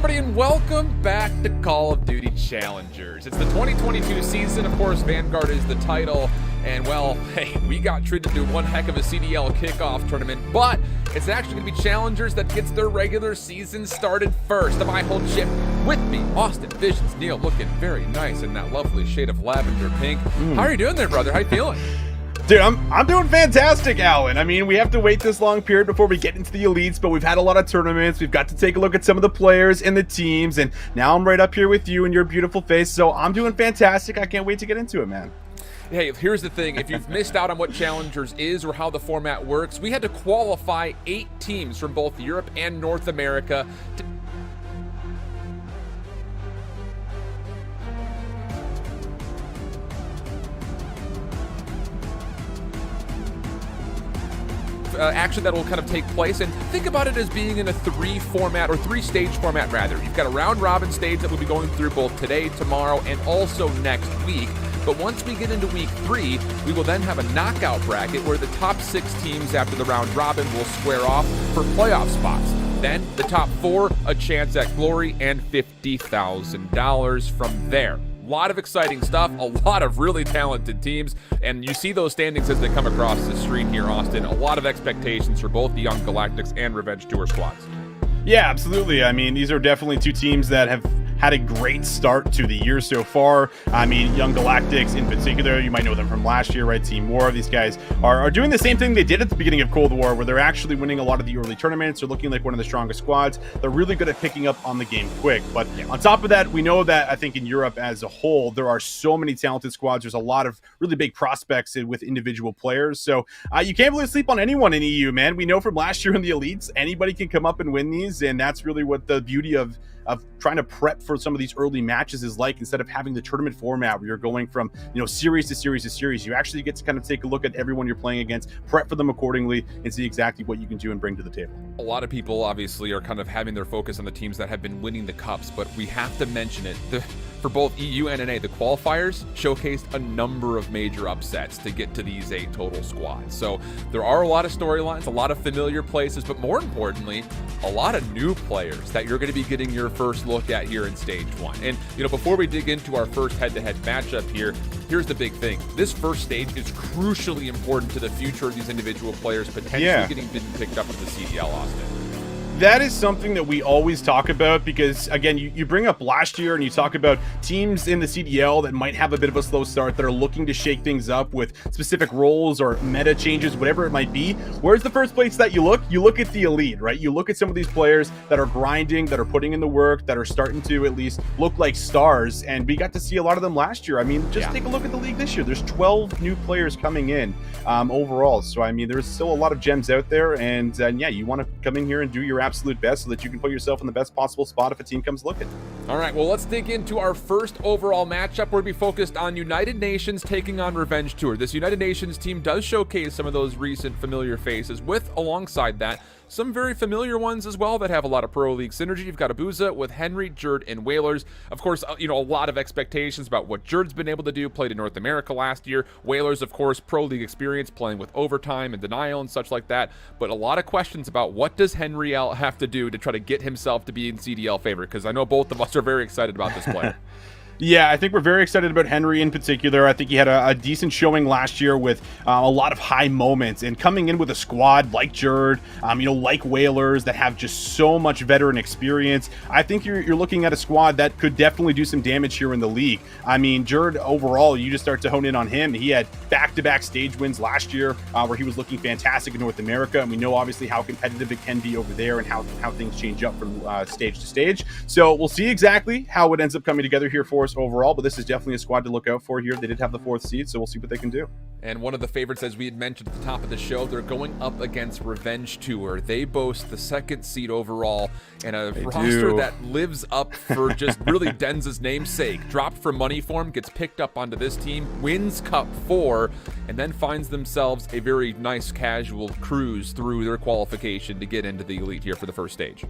everybody, and welcome back to Call of Duty Challengers. It's the 2022 season. Of course, Vanguard is the title. And, well, hey, we got treated to one heck of a CDL kickoff tournament, but it's actually going to be Challengers that gets their regular season started first. The My Whole Chip with me, Austin Visions, Neil, looking very nice in that lovely shade of lavender pink. How are you doing there, brother? How you feeling? Dude, I'm doing fantastic, Alan. I mean, we have to wait this long period before we get into the elites, but we've had a lot of tournaments. We've got to take a look at some of the players and the teams, and now I'm right up here with you and your beautiful face, so I'm doing fantastic. I can't wait to get into it, man. Hey, here's the thing. If you've missed out on what Challengers is or how the format works, we had to qualify 8 teams from both Europe and North America to action that will kind of take place, and think about it as being in a 3-stage format rather. You've got a round robin stage that we'll be going through both today, tomorrow, and also next week. But once we get into week 3, we will then have a knockout bracket where the top 6 teams after the round robin will square off for playoff spots. Then the top 4, a chance at glory and $50,000 from there. A lot of exciting stuff, a lot of really talented teams, and you see those standings as they come across the screen here, Austin. A lot of expectations for both the Young Galactics and Revenge Tour squads. Yeah, absolutely. I mean, these are definitely 2 teams that have had a great start to the year so far. I mean, Young Galactics in particular, you might know them from last year, right? Team War. These guys are doing the same thing they did at the beginning of Cold War, where they're actually winning a lot of the early tournaments. They're looking like one of the strongest squads. They're really good at picking up on the game quick. But on top of that, we know that I think in Europe as a whole, there are so many talented squads. There's a lot of really big prospects with individual players. So you can't really sleep on anyone in EU, man. We know from last year in the elites, anybody can come up and win these. And that's really what the beauty of trying to prep for some of these early matches is like. Instead of having the tournament format where you're going from, series to series to series, you actually get to kind of take a look at everyone you're playing against, prep for them accordingly, and see exactly what you can do and bring to the table. A lot of people obviously are kind of having their focus on the teams that have been winning the cups, but we have to mention it. For both EU and NA, the qualifiers showcased a number of major upsets to get to these 8 total squads. So there are a lot of storylines, a lot of familiar places, but more importantly, a lot of new players that you're going to be getting your first look at here in Stage 1. And, before we dig into our first head-to-head matchup here, here's the big thing. This first stage is crucially important to the future of these individual players potentially getting picked up with the CDL, Austin. That is something that we always talk about because, again, you bring up last year and you talk about teams in the CDL that might have a bit of a slow start that are looking to shake things up with specific roles or meta changes, whatever it might be. Where's the first place that you look? You look at the elite, right? You look at some of these players that are grinding, that are putting in the work, that are starting to at least look like stars, and we got to see a lot of them last year. I mean, just take a look at the league this year. There's 12 new players coming in overall. So, I mean, there's still a lot of gems out there, and you want to come in here and do your absolute best so that you can put yourself in the best possible spot if a team comes looking. All right, well, let's dig into our first overall matchup where we focused on United Nations taking on Revenge Tour. This United Nations team does showcase some of those recent familiar faces with, alongside that, some very familiar ones as well that have a lot of Pro League synergy. You've got Abuza with Henry, Jerd, and Whalers. Of course, a lot of expectations about what Jerd's been able to do, played in North America last year. Whalers, of course, Pro League experience, playing with Overtime and Denial and such like that. But a lot of questions about what does Henry have to do to try to get himself to be in CDL favor, because I know both of us are very excited about this player. Yeah, I think we're very excited about Henry in particular. I think he had a decent showing last year with a lot of high moments, and coming in with a squad like Jerd, like Whalers that have just so much veteran experience. I think you're looking at a squad that could definitely do some damage here in the league. I mean, Jerd overall, you just start to hone in on him. He had back-to-back stage wins last year where he was looking fantastic in North America, and we know obviously how competitive it can be over there and how things change up from stage to stage. So we'll see exactly how it ends up coming together here for us overall, but this is definitely a squad to look out for here. They did have the 4th seed, so we'll see what they can do. And one of the favorites, as we had mentioned at the top of the show, they're going up against Revenge Tour. They boast the 2nd seed overall and a roster that lives up for just really Denza's namesake. Dropped for money form, gets picked up onto this team, wins Cup 4, and then finds themselves a very nice casual cruise through their qualification to get into the elite here for the first stage.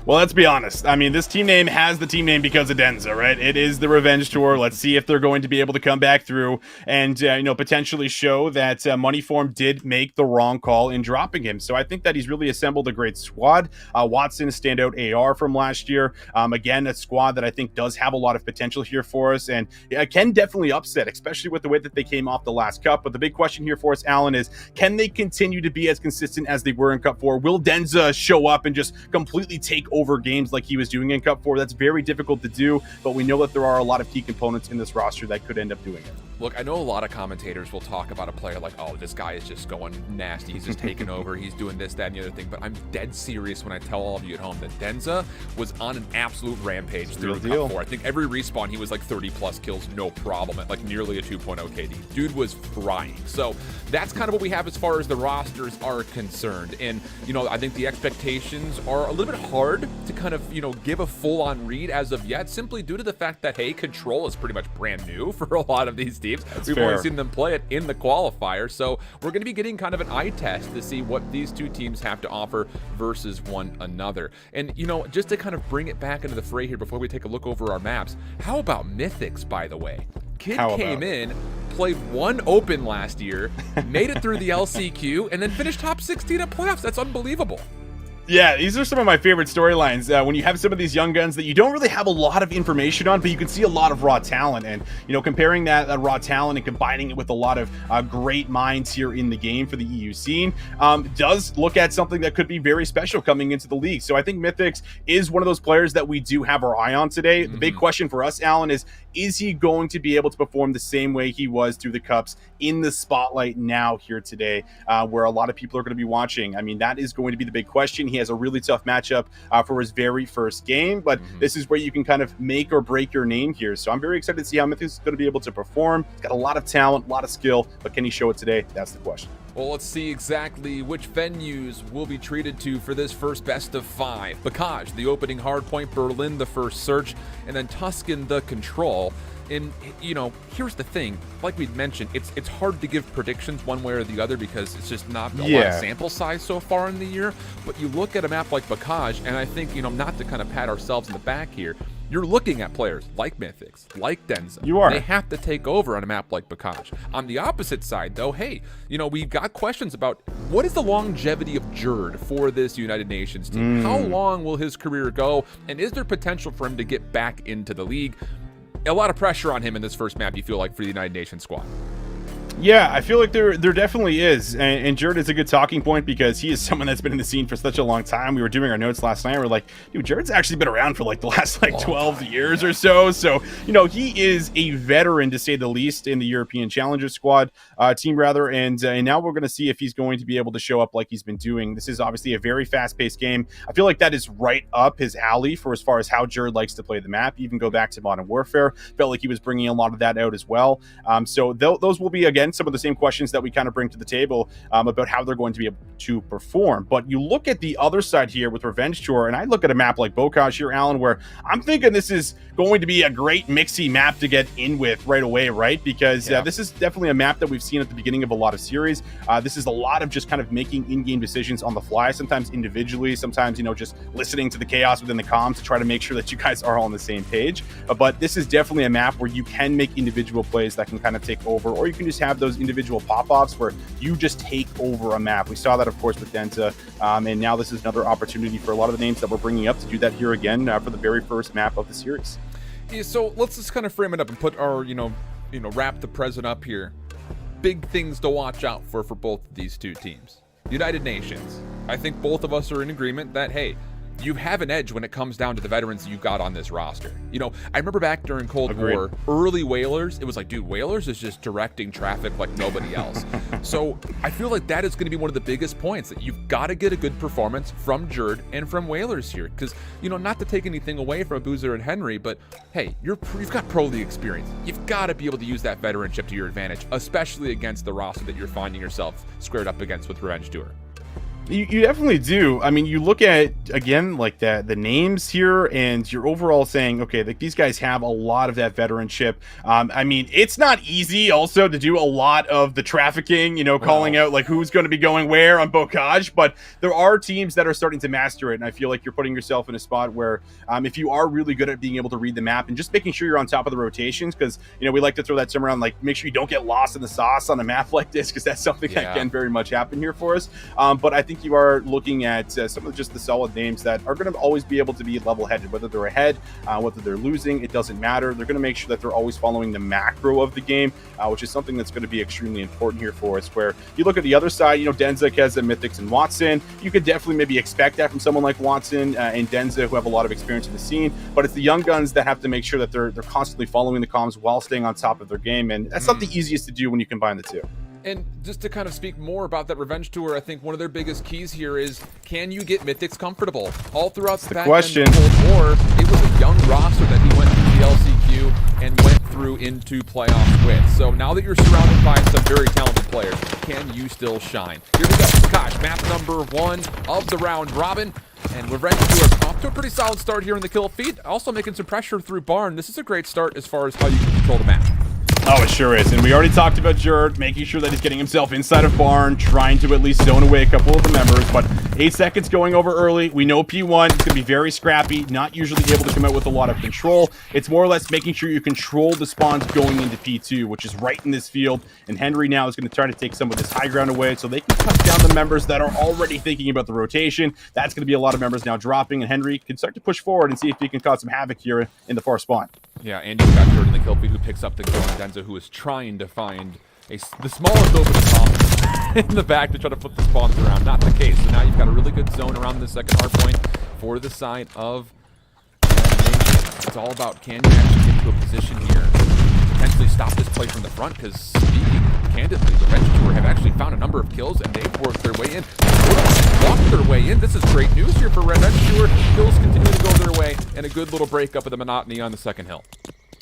Well, let's be honest. I mean, this team name has the team name because of Denza, right? It is the Revenge Tour. Let's see if they're going to be able to come back through and, potentially show that Moneyform did make the wrong call in dropping him. So I think that he's really assembled a great squad. Watson, standout AR from last year. Again, a squad that I think does have a lot of potential here for us and can definitely upset, especially with the way that they came off the last Cup. But the big question here for us, Alan, is can they continue to be as consistent as they were in Cup 4? Will Denza show up and just completely take over games like he was doing in Cup 4? That's very difficult to do, but we know that there are a lot of key components in this roster that could end up doing it. Look, I know a lot of commentators will talk about a player like, oh, this guy is just going nasty. He's just taking over. He's doing this, that, and the other thing. But I'm dead serious when I tell all of you at home that Denza was on an absolute rampage through the Cup 4. I think every respawn, he was like 30-plus kills, no problem, at like nearly a 2.0 KD. Dude was frying. So that's kind of what we have as far as the rosters are concerned. And, I think the expectations are a little bit hard to kind of, give a full-on read as of yet, simply due to the fact that, hey, Control is pretty much brand new for a lot of these teams. We've only seen them play it in the qualifier, so we're going to be getting kind of an eye test to see what these two teams have to offer versus one another. And, just to kind of bring it back into the fray here before we take a look over our maps, how about Mythics, by the way? Kid came in, played one Open last year, made it through the LCQ, and then finished top 16 at playoffs. That's unbelievable. Yeah, these are some of my favorite storylines when you have some of these young guns that you don't really have a lot of information on, but you can see a lot of raw talent. And, comparing that raw talent and combining it with a lot of great minds here in the game for the EU scene does look at something that could be very special coming into the league. So I think Mythics is one of those players that we do have our eye on today. The big question for us, Alan, is he going to be able to perform the same way he was through the Cups in the spotlight now here today, where a lot of people are going to be watching? I mean, that is going to be the big question. He has a really tough matchup for his very first game, but this is where you can kind of make or break your name here. So I'm very excited to see how Mythics is going to be able to perform. He's got a lot of talent, a lot of skill, but can he show it today? That's the question. Well, let's see exactly which venues we'll be treated to for this first best of 5. Bocage, the opening hardpoint, Berlin, the first search, and then Tuscan, the control. And, here's the thing. Like we'd mentioned, it's hard to give predictions one way or the other because it's just not a lot of sample size so far in the year. But you look at a map like Bocage, and I think, not to kind of pat ourselves in the back here, you're looking at players like Mythics, like Denza. You are. They have to take over on a map like Bocage. On the opposite side, though, hey, we've got questions about what is the longevity of Jerd for this United Nations team? How long will his career go? And is there potential for him to get back into the league? A lot of pressure on him in this first map, you feel like, for the United Nations squad. Yeah, I feel like there definitely is. And Jared is a good talking point because he is someone that's been in the scene for such a long time. We were doing our notes last night. We're like, dude, Jared's actually been around for like the last 12 years or so. So, he is a veteran to say the least in the European Challenger squad team rather. And now we're going to see if he's going to be able to show up like he's been doing. This is obviously a very fast-paced game. I feel like that is right up his alley for as far as how Jared likes to play the map. Even go back to Modern Warfare. Felt like he was bringing a lot of that out as well. So those will be, again, some of the same questions that we kind of bring to the table about how they're going to be able to perform. But you look at the other side here with Revenge Tour, and I look at a map like Bocage here, Alan, where I'm thinking this is going to be a great mixy map to get in with right away, right? Because this is definitely a map that we've seen at the beginning of a lot of series. This is a lot of just kind of making in-game decisions on the fly, sometimes individually, sometimes, just listening to the chaos within the comms to try to make sure that you guys are all on the same page. But this is definitely a map where you can make individual plays that can kind of take over, or you can just have those individual pop-offs where you just take over a map. We saw that, of course, with Denza, and now this is another opportunity for a lot of the names that we're bringing up to do that here again for the very first map of the series. Yeah, so let's just kind of frame it up and put our, wrap the present up here. Big things to watch out for both of these two teams. United Nations. I think both of us are in agreement that, hey, you have an edge when it comes down to the veterans you've got on this roster. I remember back during Cold War, early Whalers, it was like, dude, Whalers is just directing traffic like nobody else. So I feel like that is going to be one of the biggest points, that you've got to get a good performance from Jerd and from Whalers here. Because, not to take anything away from Boozer and Henry, but hey, you've got Pro League experience. You've got to be able to use that veteranship to your advantage, especially against the roster that you're finding yourself squared up against with Revenge Tour. You definitely do. I mean, you look at, again, like the names here, and you're overall saying, okay, like these guys have a lot of that veteranship. I mean, it's not easy also to do a lot of the trafficking, you know, calling out like who's going to be going where on Bocage, but there are teams that are starting to master it, and I feel like you're putting yourself in a spot where if you are really good at being able to read the map and just making sure you're on top of the rotations, because, you know, we like to throw that term around, like make sure you don't get lost in the sauce on a map like this, because that's something that can very much happen here for us. But I think you are looking at some of just the solid names that are going to always be able to be level-headed, whether they're ahead, whether they're losing, it doesn't matter. They're going to make sure that they're always following the macro of the game, which is something that's going to be extremely important here for us. Where you look at the other side, you know, Denza, Keza, Mythics, and Watson, you could definitely maybe expect that from someone like Watson and Denza, who have a lot of experience in the scene, but it's the young guns that have to make sure that they're constantly following the comms while staying on top of their game, and that's not the easiest to do when you combine the two. And just to kind of speak more about that Revenge Tour, I think one of their biggest keys here is, can you get Mythics comfortable? All throughout the back end of Cold War, it was a young roster that he went through the LCQ and went through into playoffs with. So now that you're surrounded by some very talented players, can you still shine? Here we go. Gosh, map number 1 of the round robin. And Revenge Tour off to a pretty solid start here in the kill feed. Also making some pressure through Barn. This is a great start as far as how you can control the map. Oh, it sure is. And we already talked about Jerd making sure that he's getting himself inside of Barn, trying to at least zone away a couple of the members. But 8 seconds going over early. We know P1 is going to be very scrappy, not usually able to come out with a lot of control. It's more or less making sure you control the spawns going into P2, which is right in this field. And Henry now is going to try to take some of this high ground away so they can cut down the members that are already thinking about the rotation. That's going to be a lot of members now dropping, and Henry can start to push forward and see if he can cause some havoc here in the far spawn. Yeah, and you've got Jerd in the kill feed, who picks up the kill, and Denza, who is trying to find the smallest opening possible in the back to try to put the spawns around. Not the case. So now you've got a really good zone around the second hard point for the side of It's all about, can you actually get to a position here to potentially stop this play from the front? Because speaking candidly, the Revenge Tour have actually found a number of kills, and they've worked their way in. Walked their way in. This is great news here for Revenge Tour. Kills continue to go their way, and a good little breakup of the monotony on the second hill.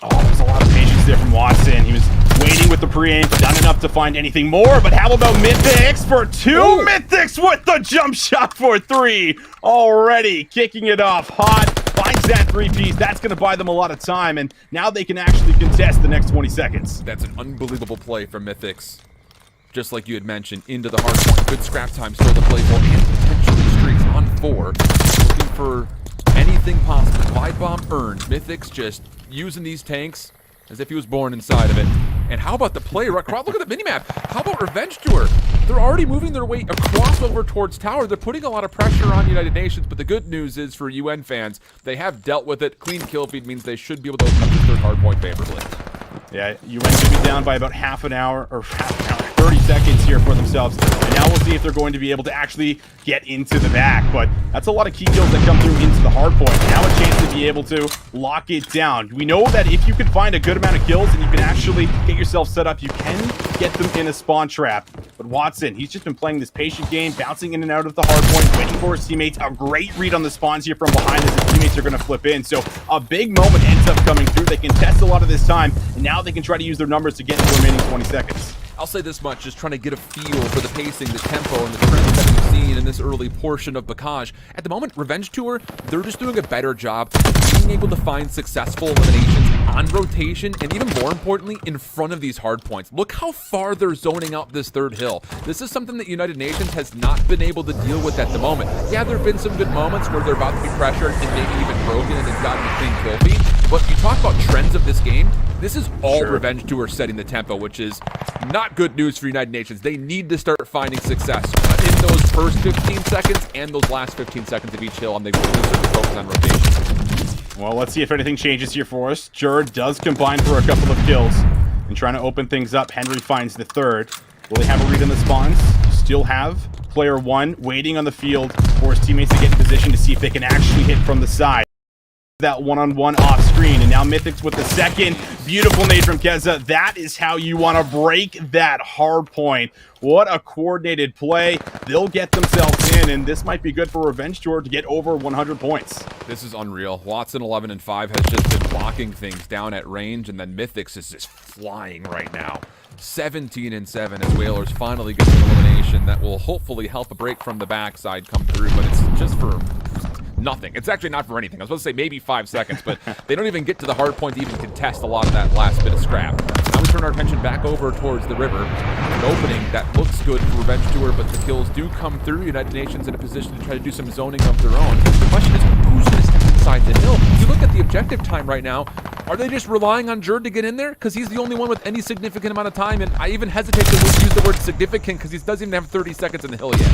Oh, there's a lot of patience there from Watson. He was waiting with the pre-aim, done enough to find anything more, but how about Mythics for 2? Ooh. Mythics with the jump shot for 3. Already kicking it off hot. Finds that 3-piece. That's going to buy them a lot of time, and now they can actually contest the next 20 seconds. That's an unbelievable play from Mythics. Just like you had mentioned, into the hard point. Good scrap time, still the play for, and potentially streaks on 4. Looking for anything possible. Wide bomb earned. Mythics just using these tanks as if he was born inside of it. And how about the play? Look at the minimap. How about Revenge Tour? They're already moving their way across over towards Tower. They're putting a lot of pressure on United Nations, but the good news is for UN fans, they have dealt with it. Clean kill feed means they should be able to open up the third hard point favorably. Yeah, UN should be down by about half an hour, 30 seconds here for themselves. And now we'll see if they're going to be able to actually get into the back. But that's a lot of key kills that come through into the hard point. Now a chance to be able to lock it down. We know that if you can find a good amount of kills and you can actually get yourself set up, you can get them in a spawn trap. But Watson, he's just been playing this patient game, bouncing in and out of the hard point, waiting for his teammates. A great read on the spawns here from behind as his teammates are going to flip in. So a big moment ends up coming through. They can test a lot of this time, and now they can try to use their numbers to get in the remaining 20 seconds. I'll say this much, just trying to get a feel for the pacing, the tempo, and the trends that we've seen in this early portion of Bocage. At the moment, Revenge Tour, they're just doing a better job being able to find successful eliminations on rotation, and even more importantly, in front of these hard points. Look how far they're zoning out this third hill. This is something that United Nations has not been able to deal with at the moment. Yeah, there have been some good moments where they're about to be pressured and maybe even broken and they've gotten a clean kill feed, but you talk about trends of this game, this is all Revenge Tour setting the tempo, which is not good news for United Nations. They need to start finding success in those first 15 seconds and those last 15 seconds of each hill, and they really start to focus on rotation. Well, let's see if anything changes here for us. Jerd does combine for a couple of kills and trying to open things up. Henry finds the third. Will he have a read on the spawns? Still have player 1 waiting on the field for his teammates to get in position to see if they can actually hit from the side. That one-on-one off screen, and now Mythics with the second. Beautiful nade from Keza. That is how you want to break that hard point. What a coordinated play. They'll get themselves in, and this might be good for Revenge Tour to get over 100 points. This is unreal. Watson 11 and 5 has just been locking things down at range, and then Mythics is just flying right now. 17-7 as Whalers finally get an elimination that will hopefully help a break from the backside come through, but it's just for nothing. It's actually not for anything. I was supposed to say maybe 5 seconds, but they don't even get to the hard point to even contest a lot of that last bit of scrap. Now we turn our attention back over towards the river. An opening that looks good for Revenge Tour, but the kills do come through. United Nations in a position to try to do some zoning of their own. The question is, who's going to step inside the hill? If you look at the objective time right now, are they just relying on Jerd to get in there? Because he's the only one with any significant amount of time, and I even hesitate to use the word significant because he doesn't even have 30 seconds in the hill yet.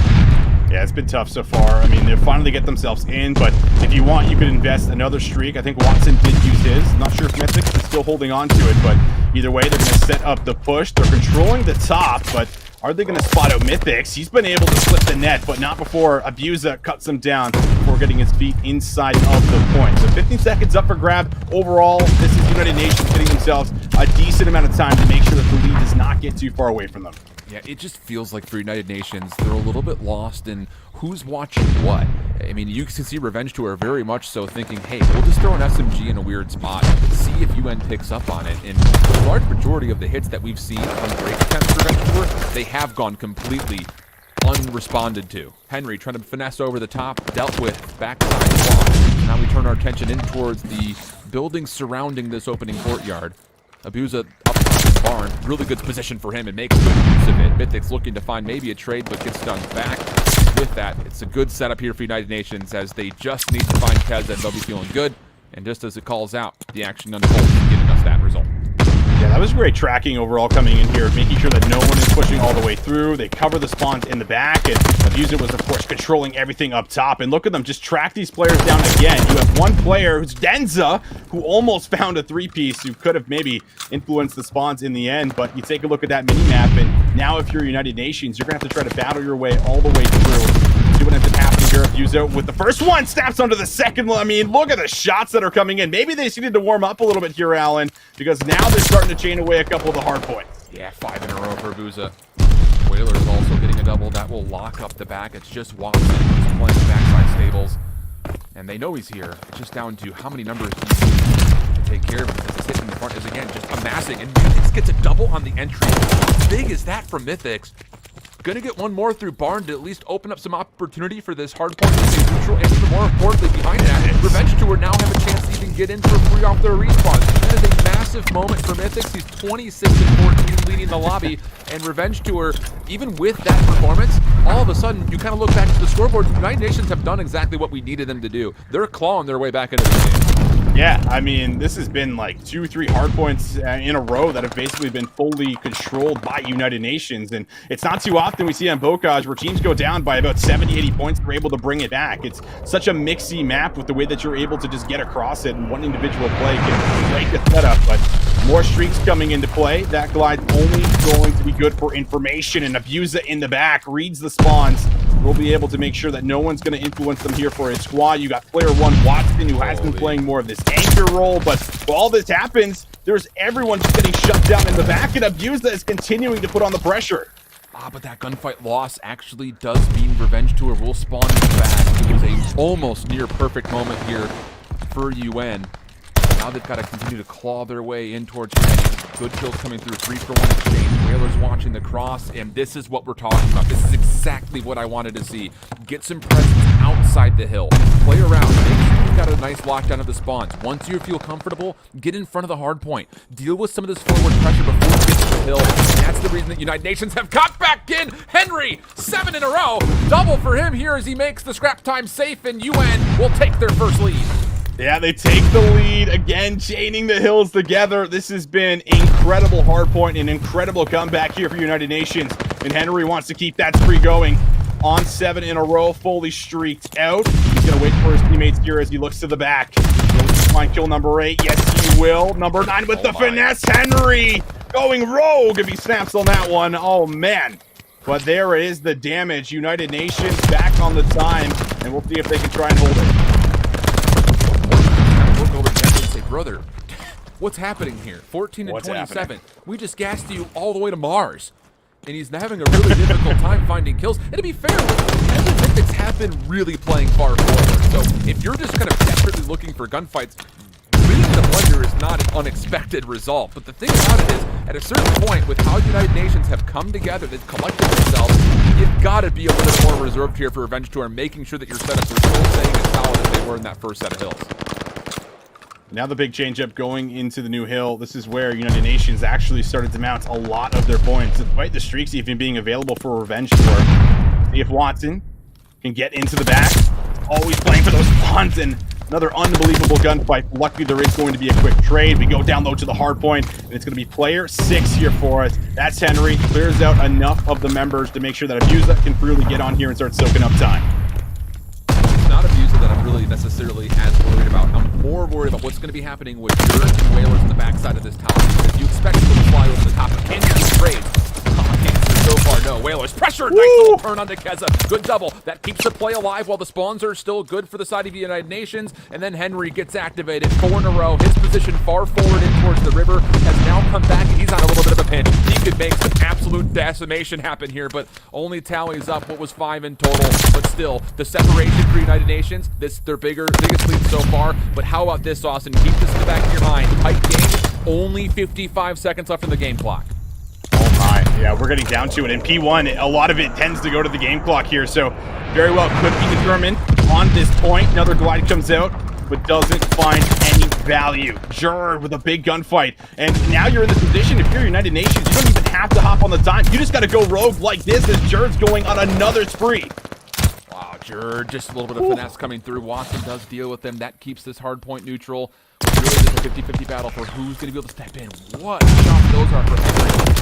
Yeah, it's been tough so far. I mean, they finally get themselves in, but if you want, you could invest another streak. I think Watson did use his. Not sure if Mythics is still holding on to it, but either way, they're going to set up the push. They're controlling the top, but are they going to spot out Mythics? He's been able to slip the net, but not before Abusa cuts him down before getting his feet inside of the point. So 15 seconds up for grab. Overall, this is United Nations getting themselves a decent amount of time to make sure that the lead does not get too far away from them. Yeah, it just feels like for United Nations, they're a little bit lost in who's watching what. I mean, you can see Revenge Tour very much so thinking, hey, we'll just throw an SMG in a weird spot, see if UN picks up on it. And the large majority of the hits that we've seen on break attempts for Revenge Tour, they have gone completely unresponded to. Henry trying to finesse over the top, dealt with backside block. Now we turn our attention in towards the buildings surrounding this opening courtyard. Abusa up top in barn, really good position for him and makes good use of it. Mythic's looking to find maybe a trade, but gets done back. With that, it's a good setup here for United Nations as they just need to find Kez and they'll be feeling good. And just as it calls out, the action unfolds, giving us that result. Yeah, that was great tracking overall coming in here, making sure that no one is pushing all the way through. They cover the spawns in the back, and Abusa was, of course, controlling everything up top. And look at them, just track these players down again. You have one player who's Denza, who almost found a three-piece, who could have maybe influenced the spawns in the end. But you take a look at that mini-map, and now if you're United Nations, you're going to have to try to battle your way all the way through. See what ends up happening here. Abusa with the first one, snaps onto the second one. I mean, look at the shots that are coming in. Maybe they just needed to warm up a little bit here, Alan, because now they're starting to chain away a couple of the hard points. Yeah, 5 in a row for Abusa. Whalers also getting a double. That will lock up the back. It's just Watson who's playing backside stables. And they know he's here. It's just down to how many numbers he needs to take care of him. Because his hit in the front is, again, just amassing. And Mythics gets a double on the entry. How big is that from Mythics? Gonna get one more through Barn to at least open up some opportunity for this hard point to stay neutral, and even more importantly behind that, Revenge Tour now have a chance to even get in for free off their respawn. That is a massive moment for Mythics. He's 26-14 leading the lobby, and Revenge Tour, even with that performance, all of a sudden you kind of look back to the scoreboard. United Nations have done exactly what we needed them to do. They're clawing their way back into the game. Yeah, I mean, this has been like 2-3 hard points in a row that have basically been fully controlled by United Nations. And it's not too often we see on Bocage where teams go down by about 70-80 points, they're able to bring it back. It's such a mixy map with the way that you're able to just get across it, and one individual play can break the setup. But more streaks coming into play. That glide's only going to be good for information, and Abusa in the back reads the spawns. We'll be able to make sure that no one's going to influence them here for his squad. You got player 1, Watson, who has been playing more of this anchor role, but while all this happens, there's everyone just getting shut down in the back, and Abusa is continuing to put on the pressure. But that gunfight loss actually does mean Revenge Tour will spawn in the back. It was a almost near perfect moment here for UN. Now they've got to continue to claw their way in towards good kills coming through, 3-for-1 exchange. Whalers watching the cross, and this is what we're talking about. This is exactly what I wanted to see. Get some presence outside the hill. Play around. Make sure you've got a nice lockdown of the spawns. Once you feel comfortable, get in front of the hard point. Deal with some of this forward pressure before you get to the hill. And that's the reason that United Nations have got back in. Henry, 7 in a row. Double for him here as he makes the scrap time safe, and UN will take their first lead. Yeah, they take the lead again, chaining the hills together. This has been incredible hardpoint, an incredible comeback here for United Nations. And Henry wants to keep that spree going. On 7 in a row, fully streaked out. He's going to wait for his teammates here as he looks to the back. Will he find kill number 8? Yes, he will. Number 9 with the finesse. Henry going rogue if he snaps on that one. Oh, man. But there is the damage. United Nations back on the time, and we'll see if they can try and hold it. Look over to Denver and say, brother, what's happening here? 14 and 27. We just gassed you all the way to Mars. And he's having a really difficult time finding kills. And to be fair, the Mythics have been really playing far forward. So if you're just kind of desperately looking for gunfights, really the blender is not an unexpected result. But the thing about it is, at a certain point, with how United Nations have come together, they've collected themselves, you've got to be a little bit more reserved here for Revenge Tour and making sure that your setups are still staying as solid as they were in that first set of hills. Now the big changeup going into the new hill. This is where United Nations actually started to mount a lot of their points, despite the streaks even being available for Revenge Tour. See if Watson can get into the back. Always playing for those spawns, and another unbelievable gunfight. Luckily, there is going to be a quick trade. We go down low to the hard point, and it's going to be player 6 here for us. That's Henry. Clears out enough of the members to make sure that Abusa can really get on here and start soaking up time. It's not Abusa that I'm really necessarily as worried about. I'm more worried about what's going to be happening with your Whalers on the backside of this tower. Because you expect them to fly over the top. Can you trade? So far, no. Whalers pressured. Nice little turn onto Keza. Good double. That keeps the play alive while the spawns are still good for the side of the United Nations. And then Henry gets activated. 4 in a row. His position far forward in towards the river has now come back, and he's on a little bit of a pinch. He could make some absolute decimation happen here, but only tallies up what was 5 in total. But still, the separation for United Nations, this their biggest lead so far. But how about this, Austin? Keep this in the back of your mind. Tight game. Only 55 seconds left in the game clock. Oh my, yeah, we're getting down to it. In P1, a lot of it tends to go to the game clock here, so very well could be determined on this point. Another glide comes out, but doesn't find any value. Jur with a big gunfight, and now you're in this position. If you're United Nations, you don't even have to hop on the time. You just got to go rogue like this as Jur's going on another spree. Wow, Jur, just a little bit of finesse coming through. Watson does deal with them. That keeps this hard point neutral. Really just a 50-50 battle for who's going to be able to step in. What shots those are for Henry.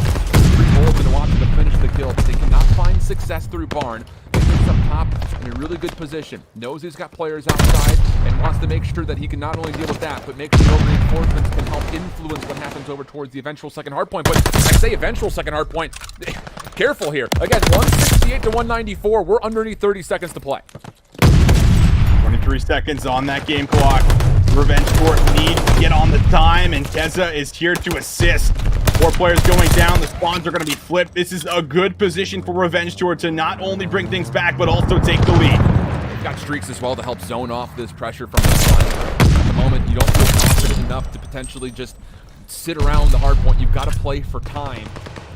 3 bullets and Watson to finish the kill, but they cannot find success through Barn. He's up top in a really good position. Knows he's got players outside and wants to make sure that he can not only deal with that, but make sure no reinforcements can help influence what happens over towards the eventual second hard point. But I say eventual second hard point. Careful here. Again, 168 to 194. We're underneath 30 seconds to play. 23 seconds on that game clock. Revenge Tour need to get on the time, and Keza is here to assist. 4 players going down. The spawns are going to be flipped. This is a good position for Revenge Tour to not only bring things back, but also take the lead. They've got streaks as well to help zone off this pressure from the front. At the moment, you don't feel confident enough to potentially just sit around the hard point. You've got to play for time.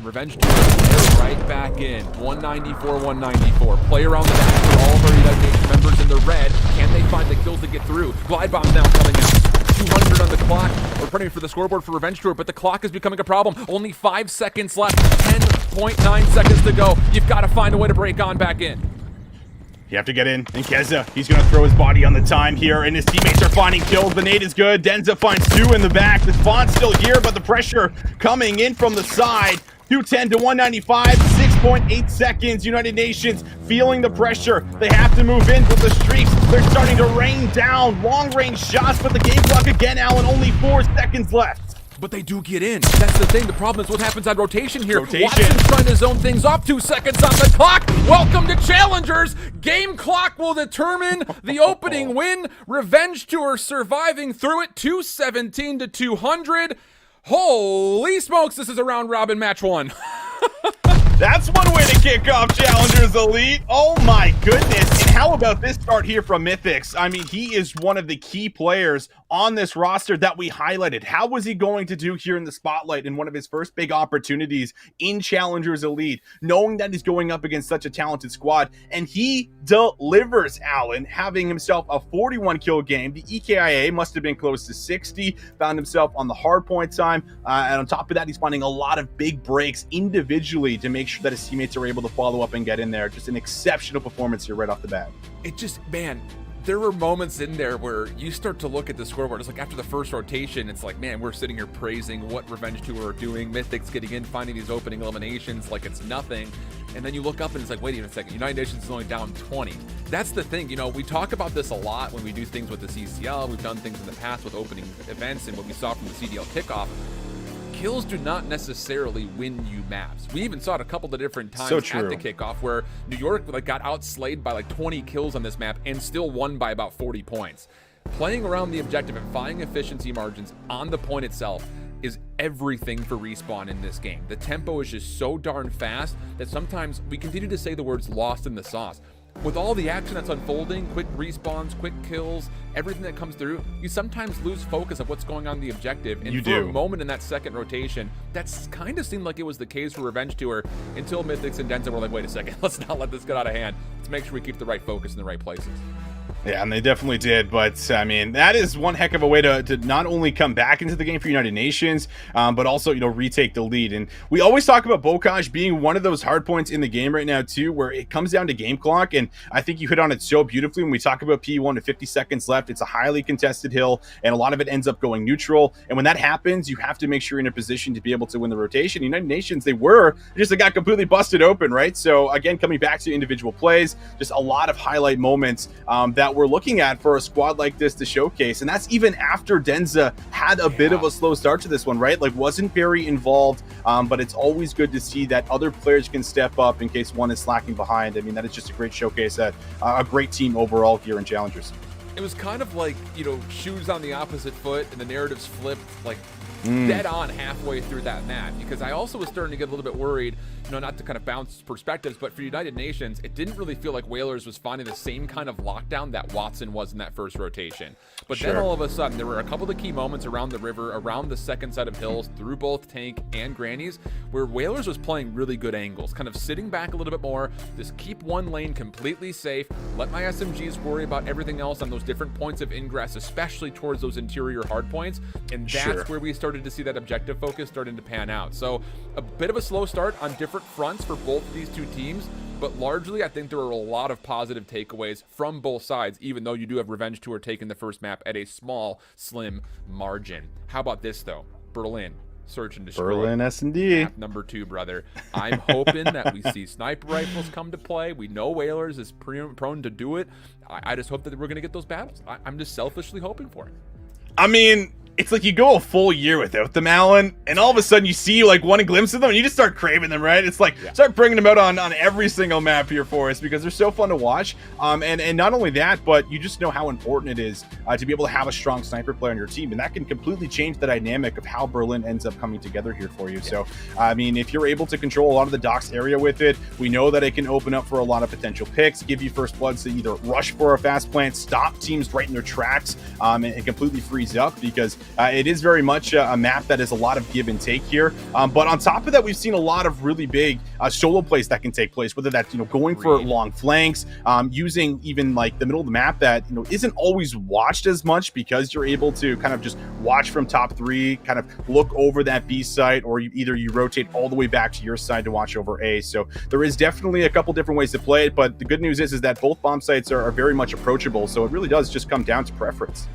Revenge Tour is right back in. 194, 194. Play around the back for all of our United Nations members in the red. Can they find the kills to get through? Glide bombs now coming out. 200 on the clock. We're putting for the scoreboard for Revenge Tour, but the clock is becoming a problem. Only 5 seconds left. 10.9 seconds to go. You've got to find a way to break on back in. You have to get in. And Keza, he's going to throw his body on the time here, and his teammates are finding kills. The nade is good. Denza finds 2 in the back. The spawn's still here, but the pressure coming in from the side. 210 to 195, 6.8 seconds. United Nations feeling the pressure. They have to move in with the streaks. They're starting to rain down long-range shots, but the game clock again, Alan, only 4 seconds left. But they do get in. That's the thing. The problem is what happens on rotation here. Rotation. Watson's trying to zone things off. 2 seconds on the clock. Welcome to Challengers. Game clock will determine the opening win. Revenge Tour surviving through it. 217 to 200. Holy smokes, this is a round robin match 1. That's one way to kick off Challengers Elite. Oh my goodness. And how about this start here from Mythics? I mean, he is one of the key players on this roster that we highlighted. How was he going to do here in the spotlight in one of his first big opportunities in Challengers Elite, knowing that he's going up against such a talented squad? And he delivers, Alan, having himself a 41 kill game. The EKIA must have been close to 60, found himself on the hard point time. And on top of that, he's finding a lot of big breaks individually to make sure that his teammates are able to follow up and get in there. Just an exceptional performance here right off the bat. It just, man, there were moments in there where you start to look at the scoreboard. It's like after the first rotation, it's like, man, we're sitting here praising what Revenge Tour are doing. Mythics getting in, finding these opening eliminations like it's nothing. And then you look up and it's like, wait a second, United Nations is only down 20. That's the thing, you know, we talk about this a lot when we do things with the CCL. We've done things in the past with opening events and what we saw from the CDL kickoff. Kills do not necessarily win you maps. We even saw it a couple of different times at the kickoff where New York got outslayed by like 20 kills on this map and still won by about 40 points. Playing around the objective and finding efficiency margins on the point itself is everything for Respawn in this game. The tempo is just so darn fast that sometimes we continue to say the words lost in the sauce. With all the action that's unfolding, quick respawns, quick kills, everything that comes through, you sometimes lose focus of what's going on in the objective. And for a moment in that second rotation, that's kind of seemed like it was the case for Revenge Tour until Mythics and Denza were like, wait a second, let's not let this get out of hand. Let's make sure we keep the right focus in the right places. Yeah, and they definitely did. But, I mean, that is one heck of a way to not only come back into the game for United Nations, but also, retake the lead. And we always talk about Bocage being one of those hard points in the game right now, too, where it comes down to game clock. And I think you hit on it so beautifully when we talk about P1 to 50 seconds left. It's a highly contested hill, and a lot of it ends up going neutral. And when that happens, you have to make sure you're in a position to be able to win the rotation. United Nations, they got completely busted open, right? So, again, coming back to individual plays, just a lot of highlight moments that we're looking at for a squad like this to showcase. And that's even after Denza had a bit of a slow start to this one, right? Like, wasn't very involved, but it's always good to see that other players can step up in case one is slacking behind. I mean, that is just a great showcase at a great team overall here in Challengers. It was kind of like, shoes on the opposite foot, and the narratives flipped like dead on halfway through that map, because I also was starting to get a little bit worried, not to kind of bounce perspectives, but for United Nations, it didn't really feel like Whalers was finding the same kind of lockdown that Watson was in that first rotation. But then all of a sudden, there were a couple of key moments around the river, around the second set of hills, through both Tank and Grannies, where Whalers was playing really good angles, kind of sitting back a little bit more, just keep one lane completely safe, let my SMGs worry about everything else on those different points of ingress, especially towards those interior hard points, and that's where we started to see that objective focus starting to pan out. So a bit of a slow start on different fronts for both these two teams, but largely I think there are a lot of positive takeaways from both sides, even though you do have Revenge Tour taking the first map at a small, slim margin. How about this, though? Berlin, Search and Destroy. Berlin S&D. Map number 2, brother. I'm hoping that we see sniper rifles come to play. We know Whalers is prone to do it. I just hope that we're going to get those battles. I'm just selfishly hoping for it. I mean, it's like you go a full year without them, Alan, and all of a sudden you see like one glimpse of them and you just start craving them, right? It's like start bringing them out on every single map here for us, because they're so fun to watch. And not only that, but you just know how important it is to be able to have a strong sniper player on your team, and that can completely change the dynamic of how Berlin ends up coming together here for you. So, I mean, if you're able to control a lot of the docks area with it, we know that it can open up for a lot of potential picks, give you first bloods to either rush for a fast plant, stop teams right in their tracks, and completely freeze up, because it is very much a map that is a lot of give and take here. But on top of that, we've seen a lot of really big solo plays that can take place, whether that's, going for long flanks, using even like the middle of the map that, isn't always watched as much, because you're able to kind of just watch from top 3, kind of look over that B site, or you rotate all the way back to your side to watch over A. So there is definitely a couple different ways to play it, but the good news is that both bomb sites are very much approachable. So it really does just come down to preference.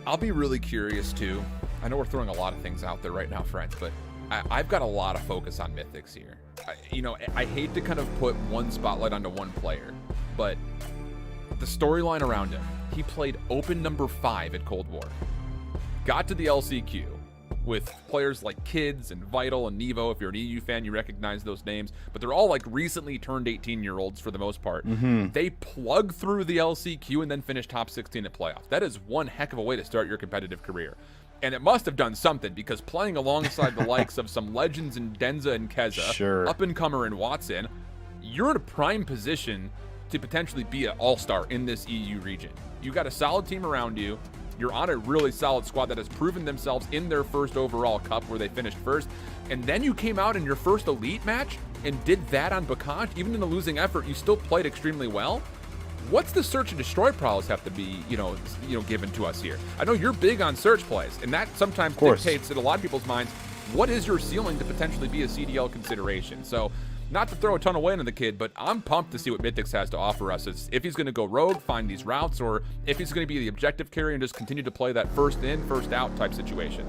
I'll be really curious too. I know we're throwing a lot of things out there right now, friends, but I've got a lot of focus on Mythics here. I hate to kind of put one spotlight onto one player, but the storyline around him, he played open number 5 at Cold War, got to the LCQ with players like Kids and Vital and Nevo. If you're an EU fan, you recognize those names, but they're all like recently turned 18-year-olds for the most part. They plug through the LCQ and then finish top 16 at playoffs. That is one heck of a way to start your competitive career. And it must have done something, because playing alongside the likes of some legends in Denza and Keza, up-and-comer in Watson, you're in a prime position to potentially be an all-star in this EU region. You got a solid team around you. You're on a really solid squad that has proven themselves in their first overall cup, where they finished first. And then you came out in your first elite match and did that on Bocage. Even in the losing effort, you still played extremely well. What's the search and destroy prowess have to be, given to us here? I know you're big on search plays, and that sometimes dictates in a lot of people's minds, what is your ceiling to potentially be a CDL consideration? So, not to throw a ton of weight on the kid, but I'm pumped to see what Mythics has to offer us. It's if he's going to go rogue, find these routes, or if he's going to be the objective carrier and just continue to play that first in, first out type situation.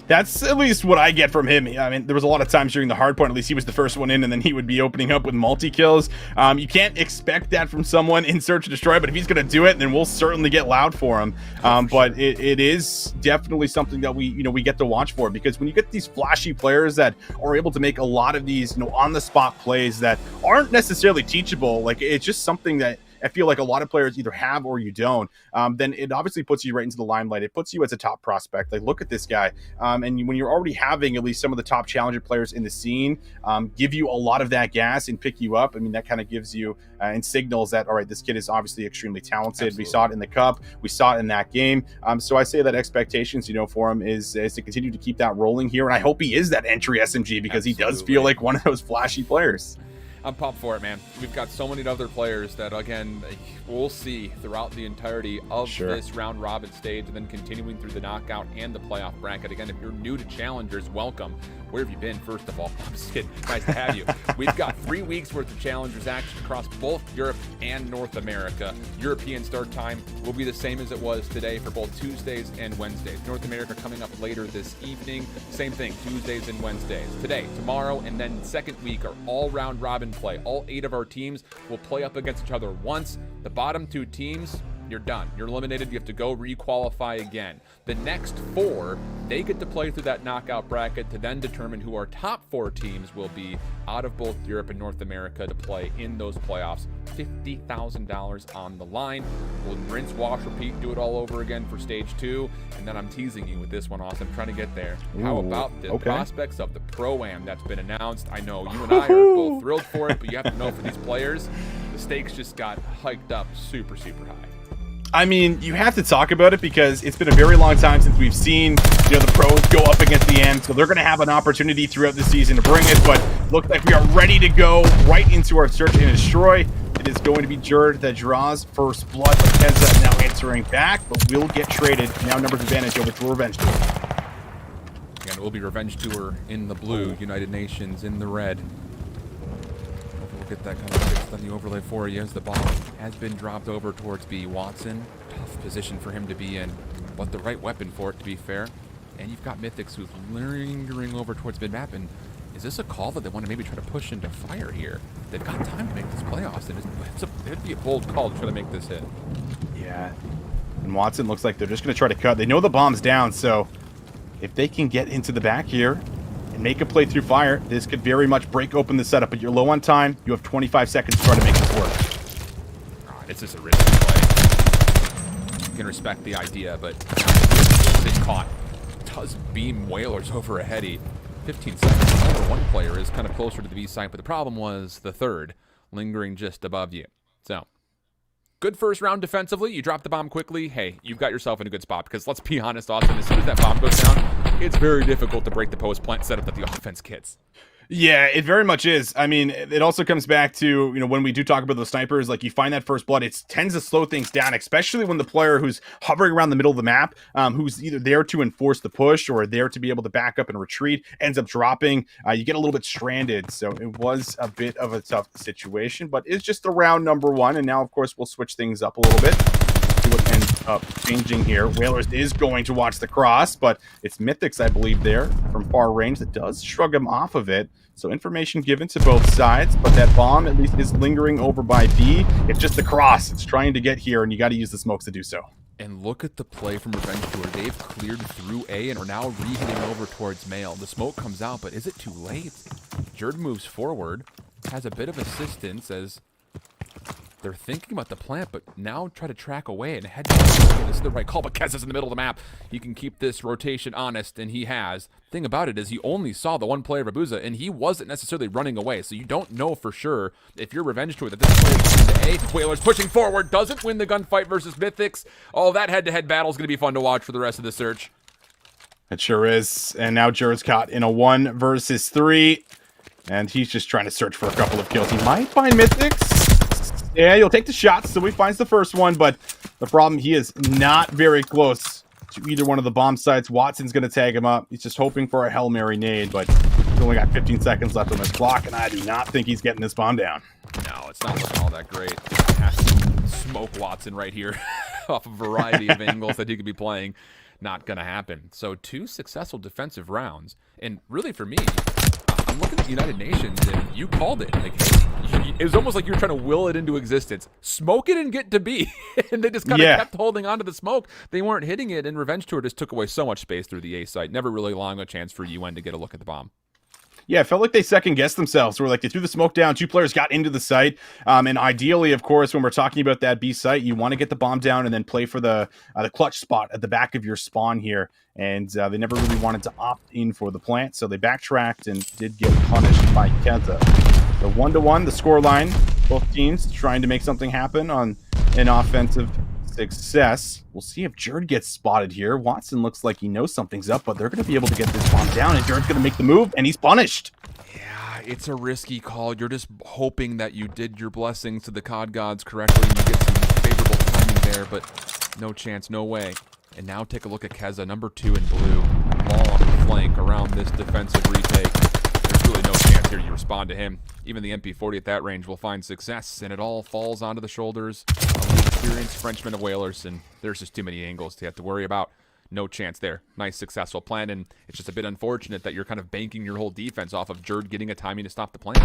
That's at least what I get from him. I mean, there was a lot of times during the hard point, at least he was the first one in, and then he would be opening up with multi-kills. You can't expect that from someone in Search and Destroy, but if he's going to do it, then we'll certainly get loud for him. But it is definitely something that we get to watch for, because when you get these flashy players that are able to make a lot of these, on-the-spot plays that aren't necessarily teachable, like, it's just something that I feel like a lot of players either have or you don't, then it obviously puts you right into the limelight. It puts you as a top prospect. Like, look at this guy. And when you're already having at least some of the top challenger players in the scene give you a lot of that gas and pick you up, I mean, that kind of gives you and signals that, all right, this kid is obviously extremely talented. Absolutely. We saw it in the Cup. We saw it in that game. So I say that expectations, for him is to continue to keep that rolling here. And I hope he is that entry SMG because Absolutely. He does feel like one of those flashy players. I'm pumped for it, man. We've got so many other players that, again, we'll see throughout the entirety of this round robin stage and then continuing through the knockout and the playoff bracket. Again, if you're new to Challengers, welcome. Where have you been, first of all? I'm just kidding. Nice to have you. We've got 3 weeks worth of Challengers action across both Europe and North America. European start time will be the same as it was today for both Tuesdays and Wednesdays. North America coming up later this evening. Same thing, Tuesdays and Wednesdays. Today, tomorrow, and then second week are all round robin play. All 8 of our teams will play up against each other once. The bottom 2 teams, you're done. You're eliminated. You have to go re-qualify again. The next 4, they get to play through that knockout bracket to then determine who our top 4 teams will be out of both Europe and North America to play in those playoffs. $50,000 on the line. We'll rinse, wash, repeat, do it all over again for stage 2. And then I'm teasing you with this one, Austin. I'm trying to get there. Ooh, how about the prospects of the Pro-Am that's been announced? I know you and I are both thrilled for it, but you have to know for these players, the stakes just got hiked up super, super high. I mean, you have to talk about it because it's been a very long time since we've seen, the pros go up against the end. So they're going to have an opportunity throughout the season to bring it. But looks like we are ready to go right into our search and destroy. It is going to be Jared that draws first blood. Keza now answering back, but will get traded. Now numbers advantage over to Revenge Tour. Again, it will be Revenge Tour in the blue, United Nations in the red. Get that kind of fixed on the overlay for you as the ball has been dropped over towards B. Watson. Tough position for him to be in, but the right weapon for it, to be fair. And you've got Mythics who's lingering over towards mid-map. And is this a call that they want to maybe try to push into fire here? They've got time to make this playoffs, and it'd be a bold call to try to make this hit. Yeah, and Watson looks like they're just going to try to cut. They know the bomb's down, so if they can get into the back here, make a play through fire, this could very much break open the setup, but you're low on time. You have 25 seconds to try to make this work. This is a risky play. You can respect the idea, but it's caught. Does beam Whalers over a heady. 15 seconds. Number 1 player is kind of closer to the B site, but the problem was the 3rd lingering just above you. So, good first round defensively. You drop the bomb quickly. Hey, you've got yourself in a good spot because let's be honest, Austin, as soon as that bomb goes down, it's very difficult to break the post plant setup that the offense gets. Yeah, it very much is. I mean, it also comes back to, when we do talk about those snipers, like you find that first blood, it tends to slow things down, especially when the player who's hovering around the middle of the map, who's either there to enforce the push or there to be able to back up and retreat, ends up dropping. You get a little bit stranded. So it was a bit of a tough situation, but it's just the round number 1. And now, of course, we'll switch things up a little bit. See what ends up changing here. Whalers is going to watch the cross, but it's Mythics, I believe, there from far range that does shrug him off of it. So information given to both sides, but that bomb at least is lingering over by B. It's just the cross. It's trying to get here, and you got to use the smokes to do so. And look at the play from Revenge Tour. They've cleared through A and are now re-hitting over towards Mail. The smoke comes out, but is it too late? Jerd moves forward, has a bit of assistance as they're thinking about the plant, but now try to track away and head down. This is the right call, but Kez is in the middle of the map. He can keep this rotation honest, and he has. Thing about it is he only saw the 1 player of Abuza, and he wasn't necessarily running away, so you don't know for sure if you're Revenge Tour that this player is into A. Whalers pushing forward, doesn't win the gunfight versus Mythics. Oh, that head-to-head battle is going to be fun to watch for the rest of the search. It sure is, and now Jared's caught in a 1 versus 3, and he's just trying to search for a couple of kills. He might find Mythics. Yeah, he'll take the shots, so he finds the first one, but the problem, he is not very close to either one of the bomb sites. Watson's going to tag him up. He's just hoping for a Hail Mary nade, but he's only got 15 seconds left on this clock, and I do not think he's getting this bomb down. No, it's not looking all that great. Has to smoke Watson right here off a variety of angles that he could be playing. Not going to happen. So 2 successful defensive rounds, and really for me, I'm looking at United Nations, and you called it. Like, hey, it was almost like you were trying to will it into existence. Smoke it and get to B. And they just kind of kept holding on to the smoke. They weren't hitting it, and Revenge Tour just took away so much space through the A site. Never really allowing a chance for UN to get a look at the bomb. Yeah, it felt like they second-guessed themselves. Where like they threw the smoke down, 2 players got into the site, and ideally, of course, when we're talking about that B site, you want to get the bomb down and then play for the clutch spot at the back of your spawn here. And they never really wanted to opt in for the plant, so they backtracked and did get punished by Keza. So 1-1, the scoreline. Both teams trying to make something happen on an offensive success. We'll see if Jerd gets spotted here. Watson looks like he knows something's up, but they're going to be able to get this bomb down, and Jerd's going to make the move, and he's punished. Yeah, it's a risky call. You're just hoping that you did your blessings to the COD gods correctly and you get some favorable timing there, but no chance, no way. And now take a look at Keza, number 2 in blue. Long flank around this defensive retake. There's really no chance here you respond to him. Even the MP40 at that range will find success, and it all falls onto the shoulders of the experienced Frenchman of Whalers, and there's just too many angles to have to worry about. No chance there. Nice, successful plan, and it's just a bit unfortunate that you're kind of banking your whole defense off of Jerd getting a timing to stop the plan.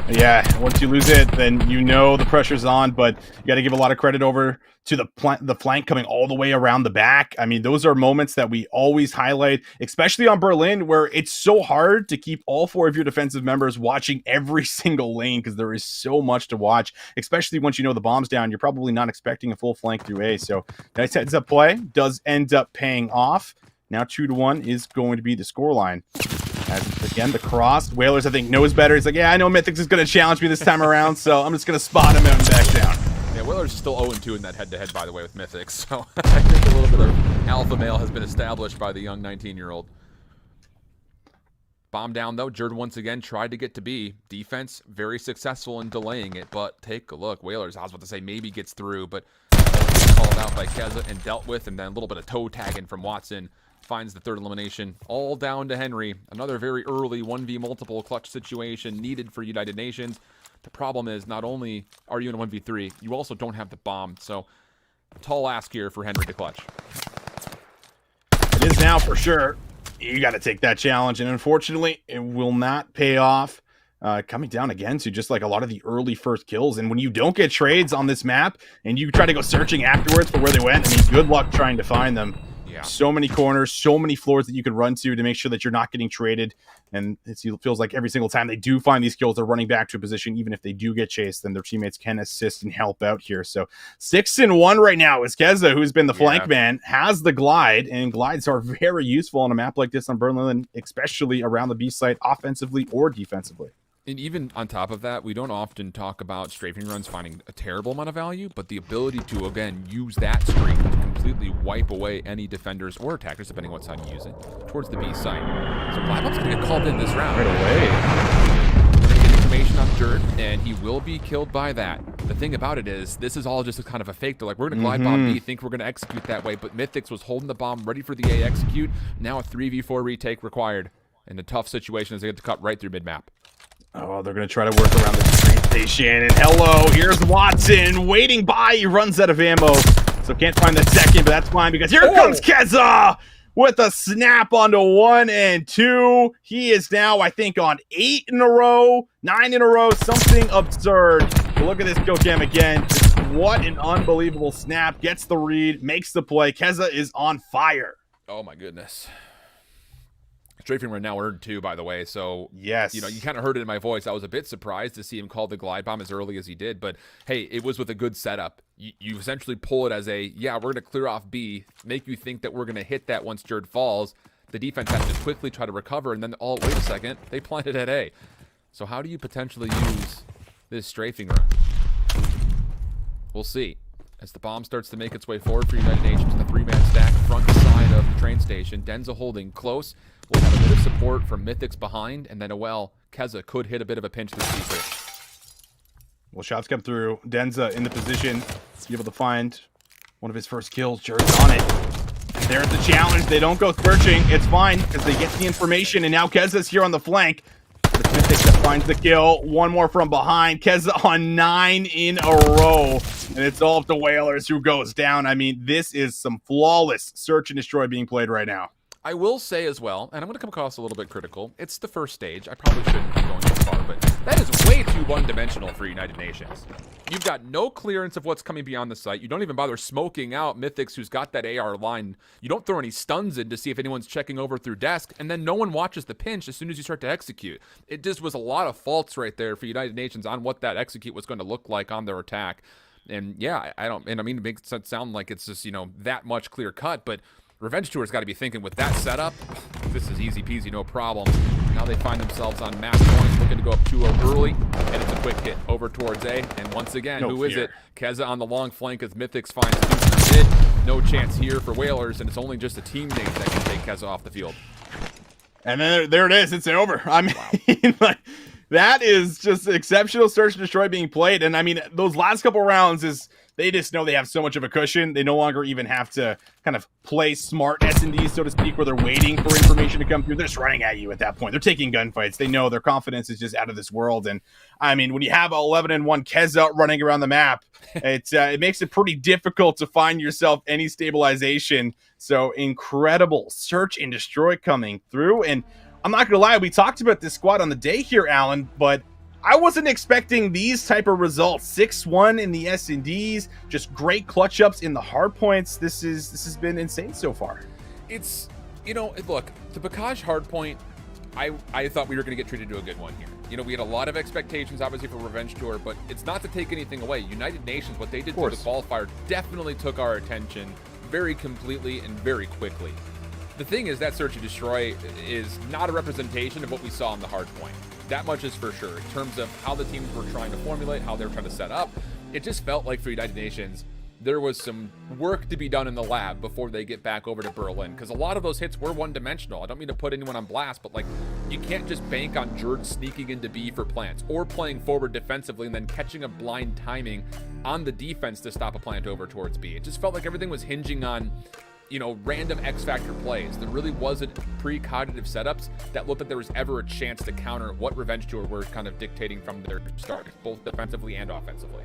Yeah, once you lose it, then you know the pressure's on, but you got to give a lot of credit over to the flank coming all the way around the back. I mean, those are moments that we always highlight, especially on Berlin, where it's so hard to keep all 4 of your defensive members watching every single lane because there is so much to watch, especially once you know the bomb's down. You're probably not expecting a full flank through A, so nice heads-up play. Does end up paying off. Now 2-1 is going to be the scoreline. As again, the cross. Whalers, I think, knows better. He's like, yeah, I know Mythics is going to challenge me this time around, so I'm just going to spot him and back down. Yeah, Whalers is still 0-2 in that head-to-head, by the way, with Mythics, so I think a little bit of alpha male has been established by the young 19-year-old. Bomb down, though. Jerd once again tried to get to B. Defense, very successful in delaying it, but take a look. Whalers, I was about to say, maybe gets through, but called out by Keza and dealt with, and then a little bit of toe tagging from Watson. Finds the 3rd elimination, all down to Henry. Another very early 1v multiple clutch situation needed for United Nations. The problem is not only are you in a 1v3, you also don't have the bomb. So, a tall ask here for Henry to clutch. It is now for sure. You got to take that challenge, and unfortunately, it will not pay off. Coming down again to just like a lot of the early first kills. And when you don't get trades on this map, and you try to go searching afterwards for where they went, I mean, good luck trying to find them. Yeah. So many corners, so many floors that you could run to make sure that you're not getting traded. And it feels like every single time they do find these kills, they're running back to a position. Even if they do get chased, then their teammates can assist and help out here. So 6-1 right now is Keza, who's been the flank man, has the glide, and glides are very useful on a map like this on Berlin, especially around the B site, offensively or defensively. And even on top of that, we don't often talk about strafing runs finding a terrible amount of value, but the ability to, again, use that streak to completely wipe away any defenders or attackers, depending on what side you use it, towards the B site. So Blackbox going to get called in this round. Right away. We're going to get information on Jerd, and he will be killed by that. The thing about it is, this is all just a kind of a fake. They're like, we're going to glide bomb B, think we're going to execute that way, but Mythics was holding the bomb, ready for the A execute. Now a 3v4 retake required in a tough situation as they get to cut right through mid-map. Oh, they're going to try to work around the train station. And hello, here's Watson waiting by. He runs out of ammo, so can't find the second, but that's fine because here comes Keza with a snap onto 1 and 2. He is now, I think, on 8 in a row, 9 in a row, something absurd. But look at this kill cam again. Just what an unbelievable snap. Gets the read, makes the play. Keza is on fire. Oh, my goodness. Strafing right now earned 2, by the way, so yes, you know, you kind of heard it in my voice. I was a bit surprised to see him call the glide bomb as early as he did, but hey, it was with a good setup. You essentially pull it as a, yeah, we're going to clear off B, make you think that we're going to hit that once Jerd falls. The defense has to quickly try to recover, and then, oh, wait a second, they planted at A. So how do you potentially use this strafing run? We'll see. As the bomb starts to make its way forward for United Nations, the 3-man stack, front side of the train station. Denza holding close. We'll have a bit of support from Mythics behind, and then, Keza could hit a bit of a pinch this season. Well, shots come through. Denza in the position to be able to find one of his first kills. Jerd's on it. And there's the challenge. They don't go searching. It's fine because they get the information, and now Keza's here on the flank. But it's Mythics that finds the kill. One more from behind. Keza on 9 in a row. And it's all up to Whalers who goes down. I mean, this is some flawless search and destroy being played right now. I will say as well, and I'm going to come across a little bit critical, it's the first stage. I probably shouldn't be going too far, but that is way too one-dimensional for United Nations. You've got no clearance of what's coming beyond the site. You don't even bother smoking out Mythics, who's got that AR line. You don't throw any stuns in to see if anyone's checking over through desk, and then no one watches the pinch as soon as you start to execute. It just was a lot of faults right there for United Nations on what that execute was going to look like on their attack. And yeah, I mean, it makes it sound like it's just, that much clear cut, but Revenge Tour's got to be thinking with that setup, this is easy peasy, no problem. Now they find themselves on match points, looking to go up 2-0 early, and it's a quick hit over towards A. And once again, who is it? Keza on the long flank as Mythics finds 2 mid. No chance here for Whalers, and it's only just a teammate that can take Keza off the field. And then there it is. It's over. I mean, wow. That is just exceptional search and destroy being played. And I mean, those last couple rounds is they just know they have so much of a cushion. They no longer even have to kind of play smart S&D, so to speak, where they're waiting for information to come through. They're just running at you at that point. They're taking gunfights. They know their confidence is just out of this world. And I mean, when you have 11-1 Keza running around the map, it makes it pretty difficult to find yourself any stabilization. So incredible search and destroy coming through. And I'm not gonna lie, we talked about this squad on the day here, Alan, but I wasn't expecting these type of results. 6-1 in the S&Ds, just great clutch ups in the hard points. This has been insane so far. It's, look, the Bocage hard point, I thought we were going to get treated to a good one here. We had a lot of expectations, obviously, for Revenge Tour, but it's not to take anything away. United Nations, what they did to the qualifier definitely took our attention very completely and very quickly. The thing is that Search and Destroy is not a representation of what we saw on the hard point. That much is for sure. In terms of how the teams were trying to formulate, how they were trying to set up, it just felt like for United Nations, there was some work to be done in the lab before they get back over to Berlin, because a lot of those hits were one-dimensional. I don't mean to put anyone on blast, but you can't just bank on Jerd sneaking into B for plants or playing forward defensively and then catching a blind timing on the defense to stop a plant over towards B. It just felt like everything was hinging on random X factor plays. There really wasn't pre-cognitive setups that looked like there was ever a chance to counter what Revenge Tour were kind of dictating from their start, both defensively and offensively.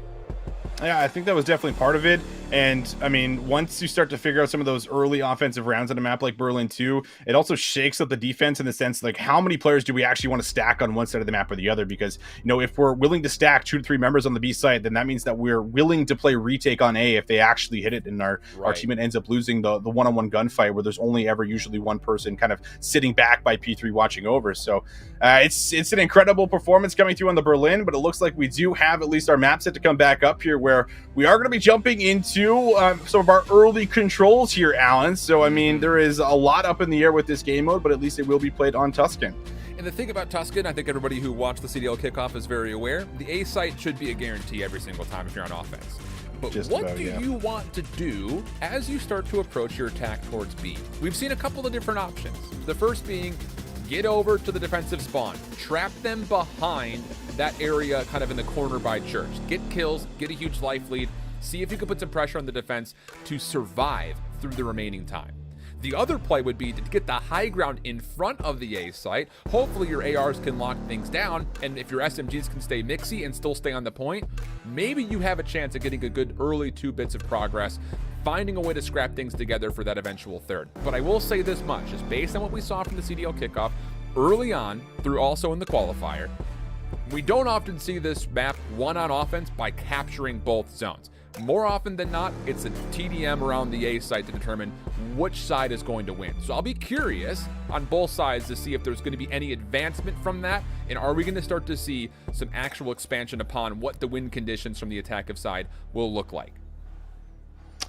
Yeah, I think that was definitely part of it. And I mean, once you start to figure out some of those early offensive rounds on a map like Berlin 2, it also shakes up the defense in the sense how many players do we actually want to stack on one side of the map or the other? Because if we're willing to stack 2 to 3 members on the B side, then that means that we're willing to play retake on A if they actually hit it, and our teammate ends up losing the one-on-one gunfight where there's only ever usually one person kind of sitting back by P3 watching over. So it's an incredible performance coming through on the Berlin, but it looks like we do have at least our map set to come back up here, where we are going to be jumping into some of our early controls here, Alan. So, I mean, there is a lot up in the air with this game mode, but at least it will be played on Tuscan. And the thing about Tuscan, I think everybody who watched the CDL kickoff is very aware, the A site should be a guarantee every single time if you're on offense. But what do you want to do as you start to approach your attack towards B? We've seen a couple of different options. The first being, get over to the defensive spawn, trap them behind that area kind of in the corner by church, get kills, get a huge life lead, see if you can put some pressure on the defense to survive through the remaining time. The other play would be to get the high ground in front of the A site. Hopefully your ARs can lock things down, and if your SMGs can stay mixy and still stay on the point, maybe you have a chance at getting a good early 2 bits of progress, finding a way to scrap things together for that eventual third. But I will say this much, just based on what we saw from the CDL kickoff early on, through also in the qualifier, we don't often see this map won on offense by capturing both zones. More often than not, it's a TDM around the A site to determine which side is going to win. So I'll be curious on both sides to see if there's going to be any advancement from that, and are we going to start to see some actual expansion upon what the win conditions from the attacking side will look like.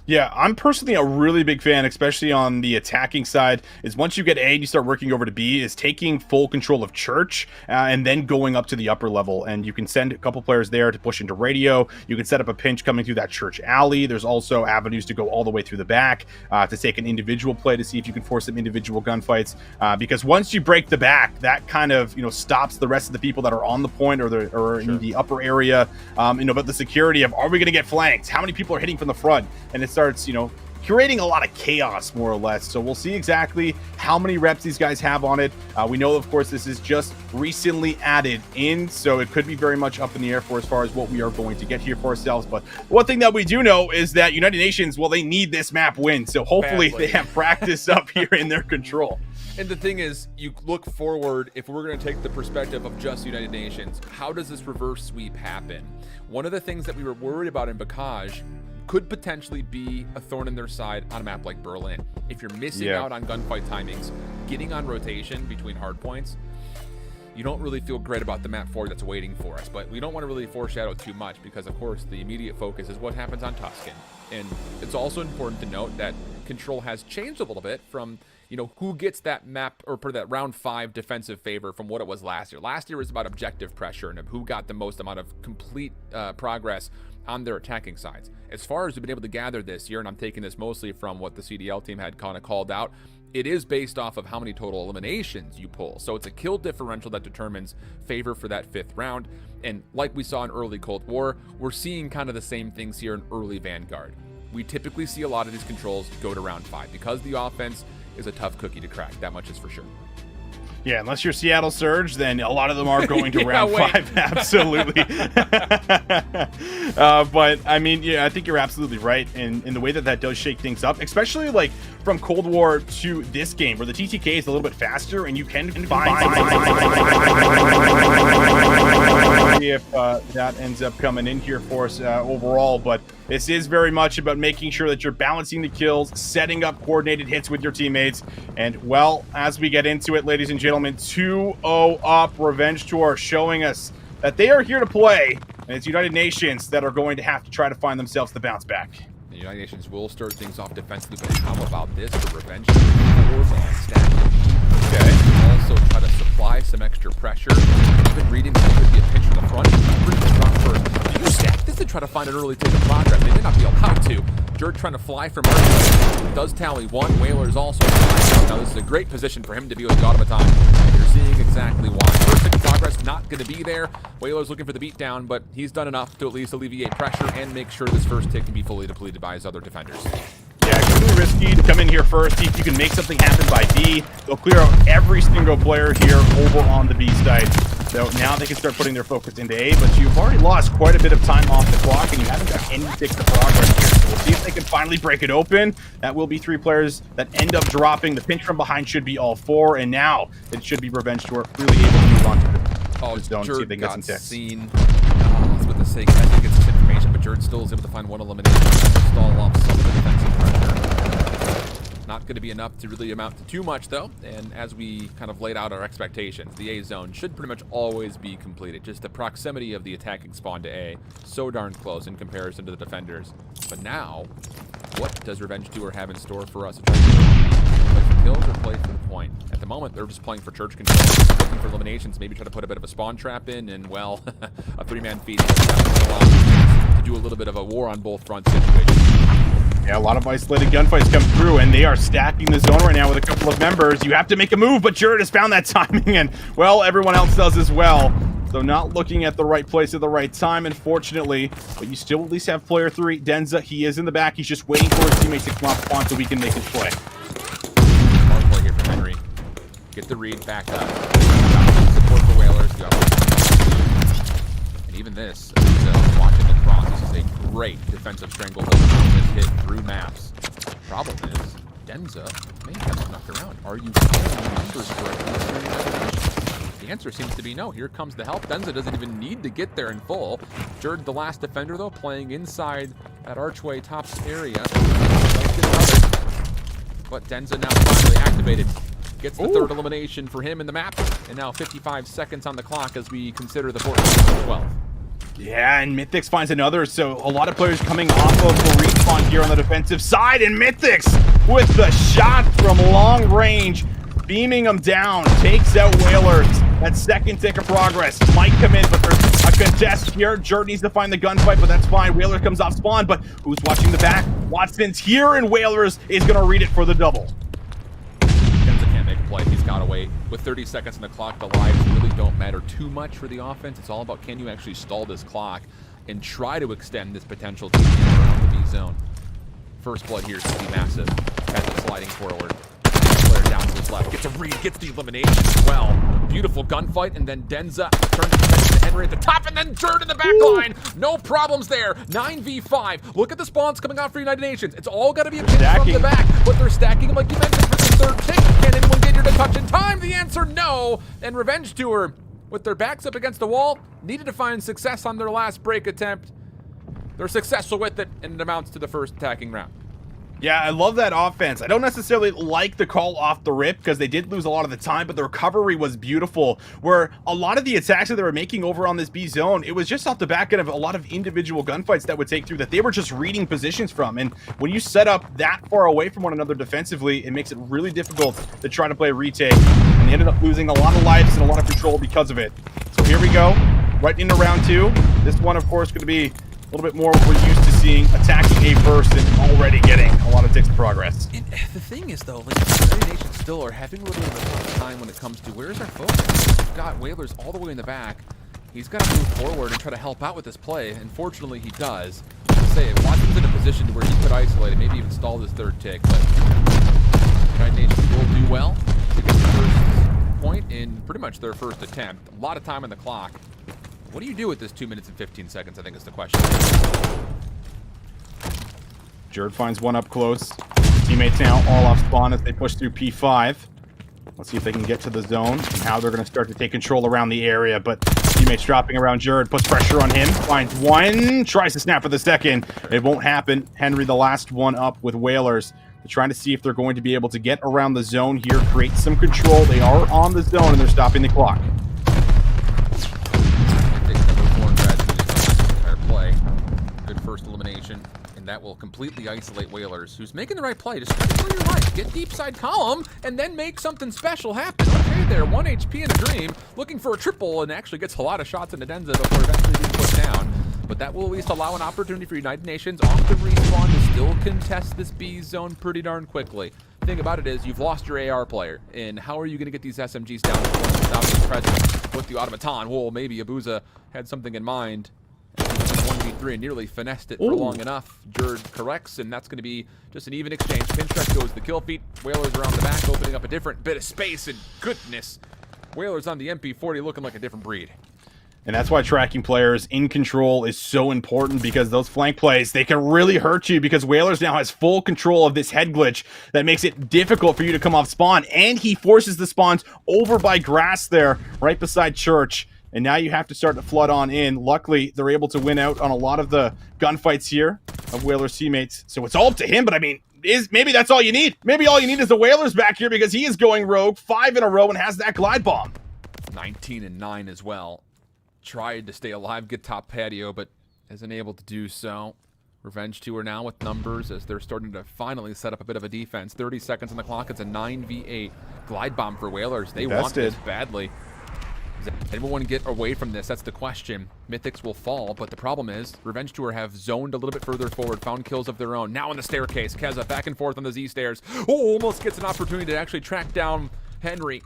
Yeah, I'm personally a really big fan, especially on the attacking side, is once you get A and you start working over to B, is taking full control of Church and then going up to the upper level. And you can send a couple players there to push into radio. You can set up a pinch coming through that Church alley. There's also avenues to go all the way through the back to take an individual play to see if you can force some individual gunfights. Because once you break the back, that kind of stops the rest of the people that are on the point or in the upper area. But the security of, are we going to get flanked? How many people are hitting from the front? And it starts, curating a lot of chaos, more or less. So we'll see exactly how many reps these guys have on it. We know, of course, this is just recently added in, so it could be very much up in the air for as far as what we are going to get here for ourselves. But one thing that we do know is that United Nations, well, they need this map win. So hopefully they have practice up here in their control. And the thing is, you look forward, if we're going to take the perspective of just United Nations, how does this reverse sweep happen? One of the things that we were worried about in Bocage could potentially be a thorn in their side on a map like Berlin. If you're missing out on gunfight timings, getting on rotation between hard points, you don't really feel great about the map 4 that's waiting for us. But we don't want to really foreshadow too much because, of course, the immediate focus is what happens on Tuscan. And it's also important to note that control has changed a little bit from, you know, who gets that map or for that round 5 defensive favor from what it was last year. Last year was about objective pressure and who got the most amount of complete progress on their attacking sides. As far as we've been able to gather this year, and I'm taking this mostly from what the CDL team had kind of called out, it is based off of how many total eliminations you pull. So it's a kill differential that determines favor for that 5th round. And like we saw in early Cold War, we're seeing kind of the same things here in early Vanguard. We typically see a lot of these controls go to round 5 because the offense is a tough cookie to crack. That much is for sure. Yeah, unless you're Seattle Surge, then a lot of them are going to round 5. Absolutely. But, I mean, yeah, I think you're absolutely right in the way that does shake things up, especially, like, from Cold War to this game, where the TTK is a little bit faster, and you can find if that ends up coming in here for us overall. But this is very much about making sure that you're balancing the kills, setting up coordinated hits with your teammates. And, well, as we get into it, ladies and gentlemen, 2-0 up. Revenge Tour showing us that they are here to play, and it's United Nations that are going to have to try to find themselves the bounce back. The United Nations will start things off defensively, but how about this for Revenge Tour? Okay. Also try to supply some extra pressure. Even reading that could be a pinch from the front. Bring the front first. You stack this and try to find an early take of progress. They may not be allowed to. Jerd trying to fly from Earth. Does tally 1. Whaler's also flying. Now this is a great position for him to be with the automaton. You're seeing exactly why. First take of progress not going to be there. Whaler's looking for the beatdown, but he's done enough to at least alleviate pressure and make sure this first tick can be fully depleted by his other defenders. Yeah, it's really risky to come in here first, see if you can make something happen by B. They'll clear out every single player here over on the B side. So now they can start putting their focus into A, but you've already lost quite a bit of time off the clock, and you haven't got any ticks of progress here. So we'll see if they can finally break it open. That will be 3 players that end up dropping. The pinch from behind should be all 4, and now it should be Revenge Tour really able to move on to the zone, see if they can get some ticks. Seen. I was about to say, I think it's this information, but Jerd still is able to find 1 elimination to stall off some of the defensive pressure. Not going to be enough to really amount to too much, though. And as we kind of laid out our expectations, the A zone should pretty much always be completed. Just the proximity of the attacking spawn to A, so darn close in comparison to the defenders. But now, what does Revenge Tour have in store for us? Play for kills or play for the point? At the moment, they're just playing for church control, looking for eliminations, maybe try to put a bit of a spawn trap in, and, well, a 3-man feed to do a little bit of a war on both fronts situation. Yeah, a lot of isolated gunfights come through, and they are stacking the zone right now with a couple of members. You have to make a move, but Jerd has found that timing, and, well, everyone else does as well. So not looking at the right place at the right time, unfortunately. But you still at least have player 3, Denza. He is in the back. He's just waiting for his teammates to come off spawn so we can make his play. Smart play here from Henry. Get the read back up. Support the Whalers. And even this, watching the cross, this is a great defensive stranglehold hit through maps. Problem is, Denza may have snuck around. Are you counting the numbers correctly? The answer seems to be no. Here comes the help. Denza doesn't even need to get there in full. Jerd, the last defender, though, playing inside that archway top area. But Denza now finally activated. Gets the third elimination for him in the map. And now 55 seconds on the clock as we consider the 14-12. Yeah, and Mythics finds another, so a lot of players coming off of the respawn here on the defensive side, and Mythics with the shot from long range, beaming them down, takes out Whalers. That second tick of progress might come in, but there's a contest here. Jerd needs to find the gunfight, but that's fine. Whaler comes off spawn, but who's watching the back? Watson's here, and Whalers is going to read it for the double. Denza can't make a play. He's got to wait. With 30 seconds on the clock, the lives really don't matter too much for the offense. It's all about, can you actually stall this clock and try to extend this potential to around the B zone. First blood here is going to be massive. Has it sliding forward. Player down to his left. Gets a read, gets the elimination as well. Beautiful gunfight, and then Denza turns to Henry at the top, and then Jerd in the back line. No problems there. 9v5. Look at the spawns coming out for United Nations. It's all got to be a pinch from the back, but they're stacking them like you mentioned for the third tick. Can anyone get here to touch in time? The answer, no. And Revenge Tour, with their backs up against the wall, needed to find success on their last break attempt. They're successful with it, and it amounts to the first attacking round. Yeah, I love that offense. I don't necessarily like the call off the rip because they did lose a lot of the time, but the recovery was beautiful. Where a lot of the attacks that they were making over on this B zone, it was just off the back end of a lot of individual gunfights that would take through that they were just reading positions from. And when you set up that far away from one another defensively, it makes it really difficult to try to play a retake. And they ended up losing a lot of lives and a lot of control because of it. So here we go, right into round 2. This one, of course, going to be a little bit more what we're used to seeing, attacking A first and already getting a lot of ticks of progress. And the thing is, though, like, the United Nations still are having a little bit of a tough time when it comes to where's our focus. We've got Whalers all the way in the back. He's got to move forward and try to help out with this play, and fortunately he does. To say, Watson's in a position to where he could isolate and maybe even stall this third tick, but United Nations will do well to get the first point in pretty much their first attempt. A lot of time on the clock. What do you do with this 2 minutes and 15 seconds, I think is the question. Jerd finds one up close. Teammates now all off spawn as they push through P5. Let's see if they can get to the zone and how they're going to start to take control around the area. But teammates dropping around Jerd, puts pressure on him, finds one, tries to snap for the second. It won't happen. Henry, the last one up with Whalers. They're trying to see if they're going to be able to get around the zone here, create some control. They are on the zone and they're stopping the clock. First elimination, and that will completely isolate Whalers, who's making the right play. Just try to clear your life, get deep side column, and then make something special happen. Okay, there, 1 HP in a dream, looking for a triple, and actually gets a lot of shots into Denza before eventually being put down. But that will at least allow an opportunity for United Nations off the respawn to still contest this B zone pretty darn quickly. The thing about it is, you've lost your AR player, and how are you going to get these SMGs down without his presence with the automaton? Well, maybe Abuza had something in mind. 1v3 and nearly finessed it for long enough. Jerd corrects, and that's going to be just an even exchange. Pinstrike goes the kill feed. Whalers around the back, opening up a different bit of space, and goodness, Whalers on the MP40 looking like a different breed. And that's why tracking players in control is so important, because those flank plays, they can really hurt you, because Whalers now has full control of this head glitch that makes it difficult for you to come off spawn, and he forces the spawns over by grass there, right beside Church. And now you have to start to flood on in. Luckily, they're able to win out on a lot of the gunfights here of Whalers' teammates. So it's all up to him, but I mean, maybe that's all you need. Maybe all you need is the Whalers back here, because he is going rogue 5 in a row and has that glide bomb. 19-9 as well. Tried to stay alive, get top patio, but isn't able to do so. Revenge Tour now with numbers as they're starting to finally set up a bit of a defense. 30 seconds on the clock. It's a 9v8 glide bomb for Whalers. They want this badly. Does anyone want to get away from this? That's the question. Mythics will fall, but the problem is Revenge Tour have zoned a little bit further forward, found kills of their own. Now on the staircase, Keza back and forth on the Z stairs. Oh, almost gets an opportunity to actually track down Henry.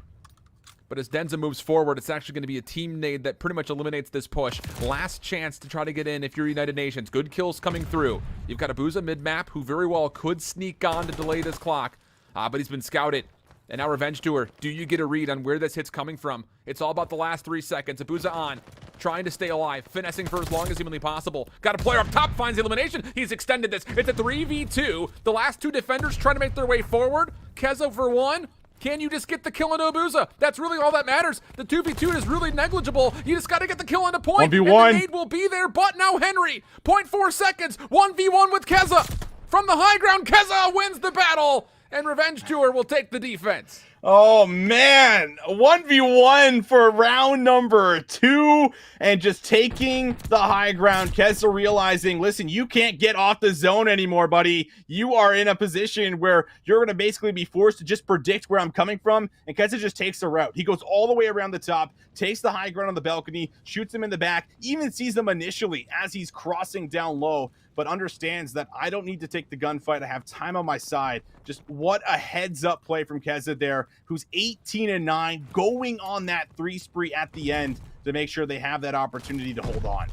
But as Denza moves forward, it's actually going to be a team nade that pretty much eliminates this push. Last chance to try to get in if you're United Nations. Good kills coming through. You've got Abuza mid-map, who very well could sneak on to delay this clock. But he's been scouted. And now Revenge Tour, do you get a read on where this hit's coming from? It's all about the last 3 seconds. Abuza on, trying to stay alive, finessing for as long as humanly possible. Got a player up top, finds the elimination. He's extended this. It's a 3v2. The last 2 defenders trying to make their way forward. Keza for 1. Can you just get the kill into Abuza? That's really all that matters. The 2v2 is really negligible. You just got to get the kill into point. 1v1. And the nade will be there, but now Henry. 0.4 seconds. 1v1 with Keza. From the high ground, Keza wins the battle. And Revenge Tour will take the defense. Oh, man. 1v1 for round number 2. And just taking the high ground. Keza realizing, listen, you can't get off the zone anymore, buddy. You are in a position where you're going to basically be forced to just predict where I'm coming from. And Keza just takes the route. He goes all the way around the top, takes the high ground on the balcony, shoots him in the back, even sees him initially as he's crossing down low, but understands that I don't need to take the gunfight. I have time on my side. Just what a heads-up play from Keza there, who's 18-9, going on that 3 spree at the end to make sure they have that opportunity to hold on.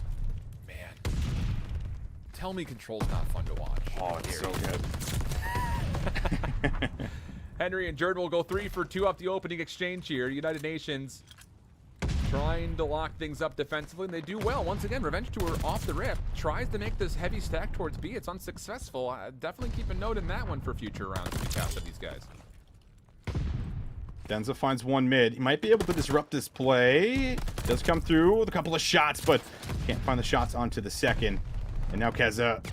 Man, tell me control's not fun to watch. Oh, it's so good. Henry and Jerd will go 3 for 2 off the opening exchange here. United Nations trying to lock things up defensively, and they do well. Once again, Revenge Tour off the rip tries to make this heavy stack towards B. It's unsuccessful. Definitely keep a note in that one for future rounds when we cast these guys. Denza finds one mid. He might be able to disrupt this play. Does come through with a couple of shots, but can't find the shots onto the second. And now Keza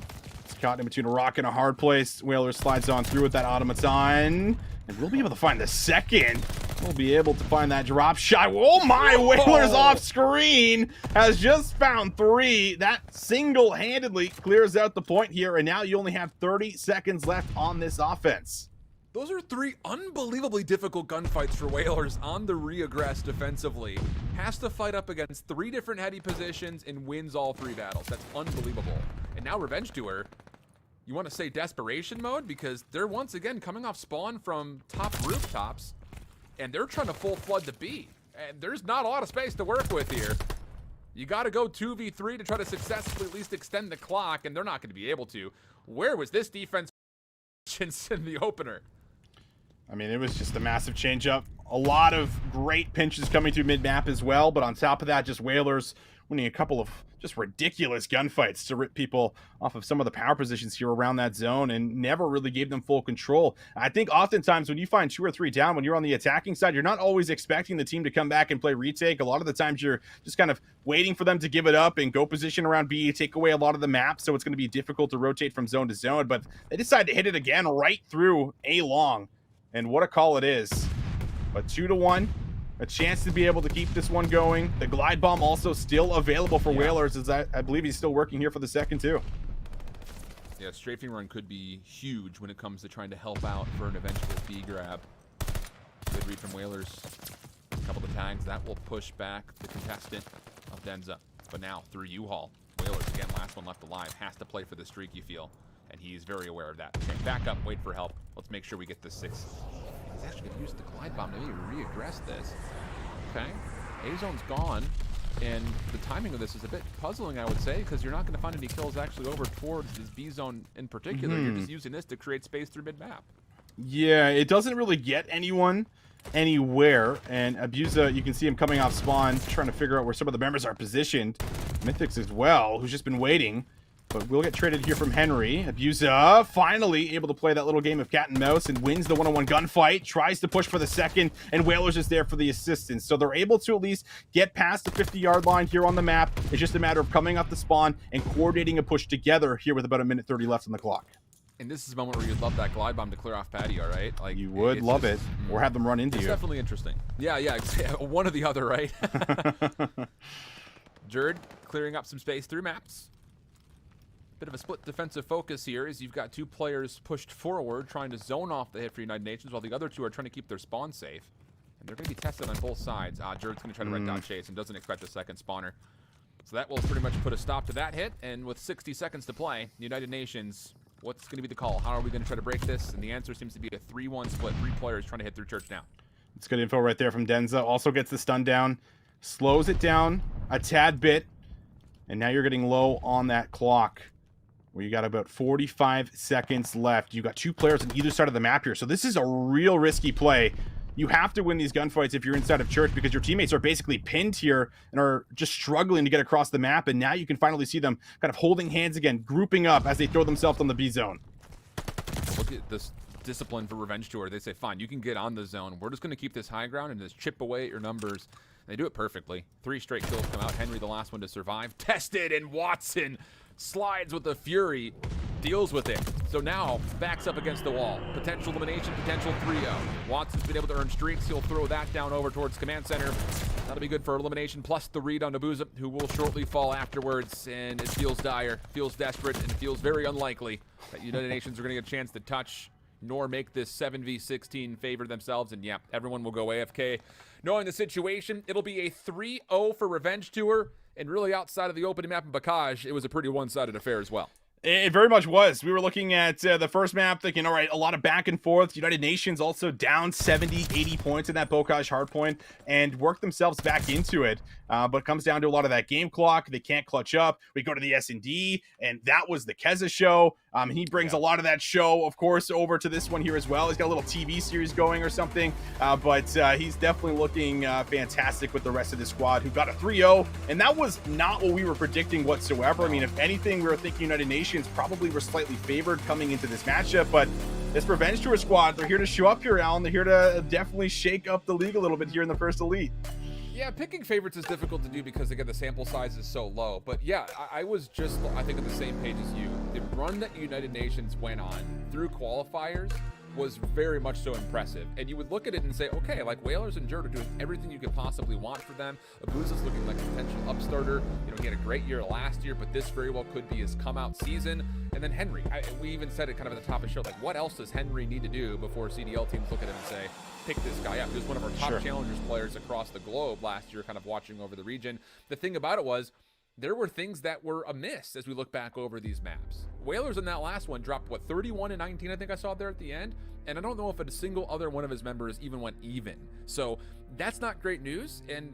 is caught in between a rock and a hard place. Whalers slides on through with that automaton. And we'll be able to find the second. We'll be able to find that drop shot. Oh my, Whalers off screen has just found 3. That single-handedly clears out the point here. And now you only have 30 seconds left on this offense. Those are 3 unbelievably difficult gunfights for Whalers on the reaggress defensively. Has to fight up against 3 different heady positions and wins all 3 battles. That's unbelievable. And now Revenge Tour, you want to say desperation mode? Because they're once again coming off spawn from top rooftops, and they're trying to full flood the B. And there's not a lot of space to work with here. You got to go 2v3 to try to successfully at least extend the clock, and they're not going to be able to. Where was this defense in the opener? I mean, it was just a massive change-up. A lot of great pinches coming through mid-map as well, but on top of that, just Whalers winning a couple of just ridiculous gunfights to rip people off of some of the power positions here around that zone and never really gave them full control. I think oftentimes when you find 2 or 3 down, when you're on the attacking side, you're not always expecting the team to come back and play retake. A lot of the times you're just kind of waiting for them to give it up and go position around B, take away a lot of the map, so it's going to be difficult to rotate from zone to zone, but they decide to hit it again right through A long. And what a call it is. But 2-1, a chance to be able to keep this one going. The glide bomb also still available for Whalers, as I believe he's still working here for the second too. Yeah, strafing run could be huge when it comes to trying to help out for an eventual B grab. Good read from Whalers. A couple of tags. That will push back the contestant of Denza. But now through U-Haul. Whalers, again, last one left alive. Has to play for the streak, you feel. And he's very aware of that. Okay, back up, wait for help. Let's make sure we get this 6. He's actually going to use the glide bomb to maybe re-aggress this. Okay, A-zone's gone. And the timing of this is a bit puzzling, I would say, because you're not going to find any kills actually over towards this B-zone in particular. You're just using this to create space through mid-map. Yeah, it doesn't really get anyone anywhere. And Abusa, you can see him coming off spawn, trying to figure out where some of the members are positioned. Mythics as well, who's just been waiting. But we'll get traded here from Henry. Abusa finally able to play that little game of cat and mouse and wins the one-on-one gunfight. Tries to push for the second, and Whalers is there for the assistance. So they're able to at least get past the 50-yard line here on the map. It's just a matter of coming off the spawn and coordinating a push together here with about 1:30 left on the clock. And this is a moment where you'd love that glide bomb to clear off patio, right? Like you would love it, or have them run into you. It's definitely interesting. Yeah, one or the other, right? Jerd clearing up some space through maps. Bit of a split defensive focus here as you've got 2 players pushed forward trying to zone off the hit for United Nations while the other 2 are trying to keep their spawn safe. And they're going to be tested on both sides. Jerd's going to try to red dot chase and doesn't expect a second spawner. So that will pretty much put a stop to that hit. And with 60 seconds to play, United Nations, what's going to be the call? How are we going to try to break this? And the answer seems to be a 3-1 split. 3 players trying to hit through church now. It's good info right there from Denza. Also gets the stun down. Slows it down a tad bit. And now you're getting low on that clock, where you got about 45 seconds left. You got 2 players on either side of the map here. So this is a real risky play. You have to win these gunfights if you're inside of church, because your teammates are basically pinned here and are just struggling to get across the map. And now you can finally see them kind of holding hands again, grouping up as they throw themselves on the B zone. Look at this discipline for Revenge Tour. They say, fine, you can get on the zone. We're just going to keep this high ground and just chip away at your numbers. They do it perfectly. 3 straight kills come out. Henry, the last one to survive. Tested, and Watson slides with the fury, deals with it. So now, backs up against the wall. Potential elimination, potential 3-0. Watson's been able to earn streaks. He'll throw that down over towards command center. That'll be good for elimination, plus the read on Nabuza, who will shortly fall afterwards. And it feels dire, feels desperate, and it feels very unlikely that United Nations are going to get a chance to touch nor make this 7v16 favor themselves. And yeah, everyone will go AFK. Knowing the situation, it'll be a 3-0 for Revenge Tour. And really outside of the opening map in Bocage, it was a pretty one-sided affair as well. It very much was. We were looking at the first map thinking, all right, a lot of back and forth. United Nations also down 70, 80 points in that Bocage hardpoint and worked themselves back into it. But it comes down to a lot of that game clock. They can't clutch up. We go to the S&D, and that was the Keza show. He brings a lot of that show, of course, over to this one here as well. He's got a little TV series going or something. But he's definitely looking fantastic with the rest of the squad, who got a 3-0. And that was not what we were predicting whatsoever. I mean, if anything, we were thinking United Nations probably were slightly favored coming into this matchup, but this Revenge Tour squad, they're here to show up here, Alan. They're here to definitely shake up the league a little bit here in the first Elite. Yeah, picking favorites is difficult to do because, again, the sample size is so low. But yeah, I was just, I think, on the same page as you. The run that United Nations went on through qualifiers was very much so impressive. And you would look at it and say, okay, like Whalers and Jerd are doing everything you could possibly want for them. Abuza's looking like a potential upstarter. He had a great year last year, but this very well could be his come-out season. And then Henry, we even said it kind of at the top of the show, like what else does Henry need to do before CDL teams look at him and say, pick this guy up? He was one of our top challengers players across the globe last year, kind of watching over the region. The thing about it was, there were things that were amiss as we look back over these maps. Whalers in that last one dropped, 31 and 19, I think I saw there at the end. And I don't know if a single other one of his members even went even. So that's not great news. And,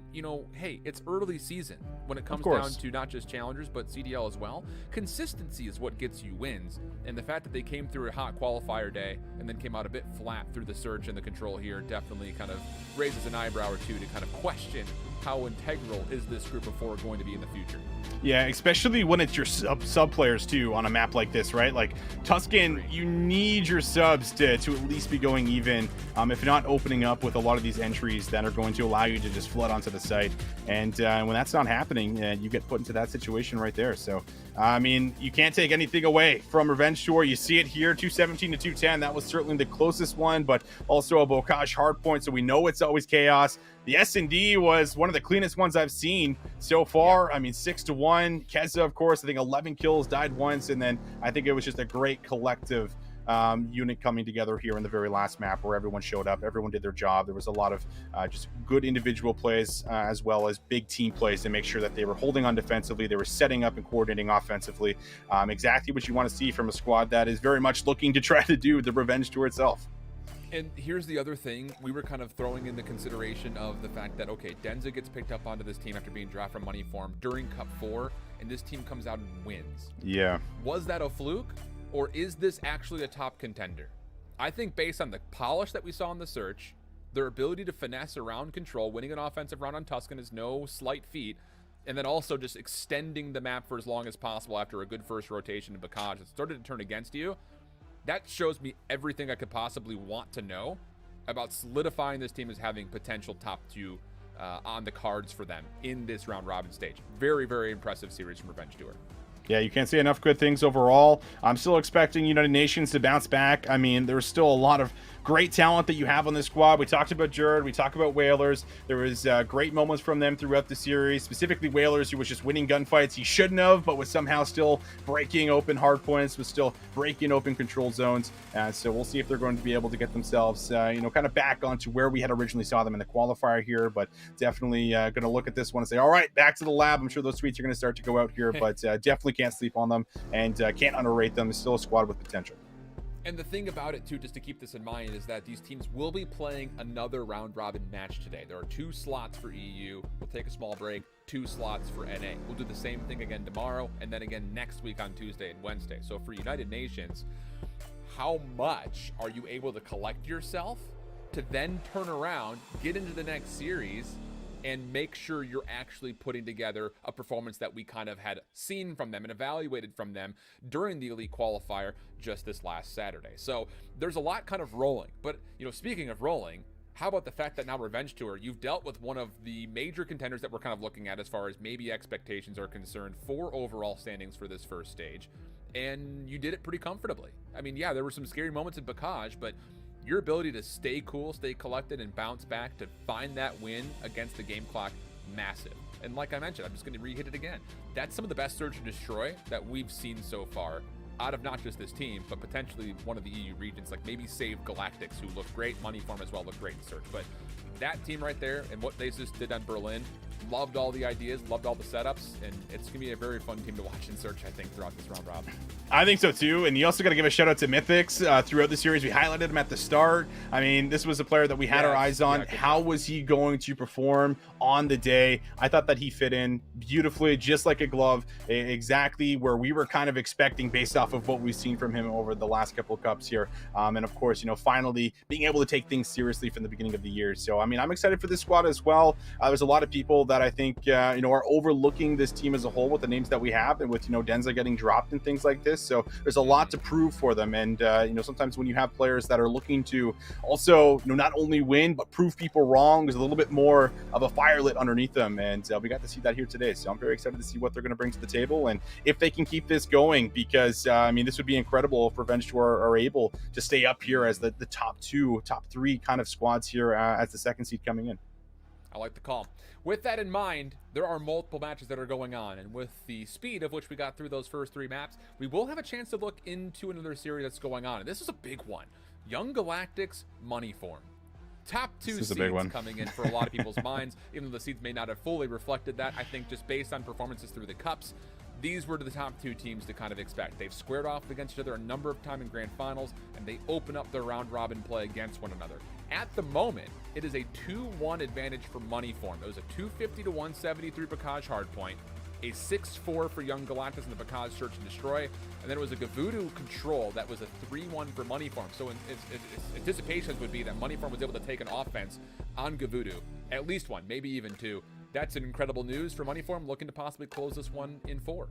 hey, it's early season when it comes down to not just challengers, but CDL as well. Consistency is what gets you wins. And the fact that they came through a hot qualifier day and then came out a bit flat through the search and the control here definitely kind of raises an eyebrow or two to kind of question how integral is this group of four going to be in the future. Yeah, especially when it's your sub players too on a map like this, right? Like Tuscan, you need your subs to at least be going even, if not opening up with a lot of these entries that are going to allow you to just flood onto the site. And when that's not happening, you get put into that situation right there. So, I mean, you can't take anything away from Revenge Tour. You see it here, 217 to 210. That was certainly the closest one, but also a Bocage hard point, so we know it's always chaos. The S&D was one of the cleanest ones I've seen so far. I mean, 6-1. Keza, of course, I think 11 kills, died once, and then I think it was just a great collective unit coming together here in the very last map where everyone showed up, everyone did their job. There was a lot of just good individual plays as well as big team plays to make sure that they were holding on defensively, they were setting up and coordinating offensively. Exactly what you want to see from a squad that is very much looking to try to do the Revenge Tour itself. And here's the other thing, we were kind of throwing in the consideration of the fact that, okay, Denza gets picked up onto this team after being drafted from Money Farm during Cup 4, and this team comes out and wins. Yeah. Was that a fluke, or is this actually a top contender? I think based on the polish that we saw in the search, their ability to finesse around control, winning an offensive round on Tuscan is no slight feat, and then also just extending the map for as long as possible after a good first rotation in Bocage that started to turn against you. That shows me everything I could possibly want to know about solidifying this team as having potential top 2 on the cards for them in this round robin stage. Very, very impressive series from Revenge Tour. Yeah, you can't say enough good things overall. I'm still expecting United Nations to bounce back. I mean, there's still a lot of great talent that you have on this squad. We talked about Jerd. We talked about Whalers. There was great moments from them throughout the series, specifically Whalers, who was just winning gunfights he shouldn't have, but was somehow still breaking open hard points, was still breaking open control zones. So we'll see if they're going to be able to get themselves, kind of back onto where we had originally saw them in the qualifier here, but definitely going to look at this one and say, all right, back to the lab. I'm sure those tweets are going to start to go out here, but definitely can't sleep on them and can't underrate them. It's still a squad with potential. And the thing about it, too, just to keep this in mind, is that these teams will be playing another round-robin match today. There are 2 slots for EU. We'll take a small break. 2 slots for NA. We'll do the same thing again tomorrow, and then again next week on Tuesday and Wednesday. So for United Nations, how much are you able to collect yourself to then turn around, get into the next series, and make sure you're actually putting together a performance that we kind of had seen from them and evaluated from them during the Elite Qualifier just this last Saturday. So there's a lot kind of rolling. But, speaking of rolling, how about the fact that now Revenge Tour, you've dealt with one of the major contenders that we're kind of looking at as far as maybe expectations are concerned for overall standings for this first stage, and you did it pretty comfortably. I mean, yeah, there were some scary moments in Bocage, but your ability to stay cool, stay collected, and bounce back to find that win against the game clock, massive. And like I mentioned, I'm just going to re-hit it again. That's some of the best search and destroy that we've seen so far out of not just this team, but potentially one of the EU regions, like maybe save Galactics, who looked great. Money Farm as well looked great in search. But that team right there and what they just did on Berlin, loved all the ideas, loved all the setups, and it's going to be a very fun team to watch in search, I think, throughout this round robin. I think so too, and you also got to give a shout out to Mythics throughout the series. We highlighted him at the start. I mean, this was a player that we had our eyes on. How was he going to perform on the day? I thought that he fit in beautifully, just like a glove, exactly where we were kind of expecting based off of what we've seen from him over the last couple of cups here. And of course, finally being able to take things seriously from the beginning of the year. So, I mean, I'm excited for this squad as well. There's a lot of people that I think are overlooking this team as a whole with the names that we have, and with Denza getting dropped and things like this. So there's a lot to prove for them, and sometimes when you have players that are looking to also not only win but prove people wrong, there's a little bit more of a fire lit underneath them, and we got to see that here today. So I'm very excited to see what they're going to bring to the table and if they can keep this going, because this would be incredible if Revenge Tour are able to stay up here as the top 3 kind of squads here as the second seed coming in. I like the call. With that in mind, there are multiple matches that are going on, and with the speed of which we got through those first 3 maps, we will have a chance to look into another series that's going on. And this is a big one. Young Galactics Money Form. Top 2 seeds coming in for a lot of people's minds, even though the seeds may not have fully reflected that. I think just based on performances through the cups, these were the top 2 teams to kind of expect. They've squared off against each other a number of times in grand finals, and they open up their round robin play against one another. At the moment, it is a 2-1 advantage for Money Form. It was a 250 to 173 Bocage hardpoint, a 6-4 for Young Galactics in the Bocage Search and Destroy, and then it was a Gavudu control that was a 3-1 for Money Form. So its anticipations would be that Money Form was able to take an offense on Gavudu, at least 1, maybe even 2. That's an incredible news for Money Form, looking to possibly close this one in 4.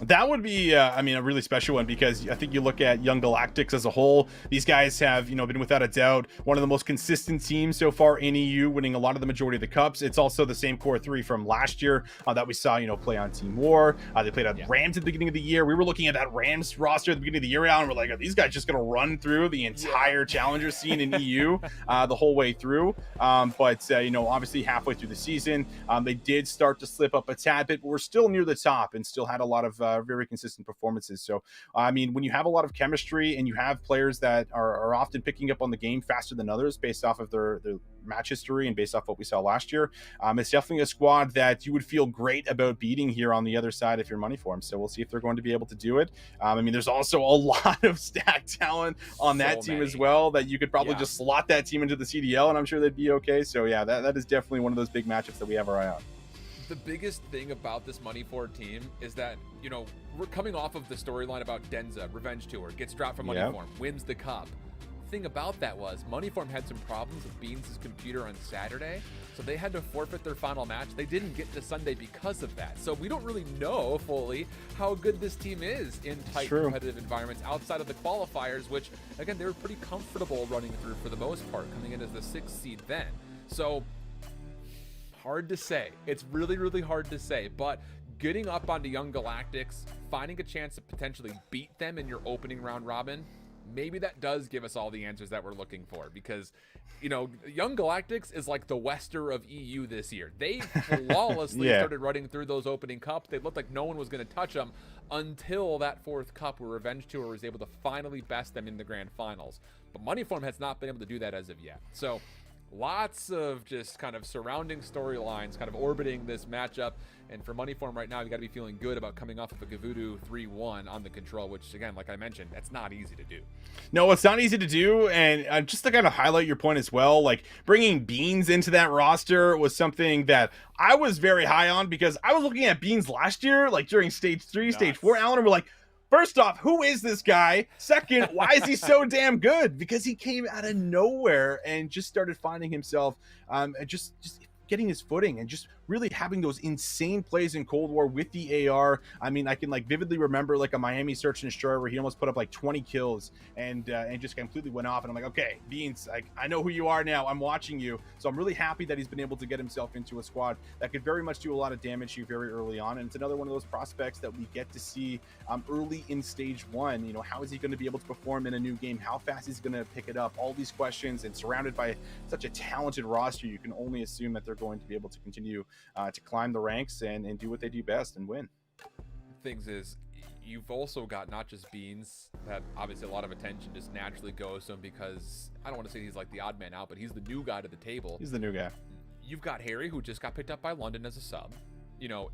That would be, a really special one, because I think you look at Young Galactics as a whole. These guys have, been without a doubt one of the most consistent teams so far in EU, winning a lot of the majority of the cups. It's also the same core 3 from last year that we saw, play on Team War. They played at Rams at the beginning of the year. We were looking at that Rams roster at the beginning of the year now, and we're like, are these guys just going to run through the entire challenger scene in EU the whole way through? But obviously halfway through the season, they did start to slip up a tad bit, but we're still near the top and still had a lot of very consistent performances. So when you have a lot of chemistry and you have players that are often picking up on the game faster than others based off of their match history and based off what we saw last year, it's definitely a squad that you would feel great about beating here on the other side if you're Money Form. So we'll see if they're going to be able to do it. There's also a lot of stacked talent on that team as well, that you could probably just slot that team into the CDL and I'm sure they'd be okay. So yeah, that is definitely one of those big matchups that we have our eye on. The biggest thing about this Money Form team is that, we're coming off of the storyline about Denza, Revenge Tour, gets dropped from Money Form, wins the cup. The thing about that was Money Form had some problems with Beans' computer on Saturday, so they had to forfeit their final match. They didn't get to Sunday because of that. So we don't really know fully how good this team is in tight competitive environments outside of the qualifiers, which, again, they were pretty comfortable running through for the most part, coming in as the 6th seed then. So hard to say. It's really, really hard to say. But getting up onto Young Galactics, finding a chance to potentially beat them in your opening round robin, maybe that does give us all the answers that we're looking for. Because, Young Galactics is like the Wester of EU this year. They flawlessly started running through those opening cups. They looked like no one was going to touch them until that 4th cup where Revenge Tour was able to finally best them in the grand finals. But Money Form has not been able to do that as of yet. So lots of just kind of surrounding storylines kind of orbiting this matchup. And for Money Form right now, you got to be feeling good about coming off of a Gavudu 3-1 on the control, which, again, like I mentioned, that's not easy to do. No, it's not easy to do. And just to kind of highlight your point as well, like bringing Beans into that roster was something that I was very high on, because I was looking at Beans last year, like during stage 3, stage 4, Alan, and we're like, first off, who is this guy? Second, why is he so damn good? Because he came out of nowhere and just started finding himself just getting his footing and just really having those insane plays in Cold War with the AR. I can vividly remember like a Miami Search and Destroy where he almost put up like 20 kills and just completely went off. And I'm like, okay, Beans, I know who you are now. I'm watching you. So I'm really happy that he's been able to get himself into a squad that could very much do a lot of damage here very early on. And it's another one of those prospects that we get to see early in stage 1. How is he going to be able to perform in a new game? How fast is he going to pick it up? All these questions, and surrounded by such a talented roster, you can only assume that they're going to be able to continue to climb the ranks and do what they do best and win. Things is, you've also got not just Beans, that obviously a lot of attention just naturally goes to him because I don't want to say he's like the odd man out, but he's the new guy to the table. He's the new guy. You've got Harry, who just got picked up by London as a sub.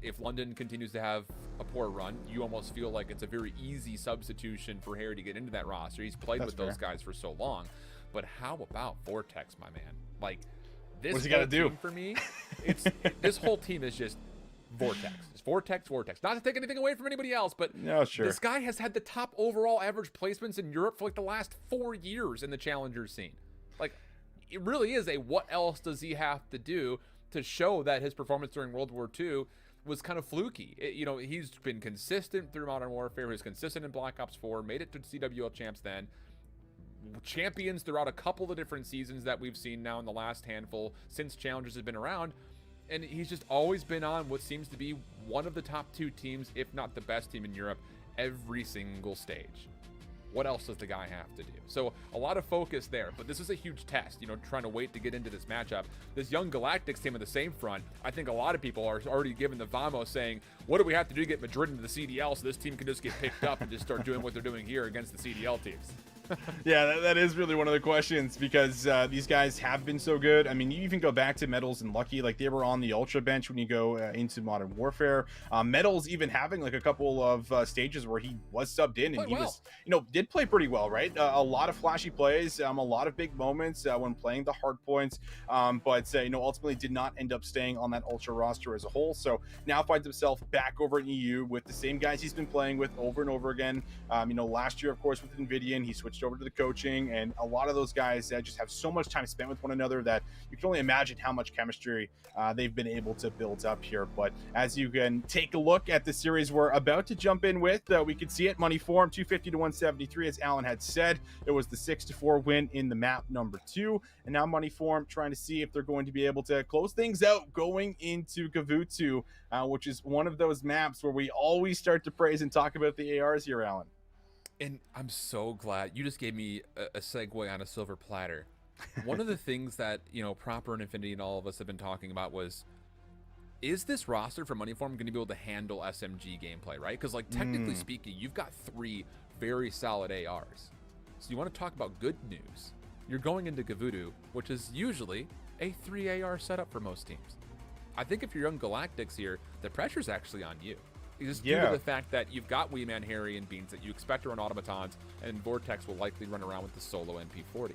If London continues to have a poor run, you almost feel like it's a very easy substitution for Harry to get into that roster. He's played with those guys for so long. But how about Vortex, my man? Like, this what's he got to do for me? This whole team is just Vortex. It's Vortex. Not to take anything away from anybody else, but this guy has had the top overall average placements in Europe for like the last 4 years in the challenger scene. Like, it really is a what else does he have to do? to show that his performance during World War II was kind of fluky. He's been consistent through Modern Warfare. He was consistent in Black Ops 4, made it to CWL champs then. Champions throughout a couple of different seasons that we've seen now in the last handful since Challengers have been around. And he's just always been on what seems to be one of the top 2 teams, if not the best team in Europe, every single stage. What else does the guy have to do? So a lot of focus there, but this is a huge test, trying to wait to get into this matchup. This young Galactics team on the same front, I think a lot of people are already giving the vamos saying, what do we have to do to get Madrid into the CDL so this team can just get picked up and just start doing what they're doing here against the CDL teams? Yeah, that is really one of the questions, because these guys have been so good. I mean, you even go back to Metals and Lucky, like they were on the Ultra bench when you go into Modern Warfare. Metals even having like a couple of stages where he was subbed in, and he was, did play pretty well, right? A lot of flashy plays, a lot of big moments when playing the hard points, but ultimately did not end up staying on that Ultra roster as a whole. So now finds himself back over in EU with the same guys he's been playing with over and over again. Last year, of course, with Nvidia, and he switched over to the coaching, and a lot of those guys just have so much time spent with one another that you can only imagine how much chemistry they've been able to build up here. But as you can take a look at the series we're about to jump in with, we can see it. Money form 250 to 173, as Alan had said. It was the 6-4 win in the map number 2, and now Money form trying to see if they're going to be able to close things out going into Gavutu, which is one of those maps where we always start to praise and talk about the ARs here, Alan. And I'm so glad you just gave me a segue on a silver platter. One of the things that, Proper and Infinity and all of us have been talking about was, is this roster for Moneyform going to be able to handle SMG gameplay, right? Because, technically speaking, you've got 3 very solid ARs. So you want to talk about good news. You're going into Gavutu, which is usually a 3 AR setup for most teams. I think if you're young Galactics here, the pressure's actually on you. Just due to the fact that you've got Wee Man, Harry, and Beans that you expect to run automatons, and Vortex will likely run around with the solo MP40.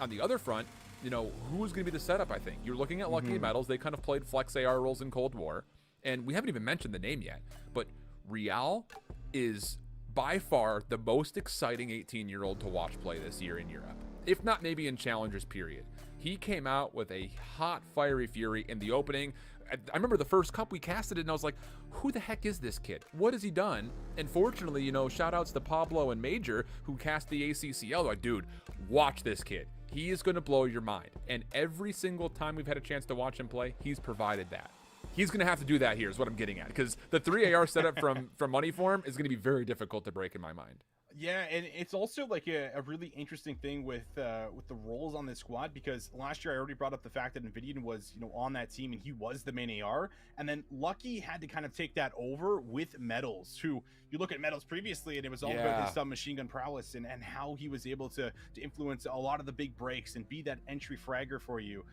On the other front, who's going to be the setup, I think? You're looking at Lucky and Metals. They kind of played flex AR roles in Cold War, and we haven't even mentioned the name yet, but Real is by far the most exciting 18-year-old to watch play this year in Europe, if not maybe in Challengers, period. He came out with a hot, fiery fury in the opening. I remember the first cup we casted it, and I was like, who the heck is this kid? What has he done? And fortunately, shout outs to Pablo and Major, who cast the ACCL. Like, dude, watch this kid. He is going to blow your mind. And every single time we've had a chance to watch him play, he's provided that. He's going to have to do that here is what I'm getting at, because the 3 AR setup from Moneyform is going to be very difficult to break in my mind. Yeah, and it's also like a really interesting thing with the roles on this squad, because last year I already brought up the fact that Nvidia was on that team and he was the main AR, and then Lucky had to kind of take that over with Metals, who you look at Metals previously and it was all about his submachine gun prowess and how he was able to influence a lot of the big breaks and be that entry fragger for you,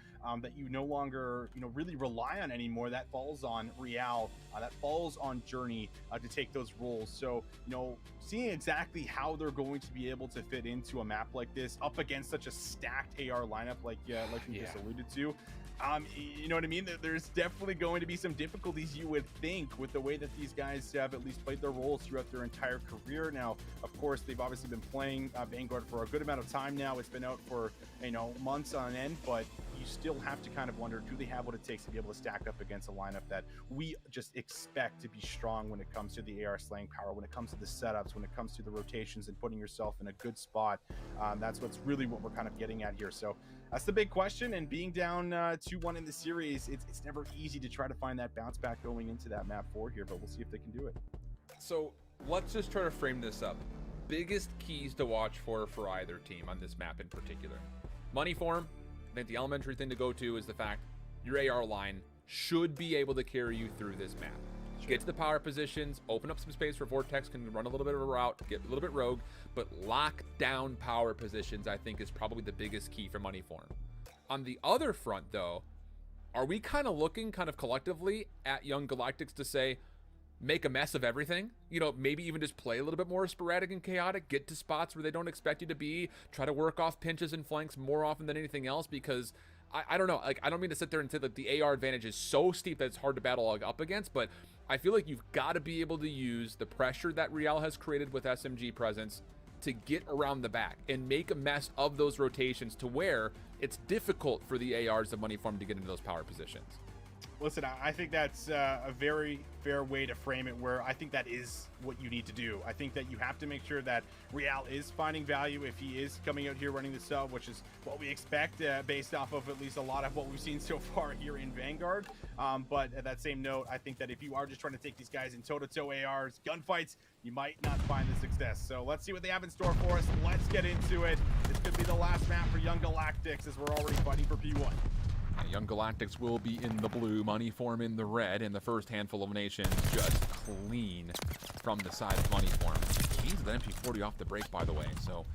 that you no longer really rely on anymore. That falls on Real, that falls on Journey to take those roles. So seeing exactly how they're going to be able to fit into a map like this up against such a stacked AR lineup like you just alluded to, you know what I mean? There's definitely going to be some difficulties, you would think, with the way that these guys have at least played their roles throughout their entire career. Now, of course, they've obviously been playing Vanguard for a good amount of time now. It's been out for months on end, but you still have to kind of wonder, do they have what it takes to be able to stack up against a lineup that we just expect to be strong when it comes to the AR slaying power, when it comes to the setups, when it comes to the rotations and putting yourself in a good spot. That's what's really what we're kind of getting at here. So that's the big question, and being down 2-1 in the series, it's never easy to try to find that bounce back going into that map 4 here, but we'll see if they can do it. So let's just try to frame this up. Biggest keys to watch for either team on this map in particular. Money form, I think the elementary thing to go to is the fact your AR line should be able to carry you through this map. Get to the power positions, open up some space where Vortex can run a little bit of a route, get a little bit rogue, but lock down power positions, I think, is probably the biggest key for Moneyform. On the other front, though, are we kind of looking collectively at young Galactics to say, make a mess of everything? Maybe even just play a little bit more sporadic and chaotic, get to spots where they don't expect you to be, try to work off pinches and flanks more often than anything else, because I don't know, I don't mean to sit there and say that the AR advantage is so steep that it's hard to battle up against, but I feel like you've got to be able to use the pressure that Real has created with SMG presence to get around the back and make a mess of those rotations to where it's difficult for the ARs of Moneyform to get into those power positions. Listen, I think that's a very fair way to frame it, where I think that is what you need to do. I think that you have to make sure that Real is finding value if he is coming out here running the sub, which is what we expect based off of at least a lot of what we've seen so far here in Vanguard. But at that same note, I think that if you are just trying to take these guys in toe-to-toe ARs, gunfights, you might not find the success. So let's see what they have in store for us. Let's get into it. This could be the last map for Young Galactics, as we're already fighting for P1. Young Galactics will be in the blue, Moneyform in the red, and the first handful of nations just clean from the side of Moneyform. He's the MP40 off the break, by the way, so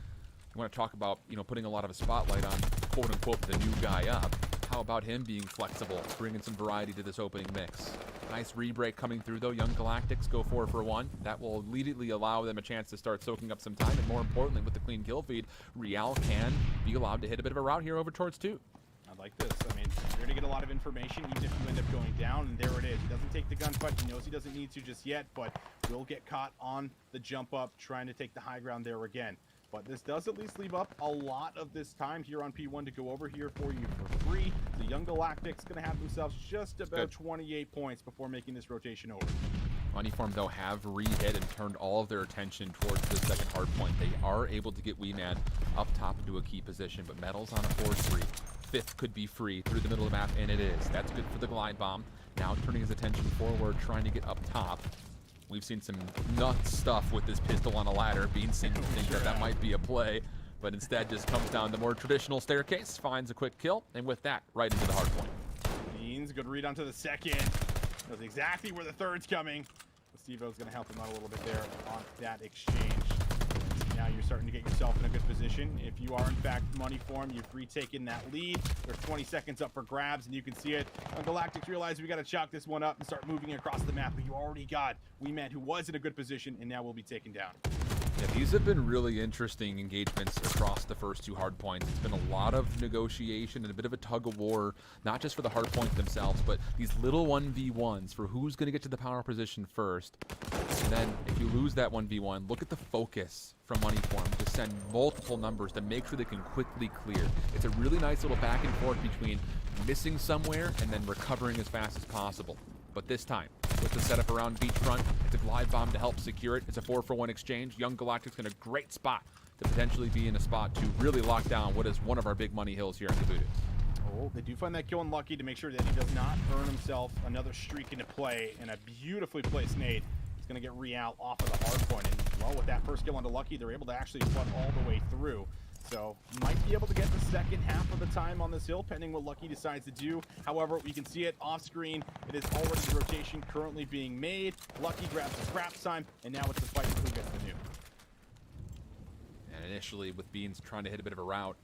you want to talk about, putting a lot of a spotlight on, quote-unquote, the new guy up. How about him being flexible, bringing some variety to this opening mix? Nice re-break coming through, though. Young Galactics go 4 for 1. That will immediately allow them a chance to start soaking up some time, and more importantly, with the clean kill feed, Real can be allowed to hit a bit of a route here over towards 2. I like this. I mean, you're going to get a lot of information, even if you end up going down, and there it is. He doesn't take the gunfight. He knows he doesn't need to just yet, but will get caught on the jump up, trying to take the high ground there again. But this does at least leave up a lot of this time here on P1 to go over here for you for free. The Young Galactics going to have themselves just about 28 points before making this rotation over. Moneyform, though, have re-hit and turned all of their attention towards the second hard point. They are able to get Wee Man up top into a key position, but Metal's on a 4-3. Fifth could be free through the middle of the map, and it is. That's good for the glide bomb. Now turning his attention forward, trying to get up top. We've seen some nuts stuff with this pistol on a ladder. Beans seems to think that might be a play, but instead just comes down the more traditional staircase, finds a quick kill, and with that, right into the hard point. Beans, good read onto the second. Knows exactly where the third's coming. Steve-O's going to help him out a little bit there on that exchange. Now you're starting to get yourself in a good position. If you are, in fact, Moneyform, you've retaken that lead. There's 20 seconds up for grabs, and you can see it. Galactics realize we got to chalk this one up and start moving across the map, but you already got Wee Man, who was in a good position, and now will be taken down. Yeah, these have been really interesting engagements across the first 2 hard points. It's been a lot of negotiation and a bit of a tug-of-war, not just for the hard points themselves, but these little 1v1s for who's going to get to the power position first. And then, if you lose that 1v1, look at the focus from Moneyform to send multiple numbers to make sure they can quickly clear. It's a really nice little back and forth between missing somewhere and then recovering as fast as possible. But this time, with the setup around beachfront, it's a glide bomb to help secure it. It's a 4-for-1 exchange. Young Galactics in a great spot to potentially be in a spot to really lock down what is one of our big money hills here in Bocage. Oh, they do find that kill unlucky to make sure that he does not earn himself another streak into play, and a beautifully placed nade. Going to get Real off of the hard point, and well, with that first kill onto Lucky, they're able to actually flood all the way through. So might be able to get the second half of the time on this hill, pending what Lucky decides to do. However, we can see it off screen. It is already the rotation currently being made. Lucky grabs the scraps time, and now it's the fight for who gets the nuke. And initially, with Beans trying to hit a bit of a route,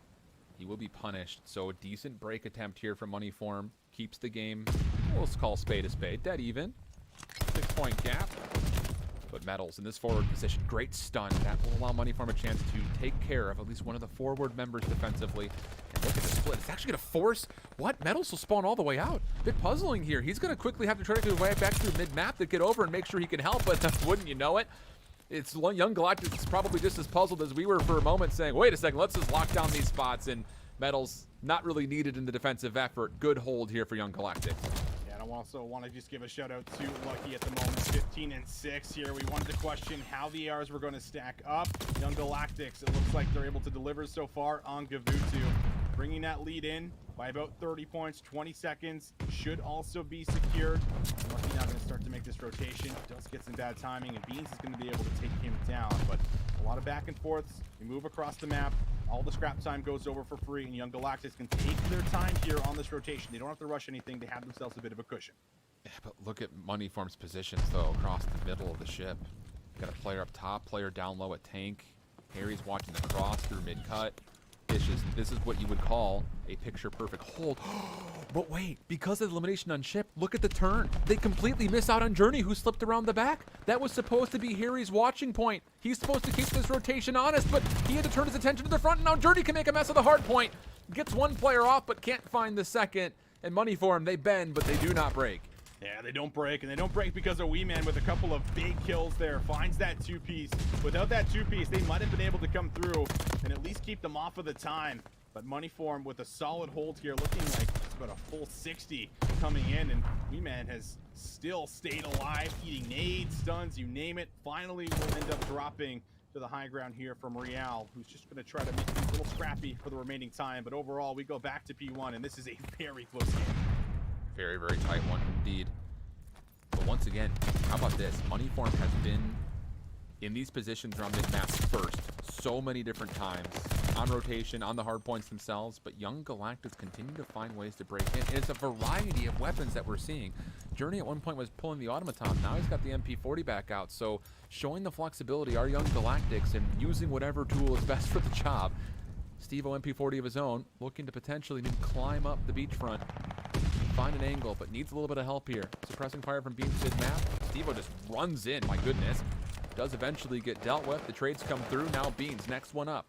he will be punished. So a decent break attempt here from Moneyform keeps the game, let's call spade a spade, dead even. 6-point gap. But Metals in this forward position, great stun. That will allow Moneyform a chance to take care of at least one of the forward members defensively. And look at the split. It's actually going to force... What? Metals will spawn all the way out. A bit puzzling here. He's going to quickly have to try to do his way back through mid-map to get over and make sure he can help, but wouldn't you know it? It's Young Galactics is probably just as puzzled as we were for a moment, saying, wait a second, let's just lock down these spots, and Metals not really needed in the defensive effort. Good hold here for Young Galactics. I also want to just give a shout out to Lucky at the moment, 15-6 here. We wanted to question how the ARs were going to stack up. Young Galactics, it looks like they're able to deliver so far on Gavutu, bringing that lead in by about 30 points, 20 seconds. Should also be secured. Lucky now going to start to make this rotation. Does get some bad timing, and Beans is going to be able to take him down, but a lot of back and forths. We move across the map. All the scrap time goes over for free, and Young Galactics can take their time here on this rotation. They don't have to rush anything. They have themselves a bit of a cushion. Yeah, but look at Moneyform's positions, though, across the middle of the ship. Got a player up top, player down low at tank. Harry's watching the cross through mid-cut. This is what you would call a picture-perfect hold. But wait, because of the elimination on ship, look at the turn. They completely miss out on Journey, who slipped around the back. That was supposed to be Harry's watching point. He's supposed to keep this rotation honest, but he had to turn his attention to the front, and now Journey can make a mess of the hard point. Gets one player off, but can't find the second. And Moneyform, they bend, but they do not break. Yeah, they don't break, and they don't break because of Wee Man with a couple of big kills there. Finds that 2-piece. Without that 2-piece, they might have been able to come through and at least keep them off of the time. But Moneyform with a solid hold here, looking like That's about a full 60 coming in, and Wee-Man has still stayed alive, eating nades, stuns, you name it. Finally, will end up dropping to the high ground here from Real, who's just going to try to make things a little scrappy for the remaining time. But overall, we go back to P1, and this is a very close game. Very, very tight one indeed. But once again, how about this? Moneyform has been in these positions around mid-map first so many different times, on rotation, on the hard points themselves, but Young Galactics continue to find ways to break in. And it's a variety of weapons that we're seeing. Journey at one point was pulling the automaton, now he's got the MP40 back out, so showing the flexibility, our Young Galactics, and using whatever tool is best for the job. Steve-O MP40 of his own, looking to potentially maybe climb up the beachfront, find an angle, but needs a little bit of help here. Suppressing fire from Beans mid-map. Steve-O just runs in, my goodness. Does eventually get dealt with. The trades come through. Now Beans, next one up.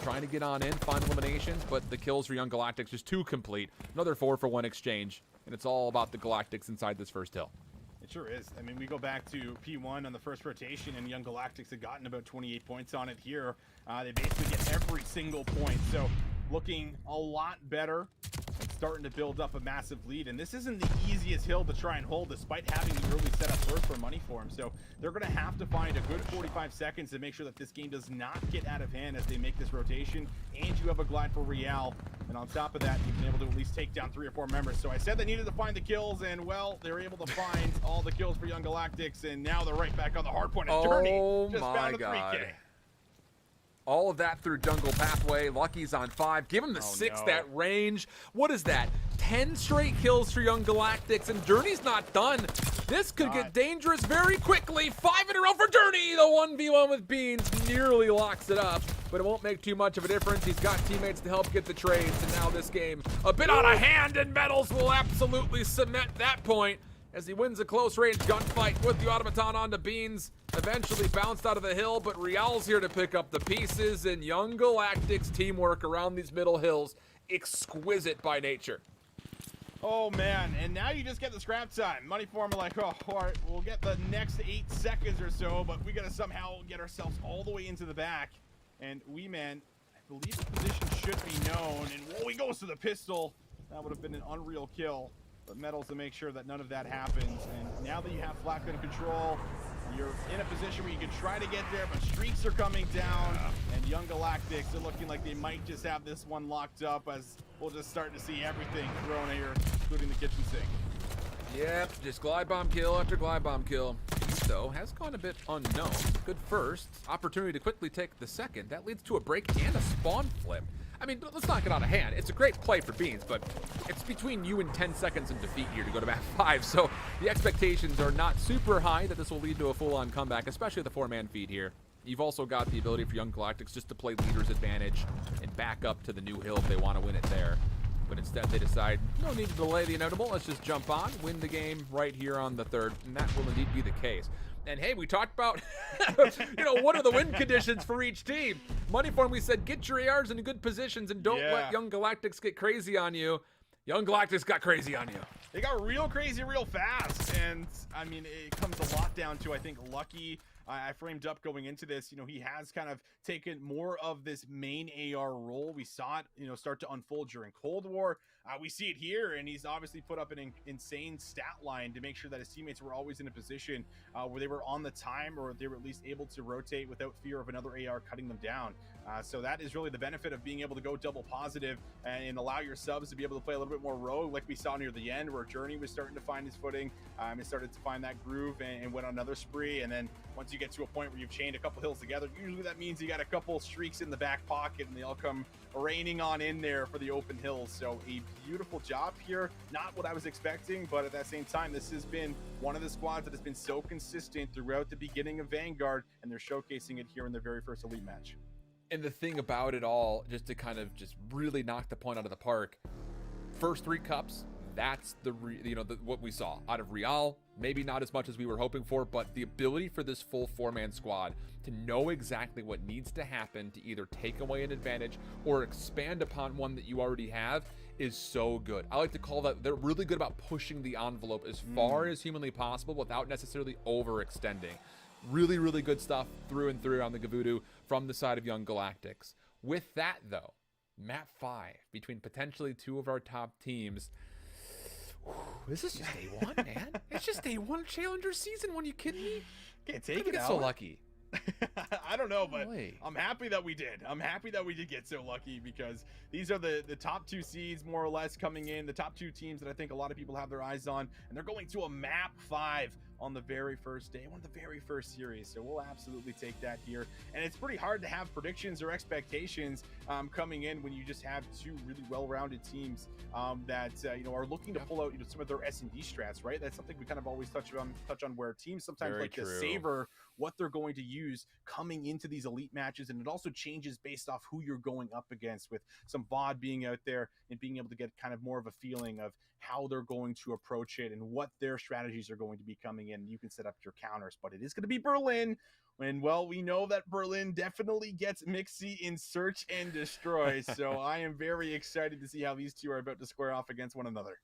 Trying to get on in, find eliminations, but the kills for Young Galactics just too complete. Another 4-for-1 exchange, and it's all about the Galactics inside this first hill. It sure is. I mean, we go back to P1 on the first rotation, and Young Galactics had gotten about 28 points on it here. They basically get every single point, so looking a lot better. And starting to build up a massive lead, and this isn't the easiest hill to try and hold despite having the early setup first for Moneyform, so they're going to have to find a good 45 seconds to make sure that this game does not get out of hand as they make this rotation, and you have a glide for Real, and on top of that, you've been able to at least take down 3 or 4 members. So I said they needed to find the kills, and well, they're able to find all the kills for Young Galactics, and now they're right back on the hard point. Journey just found a 3K. All of that through jungle pathway. Lucky's on 5. Give him the 6, that range. What is that? 10 straight kills for Young Galactics, and Journey's not done. This could get dangerous very quickly. 5 in a row for Journey. The 1v1 with Beans nearly locks it up, but it won't make too much of a difference. He's got teammates to help get the trades, and now this game a bit out of hand, and Metals will absolutely cement that point as he wins a close-range gunfight with the automaton onto Beans. Eventually bounced out of the hill, but Real's here to pick up the pieces, and Young Galactics teamwork around these middle hills, exquisite by nature. Oh man, and now you just get the scrap time. Moneyform are like, oh, all right, we'll get the next 8 seconds or so, but we gotta somehow get ourselves all the way into the back. And Wee-Man, I believe the position should be known, and whoa, he goes to the pistol. That would have been an unreal kill. But Metals to make sure that none of that happens. And now that you have flat gun control, you're in a position where you can try to get there, but streaks are coming down, and Young Galactics are looking like they might just have this one locked up, as we'll just start to see everything thrown here, including the kitchen sink. Yep, just glide bomb kill after glide bomb kill. Though has gone a bit unknown. Good first. Opportunity to quickly take the second. That leads to a break and a spawn flip. I mean, let's not get out of hand. It's a great play for Beans, but it's between you and 10 seconds in defeat here to go to map 5. So the expectations are not super high that this will lead to a full-on comeback, especially the 4-man feed here. You've also got the ability for Young Galactics just to play leader's advantage and back up to the new hill if they want to win it there. But instead they decide, no need to delay the inevitable, let's just jump on, win the game right here on the 3rd, and that will indeed be the case. And hey, we talked about, what are the win conditions for each team? Moneyform, we said, get your ARs in good positions and don't let Young Galactics get crazy on you. Young Galactics got crazy on you. They got real crazy real fast, and I mean, it comes a lot down to, I think, Lucky. I framed up going into this, he has kind of taken more of this main AR role. We saw it, start to unfold during Cold War. We see it here, and he's obviously put up an insane stat line to make sure that his teammates were always in a position where they were on the time, or they were at least able to rotate without fear of another AR cutting them down. So that is really the benefit of being able to go double positive and allow your subs to be able to play a little bit more rogue, like we saw near the end, where Journey was starting to find his footing and started to find that groove and went on another spree. And then once you get to a point where you've chained a couple hills together, usually that means you got a couple streaks in the back pocket, and they all come raining on in there for the open hills. So a beautiful job here. Not what I was expecting, but at that same time, this has been one of the squads that has been so consistent throughout the beginning of Vanguard, and they're showcasing it here in their very first Elite match. And the thing about it all, just to kind of just really knock the point out of the park, first 3 cups, that's what we saw out of Real. Maybe not as much as we were hoping for, but the ability for this full 4-man squad to know exactly what needs to happen to either take away an advantage or expand upon one that you already have is so good. I like to call that they're really good about pushing the envelope as far as humanly possible without necessarily overextending. Really, really good stuff through and through on the Gavudu from the side of Young Galactics. With that, though, map 5 between potentially 2 of our top teams, This is just day one, man. It's just day one of Challenger season. Are you kidding me? Can't take I it get out. so lucky. I don't know, but Golly. I'm happy that we did. I'm happy that we did get so lucky, because these are the top 2 seeds more or less coming in, the top 2 teams that I think a lot of people have their eyes on, and they're going to a map 5 on the very first day, one of the very first series. So we'll absolutely take that here. And it's pretty hard to have predictions or expectations coming in when you just have 2 really well-rounded teams that are looking to pull out some of their S&D strats, right? That's something we kind of always touch on where teams sometimes Very like to true. savor what they're going to use coming into these elite matches, and it also changes based off who you're going up against, with some VOD being out there and being able to get kind of more of a feeling of how they're going to approach it and what their strategies are going to be coming in. You can set up your counters, but it is going to be Berlin. And, well, we know that Berlin definitely gets Mixie in search and destroy. So I am very excited to see how these two are about to square off against one another.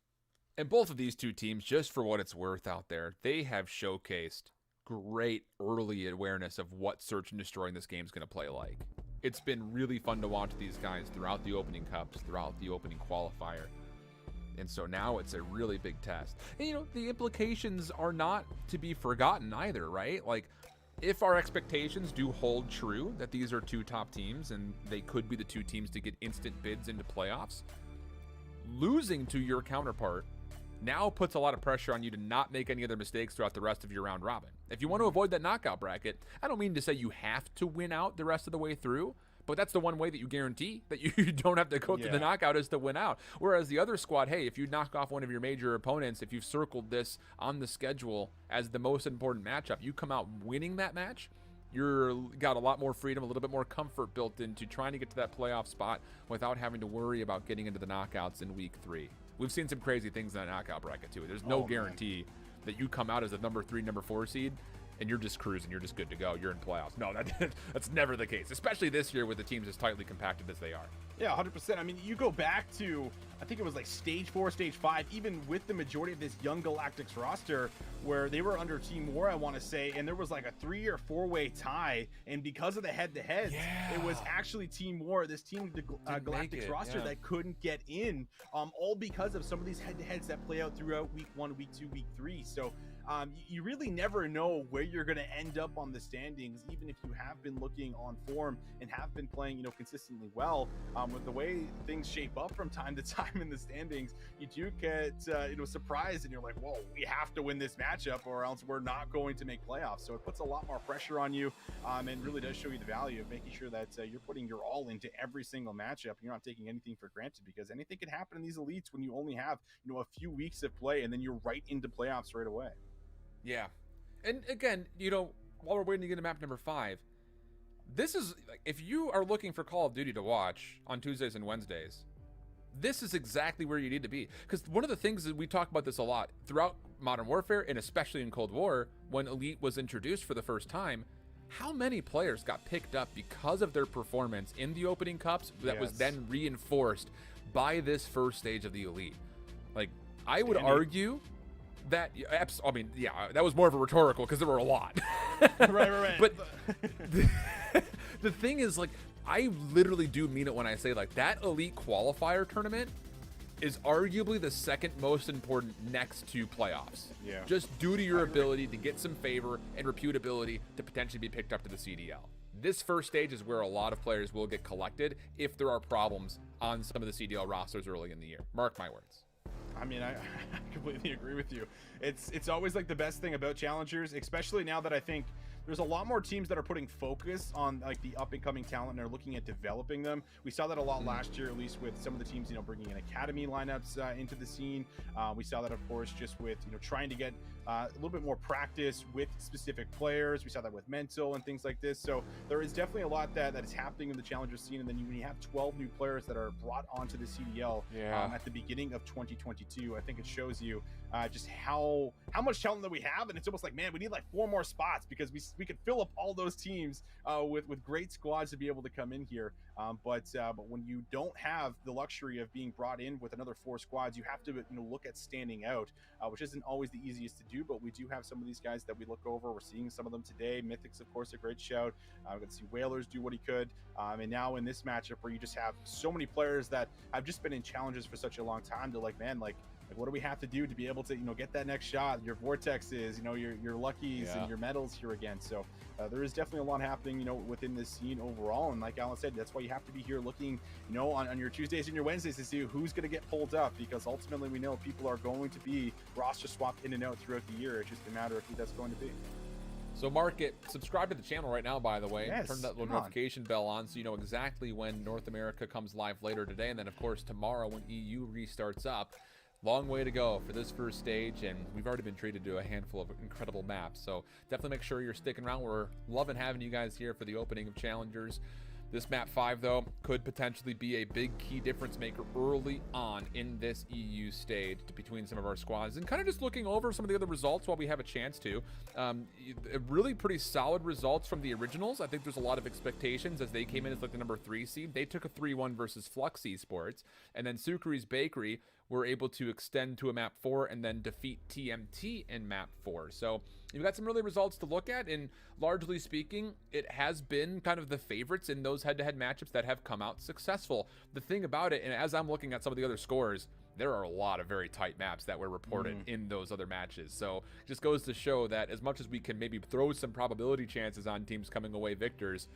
And both of these 2 teams, just for what it's worth out there, they have showcased great early awareness of what search and destroy in this game is going to play like. It's been really fun to watch these guys throughout the opening cups, throughout the opening qualifier. And so now it's a really big test. And, the implications are not to be forgotten either, right? Like, if our expectations do hold true that these are 2 top teams and they could be the 2 teams to get instant bids into playoffs, losing to your counterpart now puts a lot of pressure on you to not make any other mistakes throughout the rest of your round robin. If you want to avoid that knockout bracket, I don't mean to say you have to win out the rest of the way through, but that's the one way that you guarantee that you don't have to go through the knockout, is to win out. Whereas the other squad, hey, if you knock off one of your major opponents, if you've circled this on the schedule as the most important matchup, you come out winning that match, you're got a lot more freedom, a little bit more comfort built into trying to get to that playoff spot without having to worry about getting into the knockouts in week 3. We've seen some crazy things in that knockout bracket too. There's no guarantee that you come out as a number 3, number 4 seed and you're just cruising, you're just good to go, you're in playoffs. No, that's never the case, especially this year with the teams as tightly compacted as they are. Yeah, 100%. I mean, you go back to, I think it was like stage 4, stage 5, even with the majority of this young Galactics roster, where they were under Team War, I want to say, and there was like a 3 or 4-way tie, and because of the head-to-heads, it was actually Team War, this Team Galactics roster that couldn't get in, all because of some of these head-to-heads that play out throughout week 1, week 2, week 3. So you really never know where you're going to end up on the standings, even if you have been looking on form and have been playing, consistently well. With the way things shape up from time to time in the standings, you do get surprised, and you're like, whoa, we have to win this matchup or else we're not going to make playoffs. So it puts a lot more pressure on you, and really does show you the value of making sure that you're putting your all into every single matchup. You're not taking anything for granted, because anything can happen in these elites when you only have a few weeks of play, and then you're right into playoffs right away. Yeah. And again, while we're waiting to get to map number 5, this is, like, if you are looking for Call of Duty to watch on Tuesdays and Wednesdays, this is exactly where you need to be. Because one of the things that we talk about this a lot throughout Modern Warfare, and especially in Cold War, when Elite was introduced for the first time, how many players got picked up because of their performance in the opening cups that was then reinforced by this first stage of the Elite. Like, I would argue that, that was more of a rhetorical, because there were a lot. Right. But the thing is, like, I literally do mean it when I say, like, that Elite qualifier tournament is arguably the second most important next to playoffs. Yeah. Just due to your ability to get some favor and reputability to potentially be picked up to the CDL. This first stage is where a lot of players will get collected if there are problems on some of the CDL rosters early in the year. Mark my words. I mean, I completely agree with you. It's always like the best thing about challengers, especially now that I think there's a lot more teams that are putting focus on like the up and coming talent and are looking at developing them. We saw that a lot last year, at least with some of the teams, bringing in academy lineups into the scene. We saw that, of course, just with, trying to get a little bit more practice with specific players. We saw that with mental and things like this. So there is definitely a lot that is happening in the challenger scene. And then when you have 12 new players that are brought onto the CDL at the beginning of 2022, I think it shows you just how much talent that we have. And it's almost like, man, we need like 4 more spots, because we could fill up all those teams with great squads to be able to come in here. But when you don't have the luxury of being brought in with another 4 squads, you have to look at standing out, which isn't always the easiest to do. But we do have some of these guys that we look over. We're seeing some of them today. Mythics, of course, a great shout. We're going to see Whalers do what he could. And now in this matchup where you just have so many players that have just been in challenges for such a long time, to like, man, like, Like, what do we have to do to be able to, get that next shot? Your vortexes, your luckies and your medals here again. So there is definitely a lot happening, within this scene overall. And like Alan said, that's why you have to be here looking, on your Tuesdays and your Wednesdays to see who's going to get pulled up, because ultimately we know people are going to be roster swapped in and out throughout the year. It's just a matter of who that's going to be. So mark it, subscribe to the channel right now, by the way. Yes, turn that little notification bell on so you know exactly when North America comes live later today. And then, of course, tomorrow when EU restarts up. Long way to go for this first stage, and we've already been treated to a handful of incredible maps. So definitely make sure you're sticking around. We're loving having you guys here for the opening of Challengers. This map 5, though, could potentially be a big key difference maker early on in this EU stage between some of our squads. And kind of just looking over some of the other results while we have a chance to. Really pretty solid results from the originals. I think there's a lot of expectations as they came in as like the number 3 seed. They took a 3-1 versus Flux Esports. And then Sukri's Bakery were able to extend to a map 4 and then defeat TMT in map 4. So you've got some really results to look at, and largely speaking, it has been kind of the favorites in those head-to-head matchups that have come out successful. The thing about it, and as I'm looking at some of the other scores, there are a lot of very tight maps that were reported in those other matches. So it just goes to show that as much as we can maybe throw some probability chances on teams coming away victors,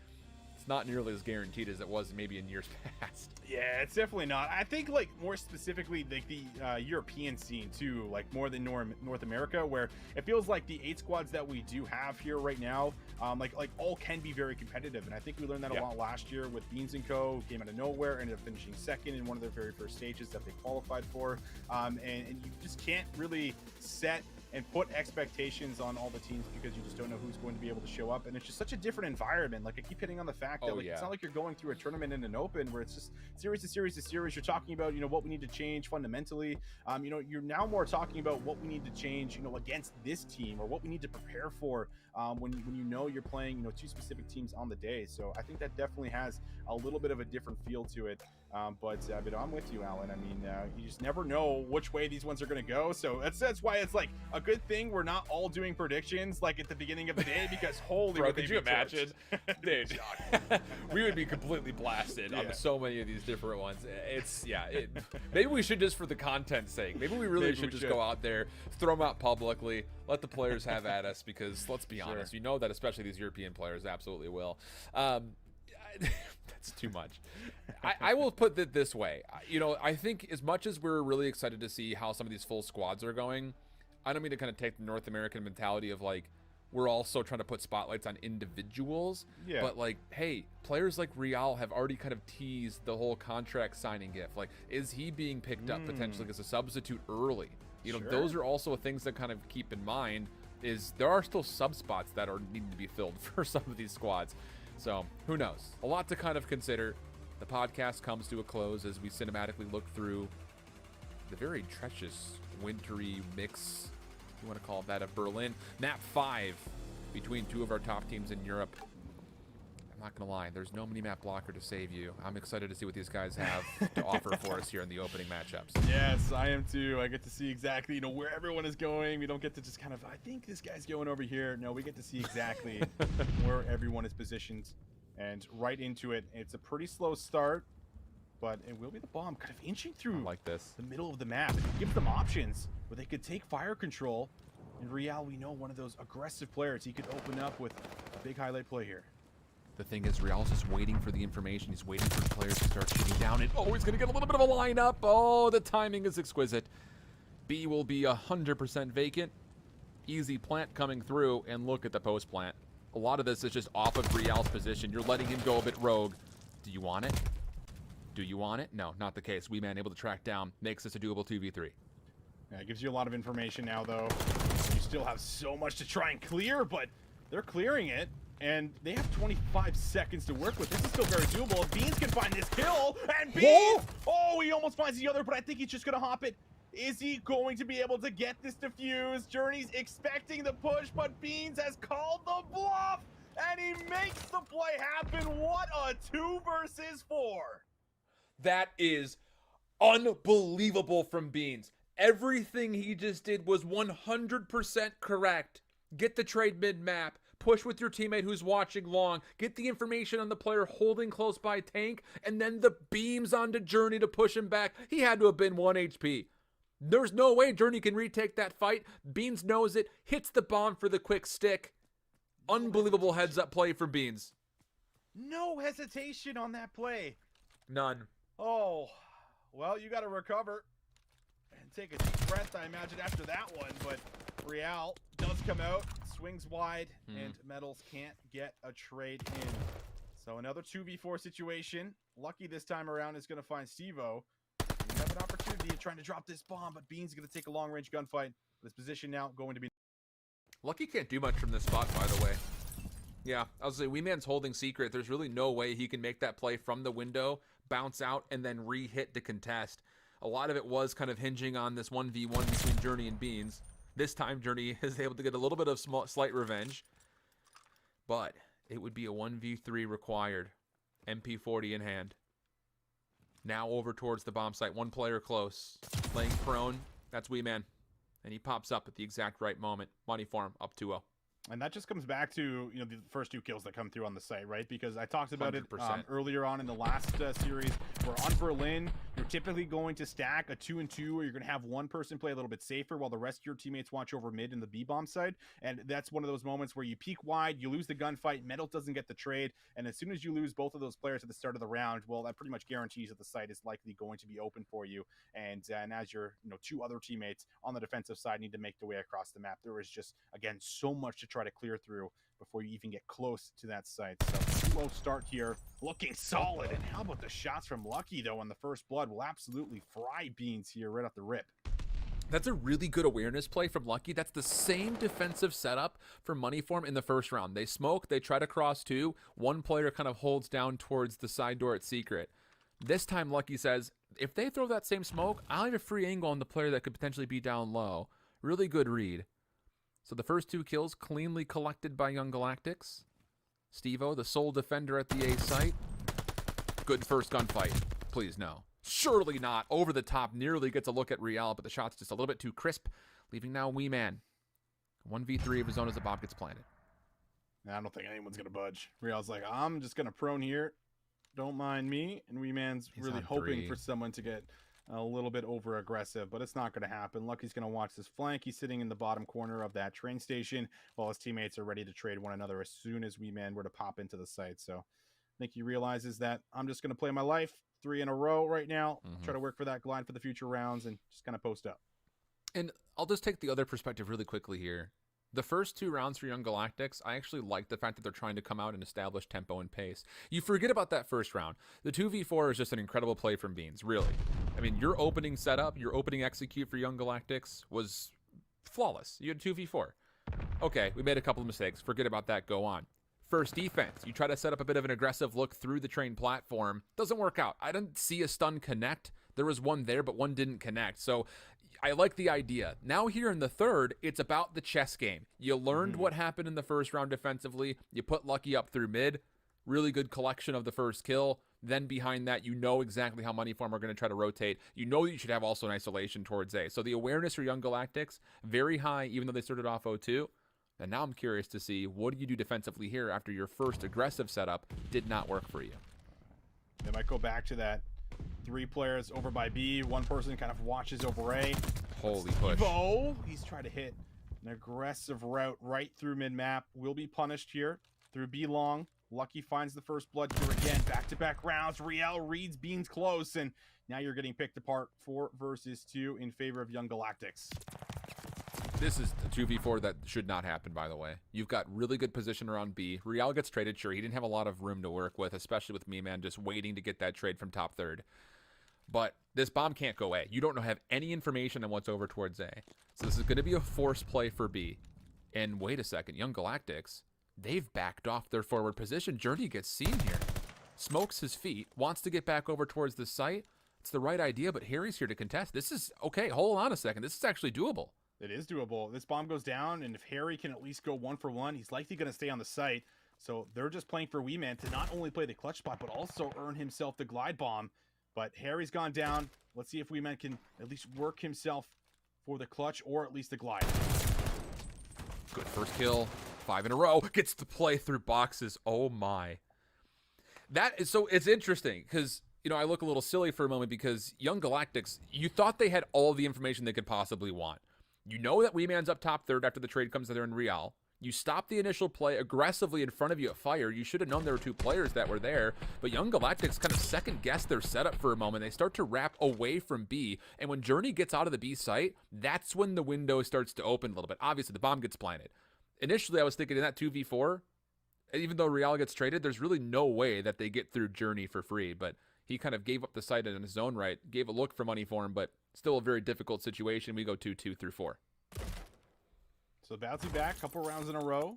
it's not nearly as guaranteed as it was maybe in years past. Yeah, it's definitely not. I think, like, more specifically, like the European scene too, like more than North America, where it feels like the 8 squads that we do have here right now, like all can be very competitive. And I think we learned that a lot last year with Beans & Co. who came out of nowhere, ended up finishing second in one of their very first stages that they qualified for. And you just can't really set and put expectations on all the teams because you just don't know who's going to be able to show up. And it's just such a different environment. Like, I keep hitting on the fact that it's not like you're going through a tournament in an open where it's just series to series to series. You're talking about, what we need to change fundamentally. You're now more talking about what we need to change, against this team, or what we need to prepare for when you're playing, 2 specific teams on the day. So I think that definitely has a little bit of a different feel to it. But I'm with you, Alan. I mean, you just never know which way these ones are going to go. So that's why it's like a good thing we're not all doing predictions like at the beginning of the day, because holy, bro, could you imagine? Dude, we would be completely blasted on so many of these different ones. Maybe we should, just for the content's sake, maybe we really should just go out there, throw them out publicly, let the players have at us, because let's be honest, that especially these European players absolutely will. That's too much. I will put it this way. I think as much as we're really excited to see how some of these full squads are going, I don't mean to kind of take the North American mentality of like, we're also trying to put spotlights on individuals. Yeah. But like, hey, players like Real have already kind of teased the whole contract signing gift. Like, is he being picked up potentially as a substitute early? Those are also things that kind of keep in mind, is there are still sub spots that are needing to be filled for some of these squads. So who knows? A lot to kind of consider. The podcast comes to a close as we cinematically look through the very treacherous, wintry mix, if you want to call it that, of Berlin. Map 5 between 2 of our top teams in Europe. I'm not going to lie, there's no mini-map blocker to save you. I'm excited to see what these guys have to offer for us here in the opening matchups. Yes, I am too. I get to see exactly, where everyone is going. We don't get to just kind of, I think this guy's going over here. No, we get to see exactly where everyone is positioned and right into it. It's a pretty slow start, but it will be the bomb kind of inching through the middle of the map. It gives them options where they could take fire control. In Real, we know one of those aggressive players. He could open up with a big highlight play here. The thing is, Real's just waiting for the information. He's waiting for the players to start shooting down. And he's going to get a little bit of a lineup. Oh, the timing is exquisite. B will be 100% vacant. Easy plant coming through, and look at the post plant. A lot of this is just off of Real's position. You're letting him go a bit rogue. Do you want it? Do you want it? No, not the case. Weeman able to track down. Makes this a doable 2v3. Yeah, it gives you a lot of information now, though. You still have so much to try and clear, but they're clearing it. And they have 25 seconds to work with. This is still very doable. If Beans can find this kill, and Beans! Oh, he almost finds the other, but I think he's just going to hop it. Is he going to be able to get this defuse? Journey's expecting the push, but Beans has called the bluff, and he makes the play happen. What a 2 versus 4. That is unbelievable from Beans. Everything he just did was 100% correct. Get the trade mid-map. Push with your teammate who's watching long. Get the information on the player holding close by tank. And then the beams onto Journey to push him back. He had to have been 1 HP. There's no way Journey can retake that fight. Beans knows it, hits the bomb for the quick stick. Unbelievable heads-up play from Beans. No hesitation on that play. None. Oh, well, you got to recover and take a deep breath, I imagine, after that one. But Real does come out, swings wide, and Metals can't get a trade in. So another 2v4 situation. Lucky this time around is going to find Steve-O. We have an opportunity of trying to drop this bomb, but Beans is going to take a long-range gunfight. This position now going to be... Lucky can't do much from this spot, by the way. Yeah, I was saying, Wee Man's holding secret. There's really no way he can make that play from the window, bounce out, and then re-hit to contest. A lot of it was kind of hinging on this 1v1 between Journey and Beans. This time, Journey is able to get a little bit of slight revenge. But it would be a 1v3 required. MP40 in hand. Now over towards the bomb site. One player close. Laying prone. That's Wee Man. And he pops up at the exact right moment. Money farm up 2-0. And that just comes back to, the first 2 kills that come through on the site, right? Because I talked about 100%. it earlier on in the last series, where on Berlin, you're typically going to stack a 2-2, or you're going to have one person play a little bit safer while the rest of your teammates watch over mid in the B-bomb side. And that's one of those moments where you peek wide, you lose the gunfight, Metal doesn't get the trade, and as soon as you lose both of those players at the start of the round, well, that pretty much guarantees that the site is likely going to be open for you. And as your 2 other teammates on the defensive side need to make their way across the map, there is just, again, so much to try to clear through before you even get close to that site. So 2-0 start here, looking solid. And how about the shots from Lucky, though, on the first blood? Will absolutely fry Beans here right off the rip. That's a really good awareness play from Lucky. That's the same defensive setup for Moneyform in the first round. They smoke, they try to cross 2. One player kind of holds down towards the side door at secret. This time, Lucky says, if they throw that same smoke, I'll have a free angle on the player that could potentially be down low. Really good read. So the first 2 kills cleanly collected by Young Galactics. Steve-O, the sole defender at the A site. Good first gunfight. Please, no. Surely not. Over the top. Nearly gets a look at Real, but the shot's just a little bit too crisp. Leaving now Wee Man. 1v3 of his own as the bomb gets planted. I don't think anyone's going to budge. Real's like, I'm just going to prone here. Don't mind me. And Wee Man's really hoping for someone to get a little bit over aggressive, but it's not going to happen. Lucky's going to watch this flank. He's sitting in the bottom corner of that train station while his teammates are ready to trade one another as soon as Wee Man were to pop into the site. So I think he realizes that I'm just going to play my life 3 in a row right now, try to work for that glide for the future rounds, and just kind of post up. And I'll just take the other perspective really quickly here. The first 2 rounds for Young Galactics, I actually like the fact that they're trying to come out and establish tempo and pace. You forget about that first round. The 2v4 is just an incredible play from Beans, really. I mean, your opening setup, your opening execute for Young Galactics was flawless. You had 2v4. Okay, we made a couple of mistakes. Forget about that. Go on. First defense, you try to set up a bit of an aggressive look through the train platform. Doesn't work out. I didn't see a stun connect. There was one there, but one didn't connect. So I like the idea. Now here in the third, it's about the chess game. You learned what happened in the first round defensively. You put Lucky up through mid. Really good collection of the first kill. Then behind that, you know exactly how Moneyform are going to try to rotate. You know you should have also an isolation towards A. So the awareness for Young Galactics, very high, even though they started off 0-2. And now I'm curious to see, what do you do defensively here after your first aggressive setup did not work for you? They might go back to that 3 players over by B. One person kind of watches over A. Holy push. Bo, he's trying to hit an aggressive route right through mid-map. Will be punished here through B long. Lucky finds the first blood here again. Back-to-back rounds. Riel reads Beans close, and now you're getting picked apart 4 versus 2 in favor of Young Galactics. This is the 2v4 that should not happen, by the way. You've got really good position around B. Real gets traded. Sure, he didn't have a lot of room to work with, especially with Wee Man just waiting to get that trade from top third. But this bomb can't go A. You don't have any information on what's over towards A. So this is going to be a force play for B. And wait a second, Young Galactics, they've backed off their forward position. Journey gets seen here. Smokes his feet, wants to get back over towards the site. It's the right idea, but Harry's here to contest. This is, okay, hold on a second. This is actually doable. It is doable. This bomb goes down, and if Harry can at least go 1 for 1, he's likely going to stay on the site. So they're just playing for Wee Man to not only play the clutch spot, but also earn himself the glide bomb. But Harry's gone down. Let's see if Wee Man can at least work himself for the clutch or at least the glide. Good first kill. 5 in a row. Gets to play through boxes. Oh my. That is so, it's interesting because, I look a little silly for a moment because Young Galactics, you thought they had all the information they could possibly want. You know that Wee Man's up top third after the trade comes there in Real. You stop the initial play aggressively in front of you at Fire. You should have known there were 2 players that were there, but Young Galactics kind of second-guess their setup for a moment. They start to wrap away from B, and when Journey gets out of the B site, that's when the window starts to open a little bit. Obviously, the bomb gets planted. Initially, I was thinking in that 2v4, even though Real gets traded, there's really no way that they get through Journey for free, but he kind of gave up the site in his own right, gave a look for money for him, but still a very difficult situation. We go 2-2 through 4. So bouncy back, couple rounds in a row.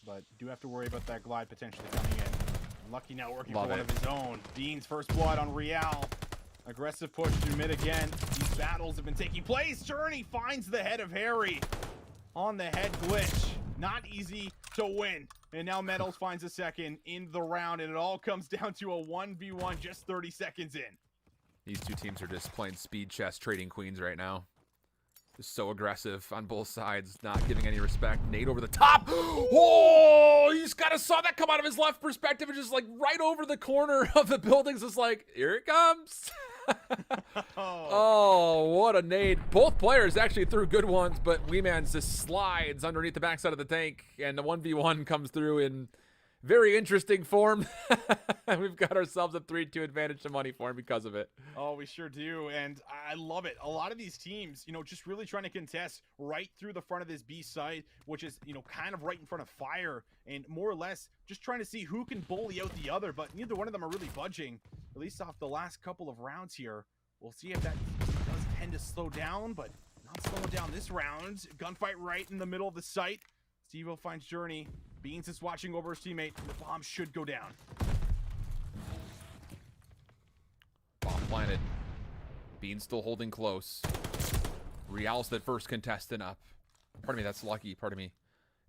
But do have to worry about that glide potentially coming in. Lucky now working for one of his own. Beans first blood on Real. Aggressive push through mid again. These battles have been taking place. Journey finds the head of Harry on the head glitch. Not easy to win. And now Metals finds a second in the round, and it all comes down to a 1v1 just 30 seconds in. These 2 teams are just playing speed chess, trading queens right now. Just so aggressive on both sides, not giving any respect. Nade over the top. Oh, you just kind of saw that come out of his left perspective and just like right over the corner of the buildings. It's like, here it comes. Oh, what a nade. Both players actually threw good ones, but Wee Man's just slides underneath the backside of the tank, and the 1v1 comes through in very interesting form. We've got ourselves a 3-2 advantage to money for him because of it. Oh, we sure do, and I love it. A lot of these teams, just really trying to contest right through the front of this B site, which is, kind of right in front of Fire, and more or less just trying to see who can bully out the other, but neither one of them are really budging, at least off the last couple of rounds here. We'll see if that does tend to slow down, but not slowing down this round. Gunfight right in the middle of the site. Steve-O finds Journey. Beans is watching over his teammate. The bomb should go down. Bomb planted. Beans still holding close. Real's the first contestant up. Pardon me, that's Lucky. Pardon me.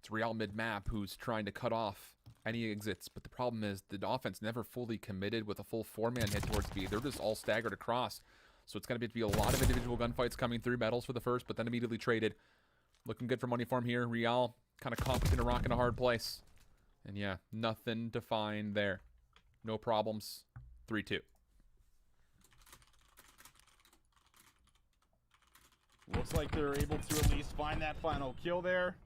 It's Real mid-map who's trying to cut off any exits, but the problem is the offense never fully committed with a full 4-man hit towards B. They're just all staggered across. So it's going to be a lot of individual gunfights coming through. Metals for the first, but then immediately traded. Looking good for money for him here. Real kind of caught between a rock and a hard place. And yeah, nothing to find there. No problems. 3-2. Looks like they're able to at least find that final kill there.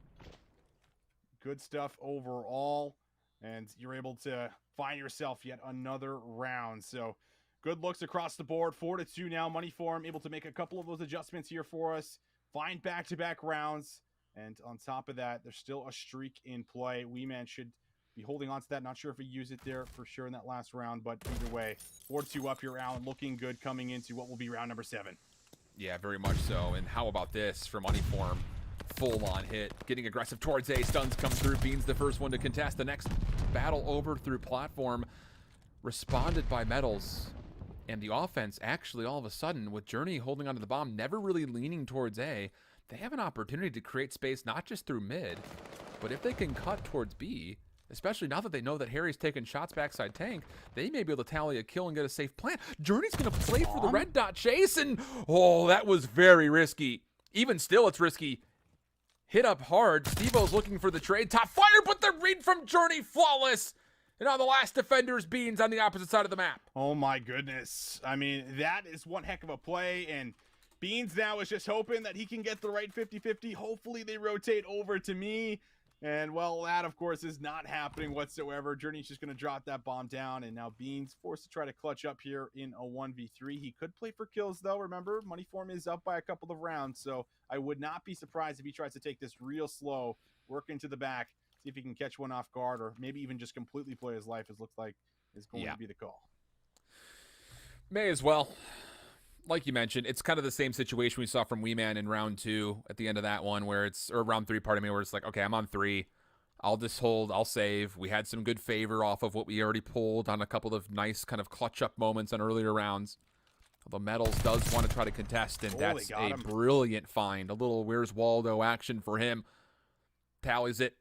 Good stuff overall. And you're able to find yourself yet another round. So good looks across the board. 4-2 now. Money for him. Able to make a couple of those adjustments here for us. Find back-to-back rounds. And on top of that, there's still a streak in play. Wee Man should be holding on to that. Not sure if he used it there for sure in that last round. But either way, 4-2 up here, Allen. Looking good coming into what will be round number 7. Yeah, very much so. And how about this for money for him? Full-on hit. Getting aggressive towards A. Stuns come through. Beans the first one to contest. The next battle over through platform. Responded by Metals. And the offense actually all of a sudden, with Journey holding onto the bomb, never really leaning towards A, they have an opportunity to create space not just through mid, but if they can cut towards B, especially now that they know that Harry's taking shots backside tank, they may be able to tally a kill and get a safe plant. Journey's going to play for the red dot chase, and oh, that was very risky. Even still, it's risky. Hit up hard. Steve-O's looking for the trade. Top fire, but the read from Journey, flawless. And now the last defender's Beans on the opposite side of the map. Oh my goodness. I mean, that is one heck of a play, and Beans now is just hoping that he can get the right 50-50. Hopefully they rotate over to me. And, well, that, of course, is not happening whatsoever. Journey's just going to drop that bomb down, and now Beans forced to try to clutch up here in a 1v3. He could play for kills, though. Remember, money form is up by a couple of rounds, so I would not be surprised if he tries to take this real slow, work into the back, see if he can catch one off guard, or maybe even just completely play his life, as looks like is going to be the call. May as well. Like you mentioned, it's kind of the same situation we saw from Wee Man in round 2 at the end of that one, where it's, or round 3, pardon me, where it's like, okay, I'm on 3. I'll just hold, I'll save. We had some good favor off of what we already pulled on a couple of nice kind of clutch up moments on earlier rounds. Although Metals does want to try to contest, and that's a brilliant find. A little Where's Waldo action for him. Tallies it.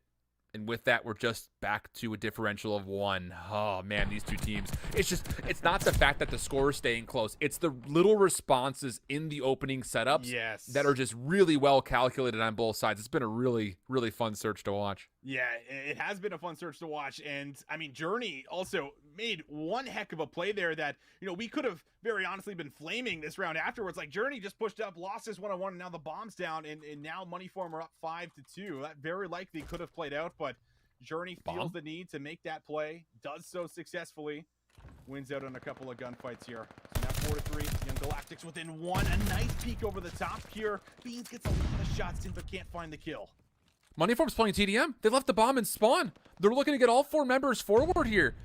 And with that, we're just back to a differential of 1. Oh, man, these two teams. It's not the fact that the score is staying close. It's the little responses in the opening setups that are just really well calculated on both sides. It's been a really, really fun search to watch. Yeah, it has been a fun search to watch. And I mean, Journey also made one heck of a play there that, we could have very honestly been flaming this round afterwards. Like, Journey just pushed up, lost his 1-on-1, and now the bomb's down. And now Moneyform are up 5-2. That very likely could have played out, but Journey feels the need to make that play, does so successfully, wins out on a couple of gunfights here. So now 4-3, Young Galactics within one. A nice peek over the top here. Beans gets a lot of shots in, but can't find the kill. Moneyform's playing TDM. They left the bomb in spawn. They're looking to get all 4 members forward here.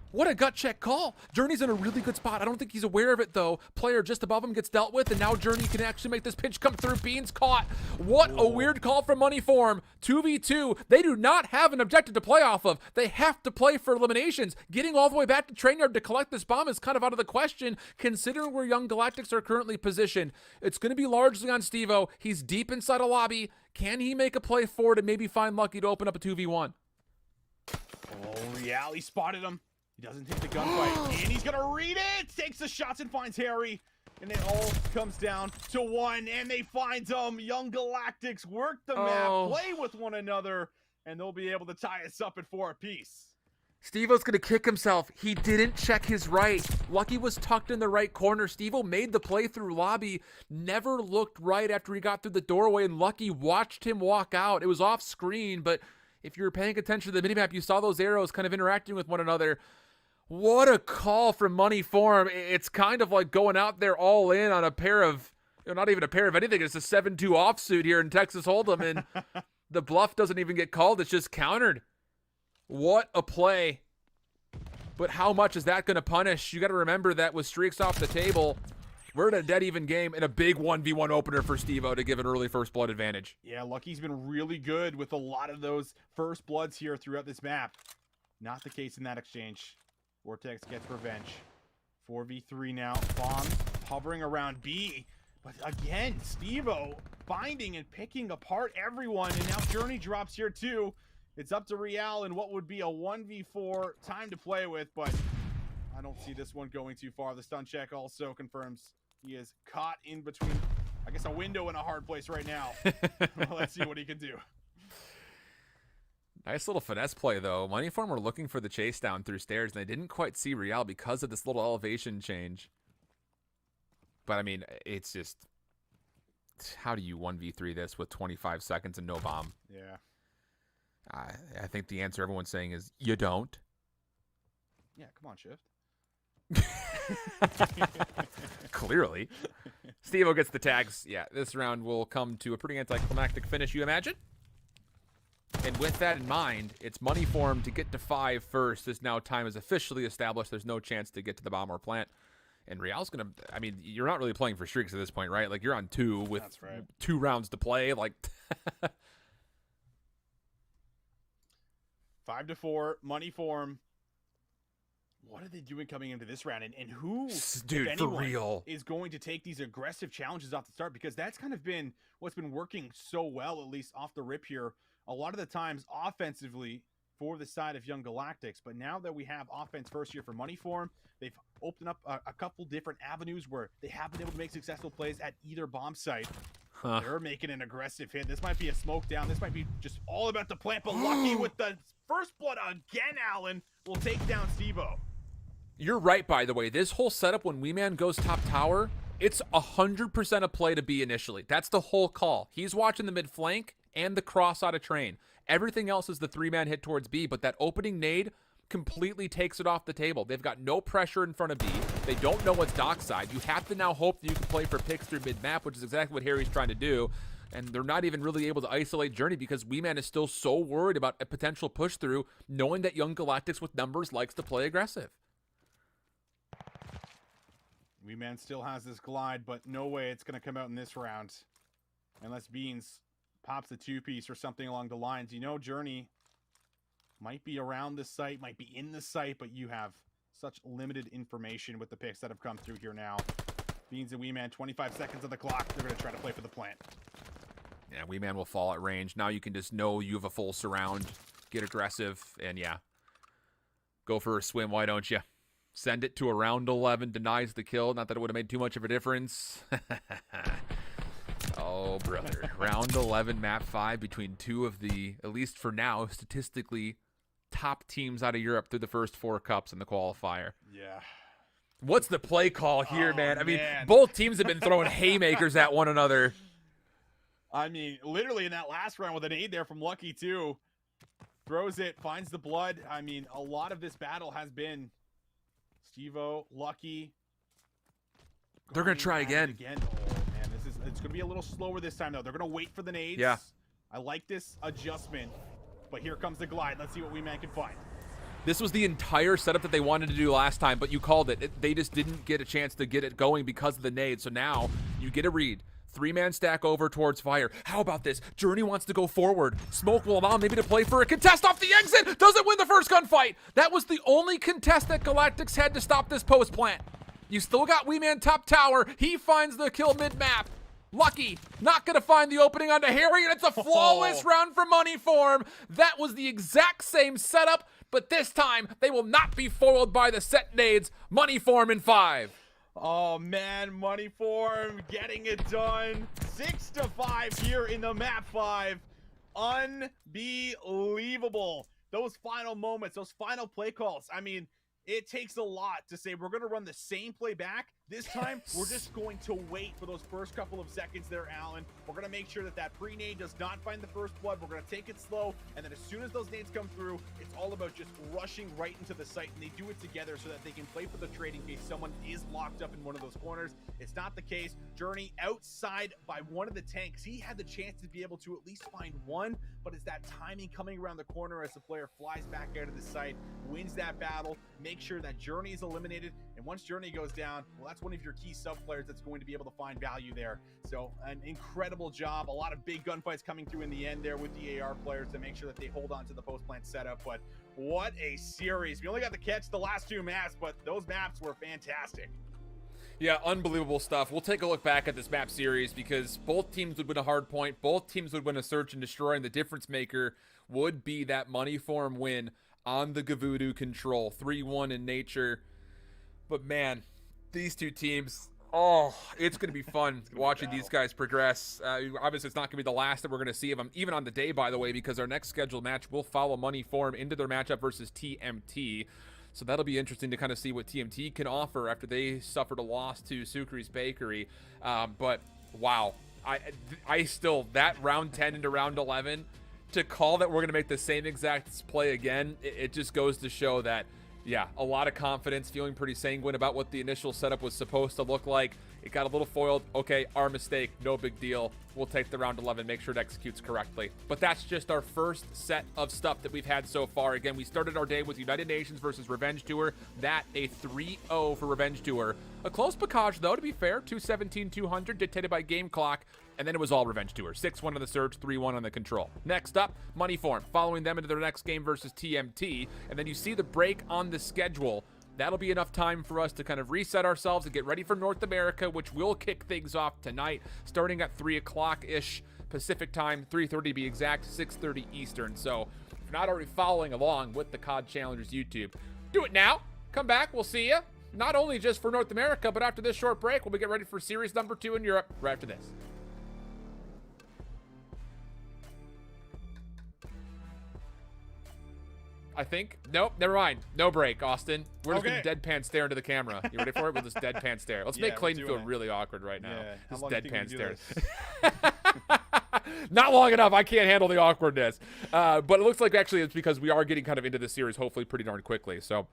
What a gut check call. Journey's in a really good spot. I don't think he's aware of it, though. Player just above him gets dealt with, and now Journey can actually make this pinch come through. Beans caught. What a weird call from Moneyform. 2v2. They do not have an objective to play off of. They have to play for eliminations. Getting all the way back to train yard to collect this bomb is kind of out of the question, considering where Young Galactics are currently positioned. It's going to be largely on Steve-O. He's deep inside a lobby. Can he make a play forward and maybe find Lucky to open up a 2v1? Oh, yeah, he spotted him. He doesn't take the gunfight, and he's gonna read it! Takes the shots and finds Harry, and it all comes down to one, and they find him! Young Galactics work the map, play with one another, and they'll be able to tie us up at 4 apiece. Steve-O's gonna kick himself. He didn't check his right. Lucky was tucked in the right corner. Steve-O made the play through lobby, never looked right after he got through the doorway, and Lucky watched him walk out. It was off screen, but if you were paying attention to the minimap, you saw those arrows kind of interacting with one another. What a call from Moneyform. It's kind of like going out there all in on a pair of, not even a pair of anything. It's a 7-2 offsuit here in Texas Hold'em, and the bluff doesn't even get called. It's just countered. What a play. But how much is that going to punish? You got to remember that with streaks off the table, we're at a dead even game and a big 1v1 opener for Steve-O to give an early first blood advantage. Yeah, Lucky's been really good with a lot of those first bloods here throughout this map. Not the case in that exchange. Vortex gets revenge. 4v3 now. Bombs hovering around B. But again, Steve-O finding and picking apart everyone. And now Journey drops here too. It's up to Real in what would be a 1v4 time to play with. But I don't see this one going too far. The stun check also confirms he is caught in between, I guess, a window and a hard place right now. Well, let's see what he can do. Nice little finesse play, though. Moneyform were looking for the chase down through stairs, and they didn't quite see Real because of this little elevation change. But, I mean, it's just... How do you 1v3 this with 25 seconds and no bomb? Yeah. I think the answer everyone's saying is, you don't. Yeah, come on, Shift. Clearly. Steve-O gets the tags. Yeah, this round will come to a pretty anticlimactic finish, you imagine? And with that in mind, it's Moneyform to get to 5 first, as now time is officially established. There's no chance to get to the bomb or plant. And Real's going to... I mean, you're not really playing for streaks at this point, right? Like, you're on 2 with 2 rounds to play. Like... 5-4, Moneyform. What are they doing coming into this round? And who, dude, if anyone, for real, is going to take these aggressive challenges off the start? Because that's kind of been what's been working so well, at least off the rip here. A lot of the times offensively for the side of Young Galactics. But now that we have offense first here for Moneyform, they've opened up a couple different avenues where they have been able to make successful plays at either bomb site. They're making an aggressive hit. This might be a smoke down. This might be just all about the plant. But Lucky with the first blood again, Allen will take down Steve-O. You're right, by the way. This whole setup when Wee Man goes top tower, it's 100% a play to B initially. That's the whole call. He's watching the mid flank and the cross out of train. Everything else is the 3-man hit towards B, but that opening nade completely takes it off the table. They've got no pressure in front of B. They don't know what's dockside. You have to now hope that you can play for picks through mid-map, which is exactly what Harry's trying to do. And they're not even really able to isolate Journey because Wee Man is still so worried about a potential push-through, knowing that Young Galactics with numbers likes to play aggressive. Wee Man still has this glide, but no way it's going to come out in this round. Unless Beans pops a 2-piece or something along the lines. You know, Journey might be around this site, might be in the site, but you have such limited information with the picks that have come through here now. Beans and Wee Man, 25 seconds of the clock. They're going to try to play for the plant. Yeah, Wee Man will fall at range. Now you can just know you have a full surround, get aggressive, and yeah, go for a swim, why don't you? Send it to a round 11, denies the kill. Not that it would have made too much of a difference. Oh, Oh, brother. Round 11, map 5 between two of the, at least for now, statistically top teams out of Europe through the first 4 cups in the qualifier. Yeah. What's the play call here, man? I mean, man. both teams have been throwing haymakers at one another. I mean, literally in that last round with an aid there from Lucky, too. Throws it, finds the blood. I mean, a lot of this battle has been Steve-O, Lucky. They're going to try again. Oh, man, it's going to be a little slower this time, though. They're going to wait for the nades. Yeah. I like this adjustment, but here comes the glide. Let's see what Wee Man can find. This was the entire setup that they wanted to do last time, but you called it. They just didn't get a chance to get it going because of the nade. So now you get a read. 3-man stack over towards fire. How about this? Journey wants to go forward. Smoke will allow maybe to play for a contest off the exit. Doesn't win the first gunfight. That was the only contest that Galactics had to stop this post plant. You still got Wee Man top tower. He finds the kill mid-map. Lucky, not going to find the opening onto Harry, and it's a flawless round for Money Form. That was the exact same setup, but this time they will not be foiled by the set nades. Money Form in 5. Oh man, Money Form getting it done. 6-5 here in the map 5. Unbelievable. Those final moments, those final play calls. I mean, it takes a lot to say we're going to run the same play back. This time, we're just going to wait for those first couple of seconds there, Alan. We're going to make sure that that pre-nade does not find the first blood. We're going to take it slow, and then as soon as those nades come through, it's all about just rushing right into the site, and they do it together so that they can play for the trade in case someone is locked up in one of those corners. It's not the case. Journey outside by one of the tanks. He had the chance to be able to at least find one, but it's that timing coming around the corner as the player flies back out of the site, wins that battle, make sure that Journey is eliminated, and once Journey goes down, well, that's one of your key sub players that's going to be able to find value there. So an incredible job. A lot of big gunfights coming through in the end there with the AR players to make sure that they hold on to the post plant setup. But what a series. We only got to catch the last 2 maps, but those maps were fantastic. Yeah, unbelievable stuff. We'll take a look back at this map series because both teams would win a hard point. Both teams would win a search and destroy, and the difference maker would be that Money Form win on the Gavudu control. 3-1 in nature. But man, these two teams, oh, it's going to be fun watching these guys progress. Obviously, it's not going to be the last that we're going to see of them, even on the day, by the way, because our next scheduled match will follow Money Form into their matchup versus TMT. So that'll be interesting to kind of see what TMT can offer after they suffered a loss to Sukri's Bakery. But wow, I still, that round 10 into round 11, to call that we're going to make the same exact play again, it just goes to show that, yeah, a lot of confidence, feeling pretty sanguine about what the initial setup was supposed to look like. It got a little foiled. Okay, our mistake, no big deal. We'll take the round 11, make sure it executes correctly. But that's just our first set of stuff that we've had so far. Again, we started our day with United Nations versus Revenge Tour. That, a 3-0 for Revenge Tour. A close Bocage, though, to be fair. 217-200, dictated by Game Clock. And then it was all Revenge Tour. 6-1 on the Surge, 3-1 on the Control. Next up, Money Form, following them into their next game versus TMT. And then you see the break on the schedule. That'll be enough time for us to kind of reset ourselves and get ready for North America, which will kick things off tonight, starting at 3 o'clock-ish Pacific time, 3:30 to be exact, 6:30 Eastern. So if you're not already following along with the COD Challengers YouTube, do it now. Come back. We'll see you. Not only just for North America, but after this short break, we'll be getting ready for series number 2 in Europe right after this. I think. Nope, never mind. No break, Austin. We're just going to deadpan stare into the camera. You ready for it? We'll just deadpan stare. Let's make Clayton feel really awkward right now. Yeah. Just deadpan stare. Not long enough. I can't handle the awkwardness. But it looks like actually it's because we are getting kind of into this series, hopefully pretty darn quickly. So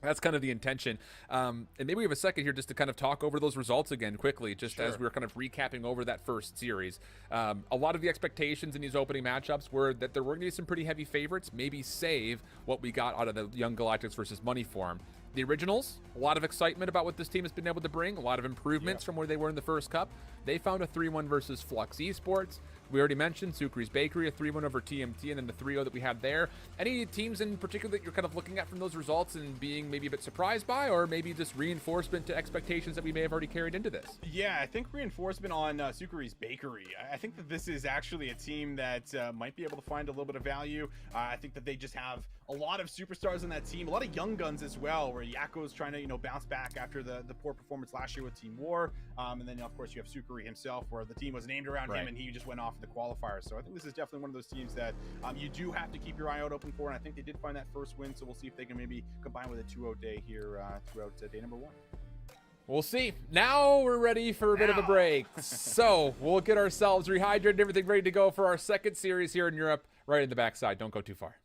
that's kind of the intention. And maybe we have a second here just to kind of talk over those results again quickly, just as we're kind of recapping over that first series. A lot of the expectations in these opening matchups were that there were going to be some pretty heavy favorites, maybe save what we got out of the Young Galactics versus Money Form. The Originals, a lot of excitement about what this team has been able to bring, a lot of improvements from where they were in the first cup. They found a 3-1 versus Flux Esports. We already mentioned Sukri's Bakery, a 3-1 over TMT, and then the 3-0 that we had there. Any teams in particular that you're kind of looking at from those results and being maybe a bit surprised by, or maybe just reinforcement to expectations that we may have already carried into this? Yeah, I think reinforcement on Sukri's Bakery. I think that this is actually a team that might be able to find a little bit of value. I think that they just have a lot of superstars on that team, a lot of young guns as well, where Yako's trying to, you know, bounce back after the poor performance last year with Team War. And then, of course, you have Sukari himself, where the team was named around him and he just went off in the qualifiers. So I think this is definitely one of those teams that you do have to keep your eye out open for. And I think they did find that first win. So we'll see if they can maybe combine with a 2-0 day here throughout day number 1. We'll see. Now we're ready for a bit of a break. So we'll get ourselves rehydrated, everything ready to go for our second series here in Europe, right in the backside. Don't go too far.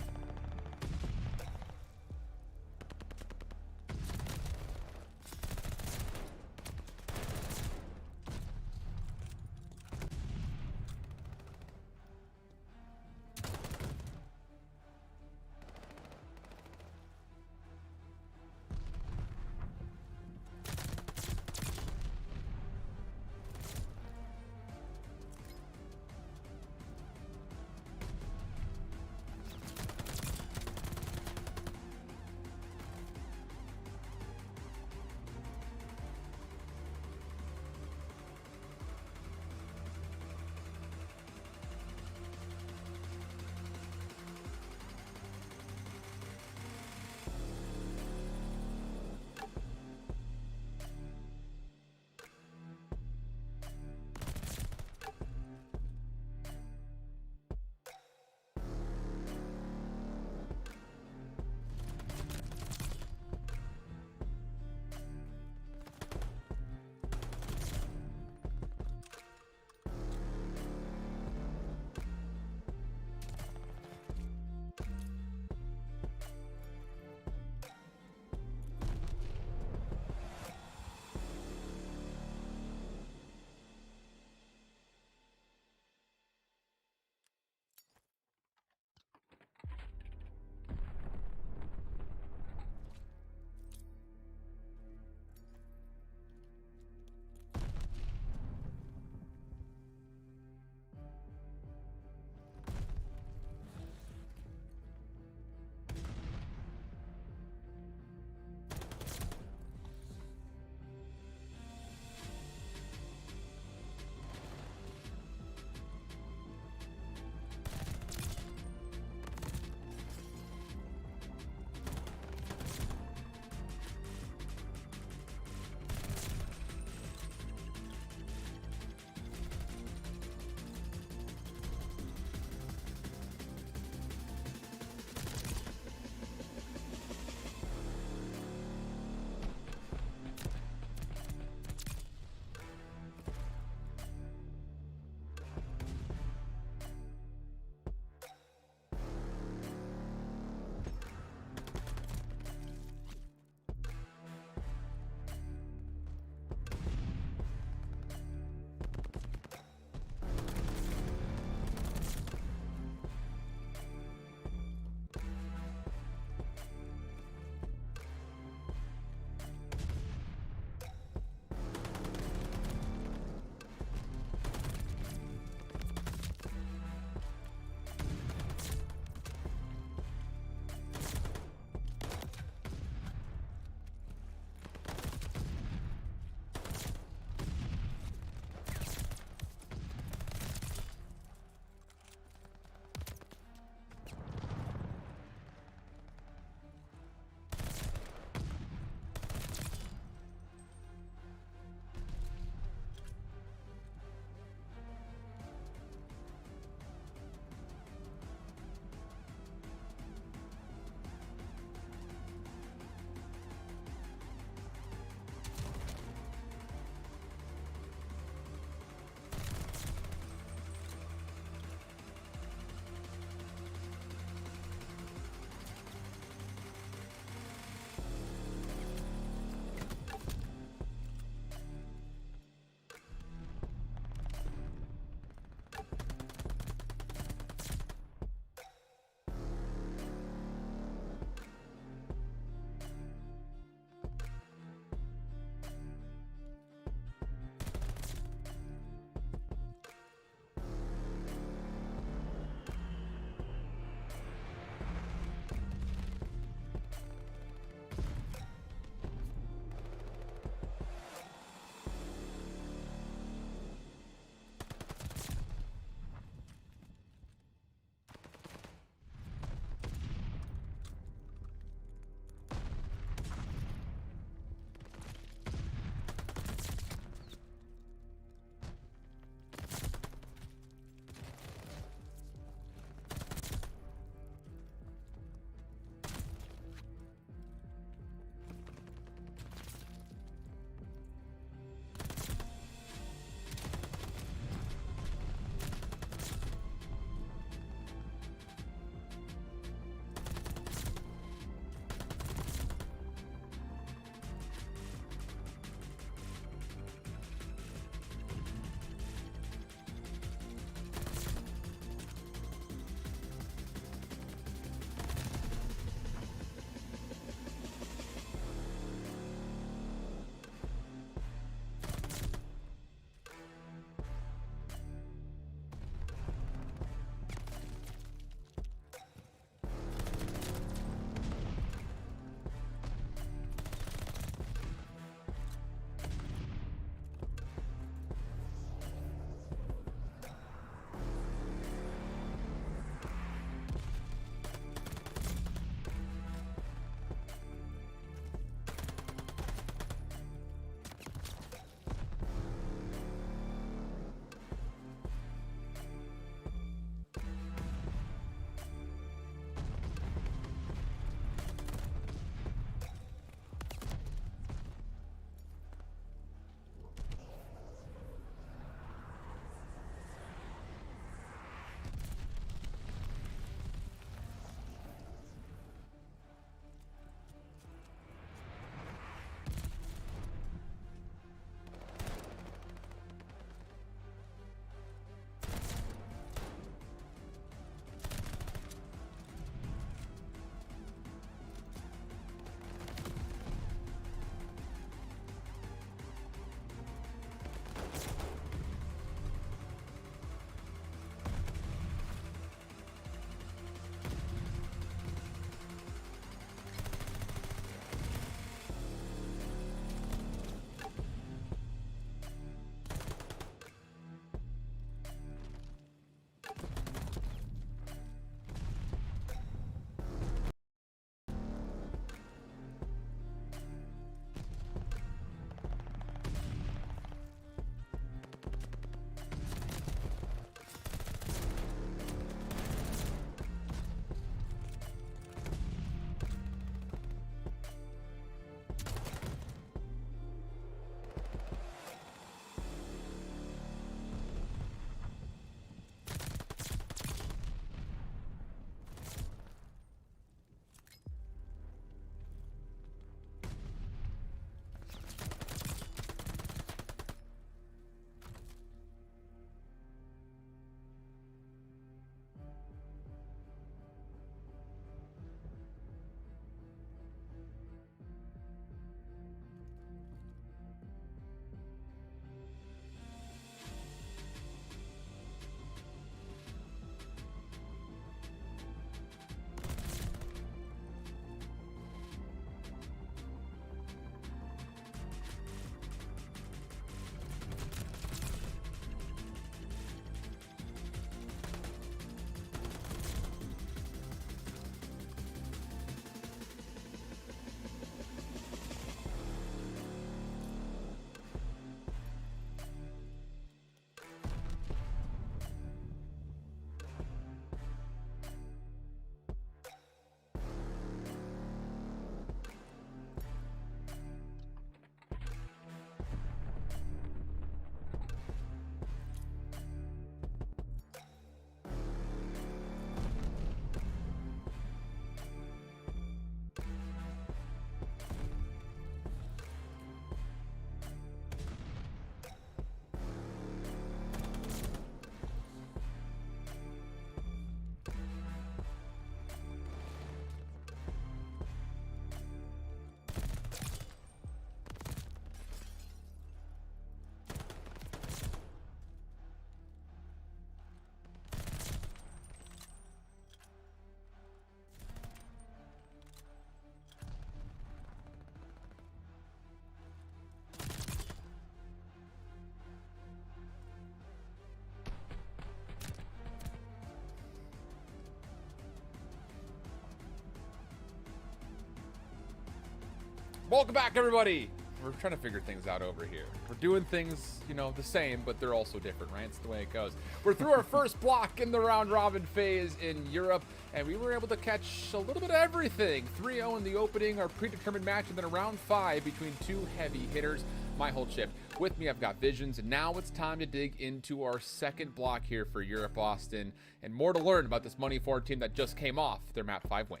Welcome back, everybody. We're trying to figure things out over here. We're doing things, the same, but they're also different, right? It's the way it goes. We're through our first block in the round robin phase in Europe, and we were able to catch a little bit of everything. 3-0 in the opening, our predetermined match, and then a round 5 between two heavy hitters. My whole chip. With me, I've got Visions, and now it's time to dig into our second block here for Europe, Austin, and more to learn about this Money 4 team that just came off their Map 5 win.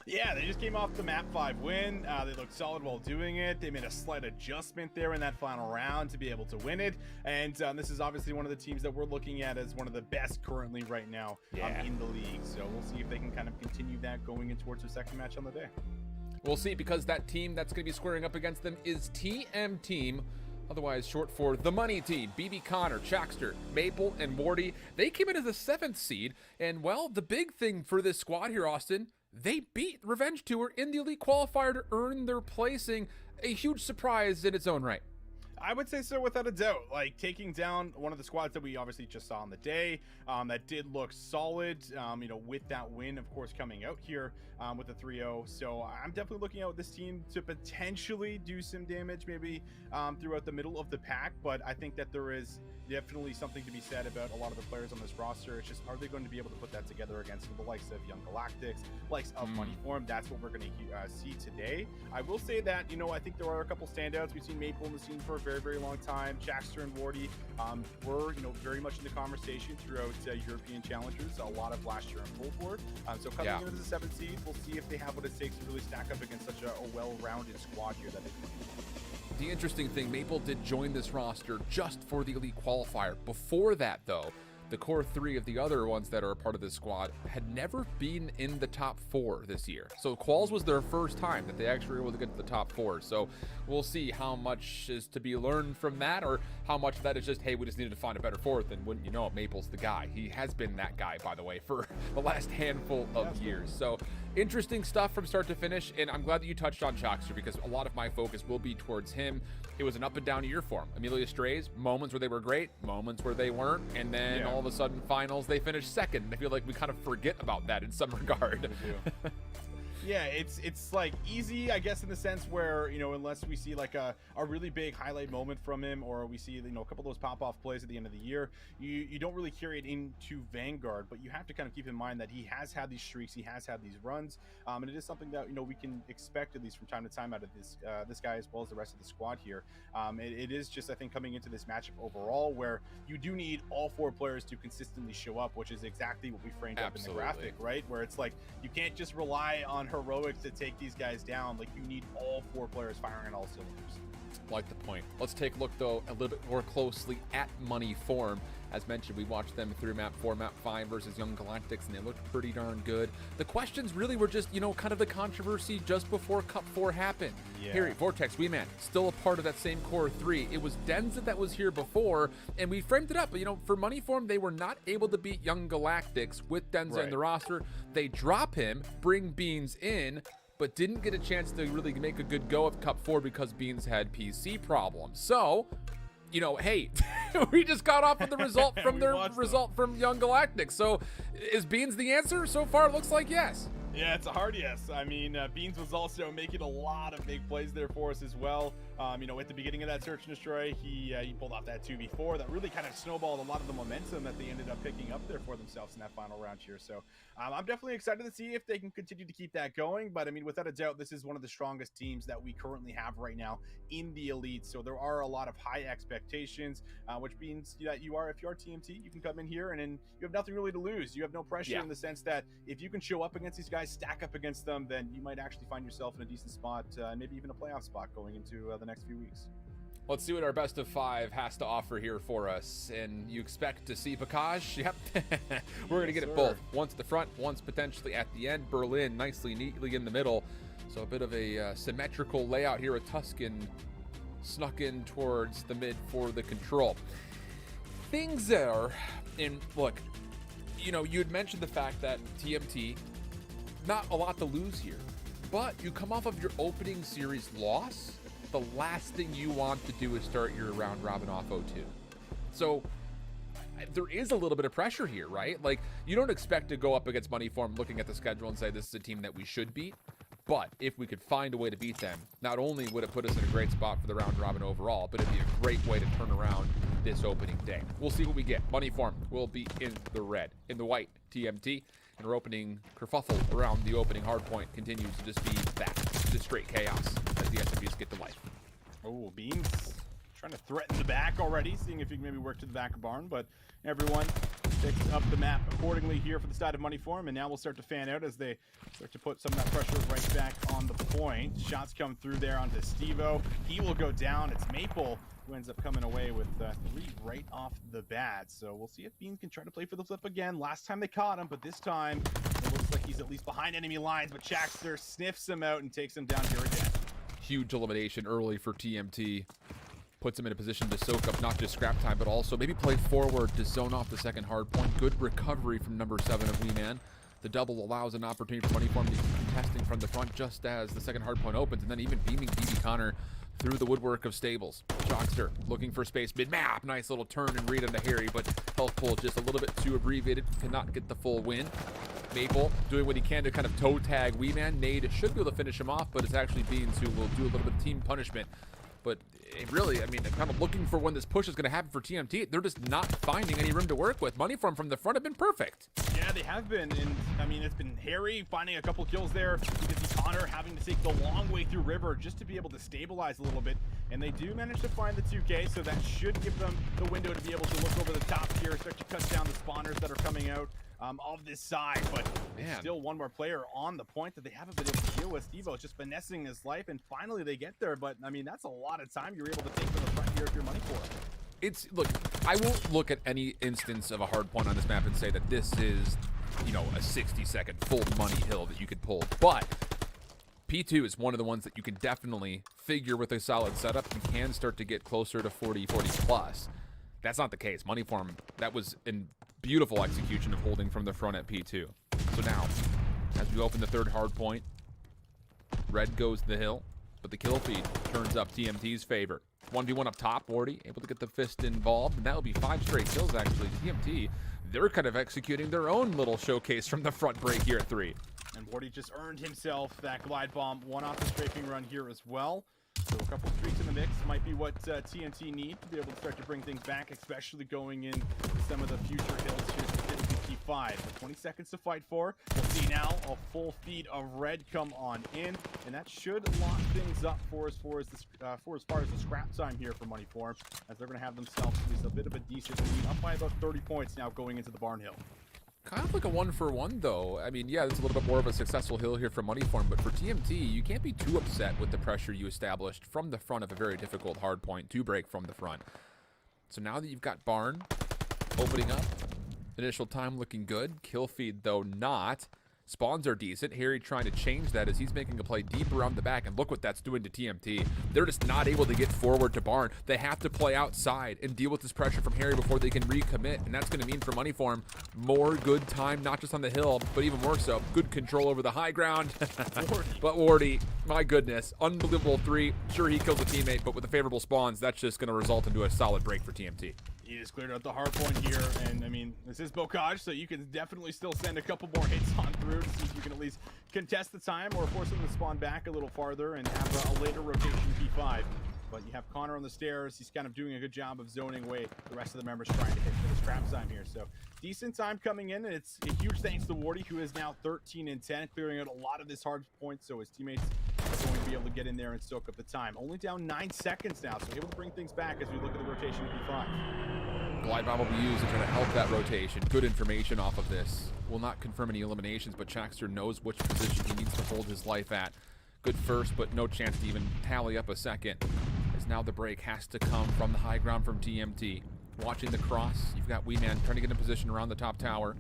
Yeah, they just came off the Map 5 win. They looked solid while doing it. They made a slight adjustment there in that final round to be able to win it. And this is obviously one of the teams that we're looking at as one of the best currently right now in the league. So we'll see if they can kind of continue that going in towards their second match on the day. We'll see, because that team that's going to be squaring up against them is TM Team, otherwise short for the Money Team. BB Connor, Chaxter, Maple, and Morty. They came in as the 7th seed. And, well, the big thing for this squad here, Austin, they beat Revenge Tour in the Elite Qualifier to earn their placing. A huge surprise in its own right. I would say so, without a doubt. Like, taking down one of the squads that we obviously just saw on the day, that did look solid, with that win, of course, coming out here with the 3-0. So I'm definitely looking at this team to potentially do some damage, maybe throughout the middle of the pack. But I think that there is definitely something to be said about a lot of the players on this roster. It's just, are they going to be able to put that together against the likes of Young Galactics, likes of Money Form? That's what we're going to see today. I will say that, I think there are a couple standouts. We've seen Maple in the scene for a very, very long time. Jackster and Wardy were, very much in the conversation throughout European challengers, a lot of last year in full board. So coming in as a 7th seed, we'll see if they have what it takes to really stack up against such a well-rounded squad here that they've played. The interesting thing, Maple did join this roster just for the Elite Qualifier. Before that, though, the core 3 of the other ones that are a part of this squad had never been in the top 4 this year. So Quals was their first time that they actually were able to get to the top 4. So we'll see how much is to be learned from that, or how much of that is just, hey, we just needed to find a better 4th, and wouldn't you know it, Maple's the guy. He has been that guy, by the way, for the last handful of years. So interesting stuff from start to finish, and I'm glad that you touched on Chaxter, because a lot of my focus will be towards him. It was an up and down year for him. Amelia Strays, moments where they were great, moments where they weren't, and then all of a sudden finals they finished 2nd. I feel like we kind of forget about that in some regard. Yeah, it's like easy, I guess, in the sense where, unless we see like a really big highlight moment from him, or we see, a couple of those pop-off plays at the end of the year, you don't really carry it into Vanguard. But you have to kind of keep in mind that he has had these streaks, he has had these runs, and it is something that, we can expect, at least from time to time, out of this guy, as well as the rest of the squad here. It is just, I think, coming into this matchup overall, where you do need all 4 players to consistently show up, which is exactly what we framed up in the graphic, right? Where it's like, you can't just rely on heroics to take these guys down. Like, you need all 4 players firing on all cylinders. Like the point. Let's take a look, though, a little bit more closely at Money Form. As mentioned, we watched them through Map 4, Map 5 versus Young Galactics, and they looked pretty darn good. The questions really were just, kind of the controversy just before Cup 4 happened. Harry, Vortex, Weeman, still a part of that same core 3. It was Denza that was here before, and we framed it up. For Money Form, they were not able to beat Young Galactics with Denza in the roster. They drop him, bring Beans in, but didn't get a chance to really make a good go of Cup 4 because Beans had PC problems. So, hey, we just got off with the result from from Young Galactics. So, is Beans the answer? So far, it looks like yes. Yeah, it's a hard yes. I mean, Beans was also making a lot of big plays there for us as well. At the beginning of that search and destroy, he pulled off that 2v4 that really kind of snowballed a lot of the momentum that they ended up picking up there for themselves in that final round here. So I'm definitely excited to see if they can continue to keep that going. But I mean, without a doubt, this is one of the strongest teams that we currently have right now in the Elite. So there are a lot of high expectations, which means that if you are TMT, you can come in here and then you have nothing really to lose. You have no pressure in the sense that if you can show up against these guys, stack up against them, then you might actually find yourself in a decent spot, maybe even a playoff spot going into the next few weeks. Let's see what our best of 5 has to offer here for us. And you expect to see Bocage? Yep. We're going to get it both. Once at the front, once potentially at the end. Berlin nicely, neatly in the middle. So a bit of a symmetrical layout here with Tuscan snuck in towards the mid for the control. Things there, and look, you had mentioned the fact that TMT, not a lot to lose here, but you come off of your opening series loss, the last thing you want to do is start your round robin off 0-2. So there is a little bit of pressure here, right? Like, you don't expect to go up against Money Form looking at the schedule and say this is a team that we should beat, But if we could find a way to beat them, not only would it put us in a great spot for the round robin overall, but it'd be a great way to turn around this opening day. We'll see what we get. Moneyform will be in the red. In the white, TMT. And our opening kerfuffle around the opening hardpoint continues to just be that. Just straight chaos as the SMBs get to life. Oh, Beans trying to threaten the back already, seeing if he can maybe work to the back of barn, but everyone picks up the map accordingly here for the side of Moneyform, and now we'll start to fan out as they start to put some of that pressure right back on the point. Shots come through there onto Stevo. He will go down. It's Maple who ends up coming away with 3 right off the bat. So we'll see if Beans can try to play for the flip again. Last time they caught him, but this time it looks like he's at least behind enemy lines, but Chaxter sniffs him out and takes him down here again. Huge elimination early for TMT. Puts him in a position to soak up not just scrap time, but also maybe play forward to zone off the second hard point. Good recovery from number 7 of Wee Man. The double allows an opportunity for Moneyform to keep contesting from the front just as the second hard point opens, and then even beaming BB Connor through the woodwork of Stables. Jockster looking for space mid-map. Nice little turn and read onto Harry, but health pool just a little bit too abbreviated. Cannot get the full win. Maple doing what he can to kind of toe tag Wee Man. Nade should be able to finish him off, but it's actually Beans who will do a little bit of team punishment. But really, I mean, kind of looking for when this push is going to happen for TMT. They're just not finding any room to work with. Moneyform from the front have been perfect. Yeah, they have been, and I mean, it's been Harry finding a couple kills there. You can see Connor having to take the long way through River just to be able to stabilize a little bit, and they do manage to find the 2K, so that should give them the window to be able to look over the top here, start to cut down the spawners that are coming out of this side, but there's still one more player on the point that they haven't been able to deal with. Stevo just finessing his life, and finally they get there, but I mean, that's a lot of time you're able to take from the front here if you're Moneyform. Look, I won't look at any instance of a hard point on this map and say that this is, you know, a 60-second full money hill that you could pull, but P2 is one of the ones that you can definitely figure with a solid setup. You can start to get closer to 40 plus. That's not the case. Moneyform, that was a beautiful execution of holding from the front at P2. So now, as we open the third hard point, red goes to the hill, but the kill feed turns up TMT's favor. 1v1 up top, Wardy able to get the fist involved, and that'll be 5 straight kills actually. TMT, they're kind of executing their own little showcase from the front break here at 3. And Wardy just earned himself that glide bomb, one off the strafing run here as well. So a couple streaks in the mix might be what TMT need to be able to start to bring things back, especially going in some of the future hills here, specifically P5. But 20 seconds to fight for. We'll see now a full feed of red come on in, and that should lock things up for as far as the scrap time here for Moneyform, as they're going to have themselves at least a bit of a decent lead, up by about 30 points now going into the barn hill. Kind of like a 1-for-1 though. I mean, yeah, it's a little bit more of a successful hill here for Moneyform, but for TMT, you can't be too upset with the pressure you established from the front of a very difficult hard point to break from the front. So now that you've got barn opening up, initial time looking good, kill feed though not. Spawns are decent. Harry trying to change that as he's making a play deep around the back, and look what that's doing to TMT. They're just not able to get forward to barn. They have to play outside and deal with this pressure from Harry before they can recommit, and that's going to mean for Moneyform more good time, not just on the hill, but even more so, good control over the high ground. But Wardy, my goodness, unbelievable 3. Sure, he kills a teammate, but with the favorable spawns, that's just going to result into a solid break for TMT. He just cleared out the hard point here, and I mean, this is Bocage, so you can definitely still send a couple more hits on through to see if you can at least contest the time or force them to spawn back a little farther and have a later rotation P5. But you have Connor on the stairs. He's kind of doing a good job of zoning away the rest of the members trying to hit for the scrap time here. So decent time coming in, and it's a huge thanks to Wardy, who is now 13-10, clearing out a lot of this hard points, so his teammates are going to be able to get in there and soak up the time. Only down 9 seconds now, so able to bring things back as we look at the rotation of P5. Glide bomb will be used to try to help that rotation. Good information off of this. Will not confirm any eliminations, but Chaxter knows which position he needs to hold his life at. Good first, but no chance to even tally up a second, as now the break has to come from the high ground from TMT. Watching the cross, you've got Wee Man trying to get in position around the top tower.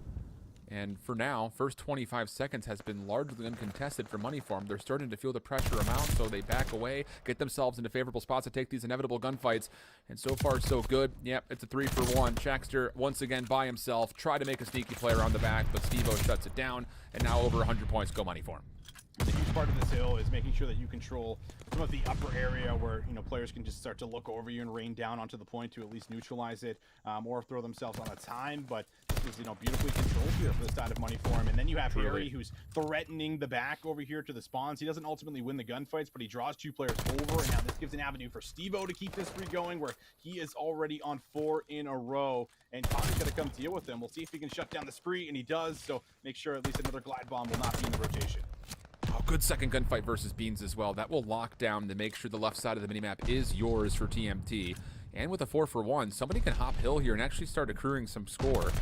And for now, first 25 seconds has been largely uncontested for Moneyform. They're starting to feel the pressure amount, so they back away, get themselves into favorable spots to take these inevitable gunfights. And so far, so good. Yep, it's a 3-for-1. Chaxter, once again, by himself, try to make a sneaky play around the back, but Stevo shuts it down. And now over 100 points go Moneyform. The huge biggest part of this hill is making sure that you control some of the upper area where, you know, players can just start to look over you and rain down onto the point to at least neutralize it, or throw themselves on a time. But this is, you know, beautifully controlled here for the side of Money Form. And then you have Harry, who's threatening the back over here to the spawns. He doesn't ultimately win the gunfights, but he draws 2 players over. And now this gives an avenue for Steve-O to keep this streak going, where he is already on 4 in a row. And Connor's going to come deal with him. We'll see if he can shut down the spree, and he does. So make sure at least another glide bomb will not be in the rotation. Oh, good second gunfight versus Beans as well. That will lock down to make sure the left side of the minimap is yours for TMT. And with a 4-for-1, somebody can hop hill here and actually start accruing some score.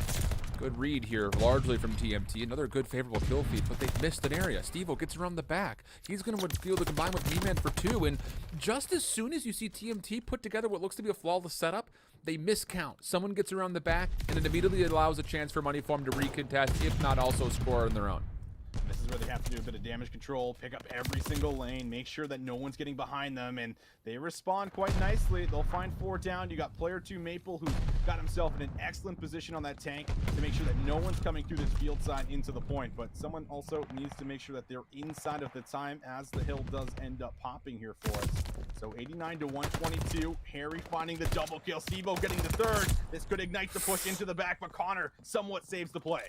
Good read here, largely from TMT. Another good favorable kill feed, but they've missed an area. Steve-O gets around the back. He's going to be able to combine with B-Man for 2, and just as soon as you see TMT put together what looks to be a flawless setup, they miscount. Someone gets around the back, and it immediately allows a chance for Money Form to recontest, if not also score on their own. This is where they have to do a bit of damage control, pick up every single lane, make sure that no one's getting behind them, and they respond quite nicely. They'll find 4 down. You got player 2, Maple, who's got himself in an excellent position on that tank to make sure that no one's coming through this field side into the point. But someone also needs to make sure that they're inside of the time, as the hill does end up popping here for us. So 89 to 122. Harry finding the double kill. Steve-O getting the 3rd. This could ignite the push into the back, but Connor somewhat saves the play.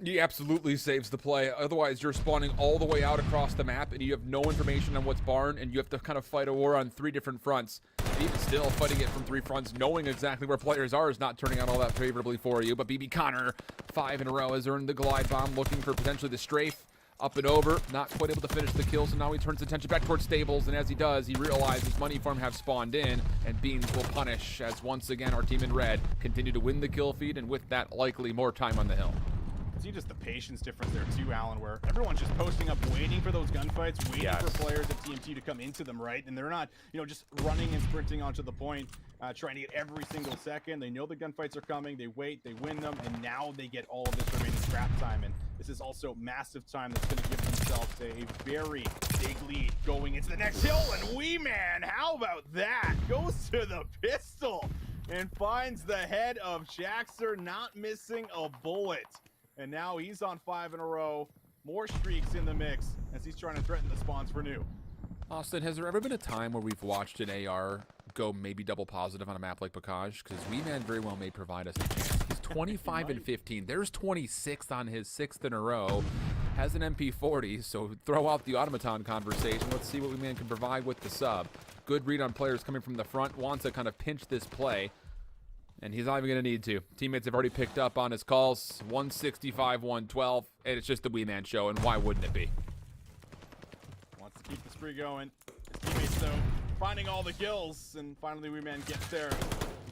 He absolutely saves the play. Otherwise, you're spawning all the way out across the map, and you have no information on what's barn, and you have to kind of fight a war on 3 different fronts. And even still, fighting it from 3 fronts, knowing exactly where players are is not turning out all that favorably for you. But BB Connor, 5 in a row, has earned the glide bomb, looking for potentially the strafe. Up and over, not quite able to finish the kill, so now he turns attention back towards stables, and as he does, he realizes Money Farm have spawned in, and Beans will punish, as once again our team in red continue to win the kill feed, and with that, likely more time on the hill. See just the patience difference there too, Alan, where everyone's just posting up, waiting for those gunfights, waiting for players at TMT to come into them, right? And they're not, you know, just running and sprinting onto the point, trying to get every single second. They know the gunfights are coming, they wait, they win them, and now they get all of this remaining scrap time. And this is also massive time that's going to give themselves a very big lead going into the next hill. And Wee Man, how about that? Goes to the pistol and finds the head of Jaxer, not missing a bullet. And now he's on 5 in a row. More streaks in the mix as he's trying to threaten the spawns for new. Austin, has there ever been a time where we've watched an AR go maybe double positive on a map like Bocage? Because Wee Man very well may provide us a chance. He's 25 and 15. There's 26 on his 6th in a row. Has an MP40, so throw out the automaton conversation. Let's see what Wee Man can provide with the sub. Good read on players coming from the front. Wants to kind of pinch this play. And he's not even going to need to. Teammates have already picked up on his calls. 165, 112. And it's just the Wee Man show, and why wouldn't it be? Wants to keep the spree going. His teammates, though, finding all the kills. And finally, Wee Man gets there.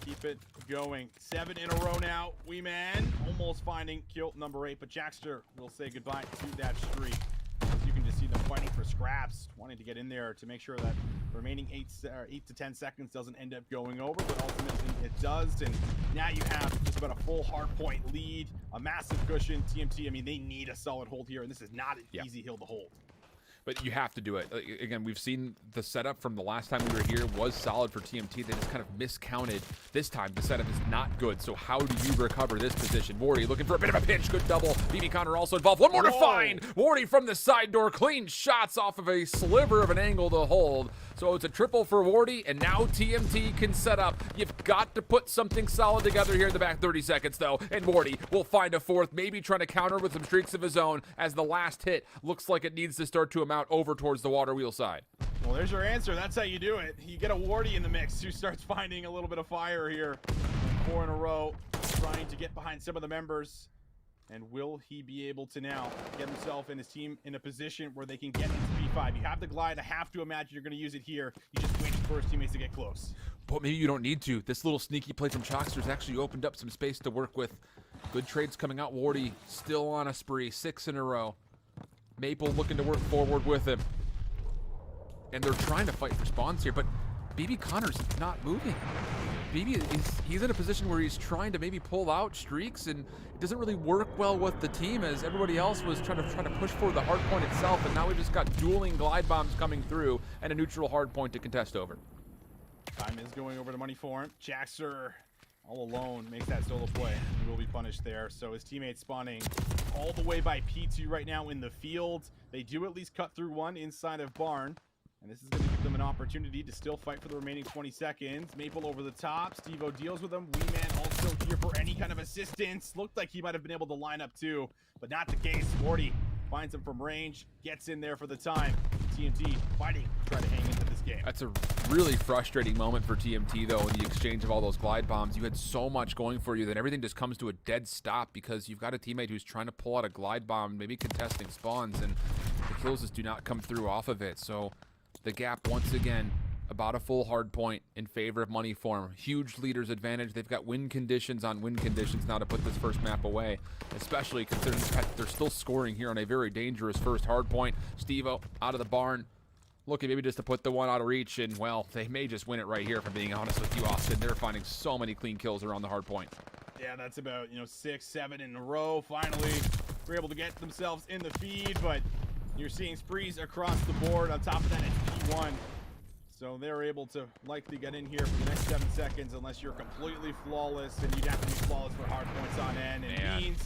Keep it going. 7 in a row now. Wee Man almost finding kill number 8. But Jaxter will say goodbye to that streak. As you can just see them fighting for scraps, wanting to get in there to make sure that the remaining 8 to 10 seconds doesn't end up going over, but ultimately it does. And now you have just about a full hardpoint lead, a massive cushion. TMT, I mean, they need a solid hold here, and this is not an easy hill to hold. But you have to do it. Again, we've seen the setup from the last time we were here was solid for TMT. They just kind of miscounted. This time, the setup is not good. So how do you recover this position? Wardy looking for a bit of a pinch. Good double. BB Connor also involved. One more to find. Wardy from the side door. Clean shots off of a sliver of an angle to hold. So it's a triple for Wardy, and now TMT can set up. You've got to put something solid together here in the back 30 seconds, though. And Wardy will find a 4th, maybe trying to counter with some streaks of his own, as the last hit looks like it needs to start to amount over towards the water wheel side. Well, there's your answer. That's how you do it. You get a Wardy in the mix who starts finding a little bit of fire here. 4 in a row, trying to get behind some of the members. And will he be able to now get himself and his team in a position where they can get into P5? You have the glide. I have to imagine you're going to use it here. You just wait for his teammates to get close. But maybe you don't need to. This little sneaky play from Chalkster's actually opened up some space to work with. Good trades coming out. Wardy still on a spree. 6 in a row. Maple looking to work forward with him. And they're trying to fight for spawns here, but BB Connor's not moving. BB, he's in a position where he's trying to maybe pull out streaks, and it doesn't really work well with the team, as everybody else was trying to push for the hard point itself, and now we've just got dueling glide bombs coming through and a neutral hard point to contest over. Time is going over to Money Form. Jaxer all alone makes that solo play. He will be punished there. So his teammates spawning all the way by P2 right now in the field. They do at least cut through one inside of Barn. And this is going to give them an opportunity to still fight for the remaining 20 seconds. Maple over the top. Steve-O deals with him. Wee Man also here for any kind of assistance. Looked like he might have been able to line up too, but not the case. Morty finds him from range, gets in there for the time. TMT fighting to try to hang into this game. That's a really frustrating moment for TMT, though, in the exchange of all those glide bombs. You had so much going for you that everything just comes to a dead stop because you've got a teammate who's trying to pull out a glide bomb, maybe contesting spawns, and the kills just do not come through off of it. So the gap, once again, about a full hard point in favor of Money Form. Huge leader's advantage. They've got win conditions on win conditions now to put this first map away, especially considering the fact that they're still scoring here on a very dangerous first hard point. Steve-O out of the barn, looking maybe just to put the one out of reach, and, well, they may just win it right here, if I'm being honest with you, Austin. They're finding so many clean kills around the hard point. Yeah, that's about, 6, 7 in a row. Finally, we're able to get themselves in the feed, but you're seeing sprees across the board. On top of that, it's P1. So they're able to likely get in here for the next 7 seconds unless you're completely flawless, and you'd have to be flawless for hard points on end. And Beans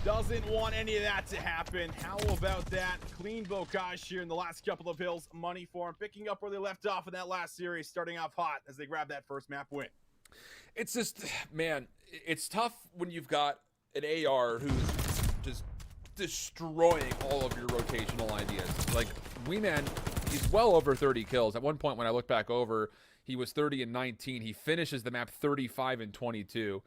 doesn't want any of that to happen. How about that? Clean Bocage here in the last couple of hills. Money Form picking up where they left off in that last series, starting off hot as they grab that first map win. It's just, man, it's tough when you've got an AR who's just destroying all of your rotational ideas. Like, Wee Man, he's well over 30 kills. At one point when I look back over, he was 30 and 19. He finishes the map 35 and 22.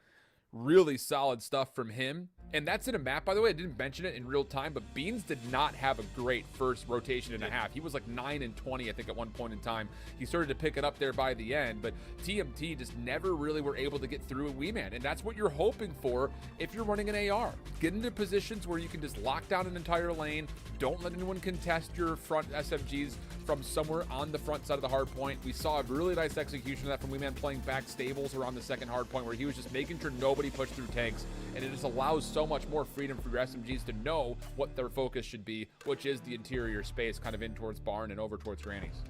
Really solid stuff from him. And that's in a map, by the way, I didn't mention it in real time, but Beans did not have a great first rotation and a half. He was like 9 and 20, I think, at one point in time. He started to pick it up there by the end, but TMT just never really were able to get through a Wee Man. And that's what you're hoping for if you're running an AR. Get into positions where you can just lock down an entire lane. Don't let anyone contest your front SMGs from somewhere on the front side of the hard point. We saw a really nice execution of that from Wee Man playing back stables around the second hard point, where he was just making sure nobody pushed through tanks, and it just allows so much more freedom for your SMGs to know what their focus should be, which is the interior space, kind of in towards Barn and over towards Granny's.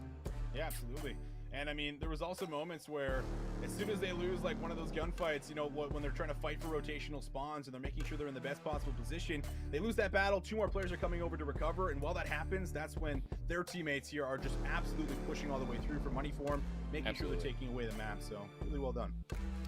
Yeah, absolutely. And I mean, there was also moments where as soon as they lose like one of those gunfights, when they're trying to fight for rotational spawns and they're making sure they're in the best possible position, they lose that battle. 2 more players are coming over to recover. And while that happens, that's when their teammates here are just absolutely pushing all the way through for Money Form, making sure they're taking away the map. So really well done.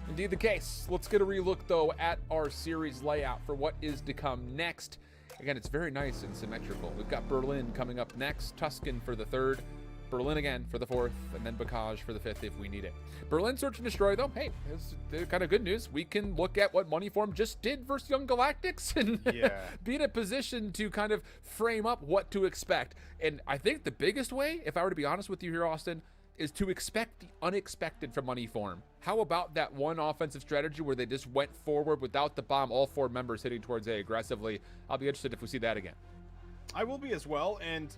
Indeed the case. Let's get a relook, though, at our series layout for what is to come next. Again, it's very nice and symmetrical. We've got Berlin coming up next, Tuscan for the third, Berlin again for the fourth, and then Bocage for the fifth if we need it. Berlin Search and Destroy, though, hey, it's kind of good news. We can look at what Money Form just did versus Young Galactics and be in a position to kind of frame up what to expect. And I think the biggest way, if I were to be honest with you here, Austin, is to expect the unexpected from Money Form. How about that one offensive strategy where they just went forward without the bomb, all 4 members hitting towards A aggressively? I'll be interested if we see that again. I will be as well, and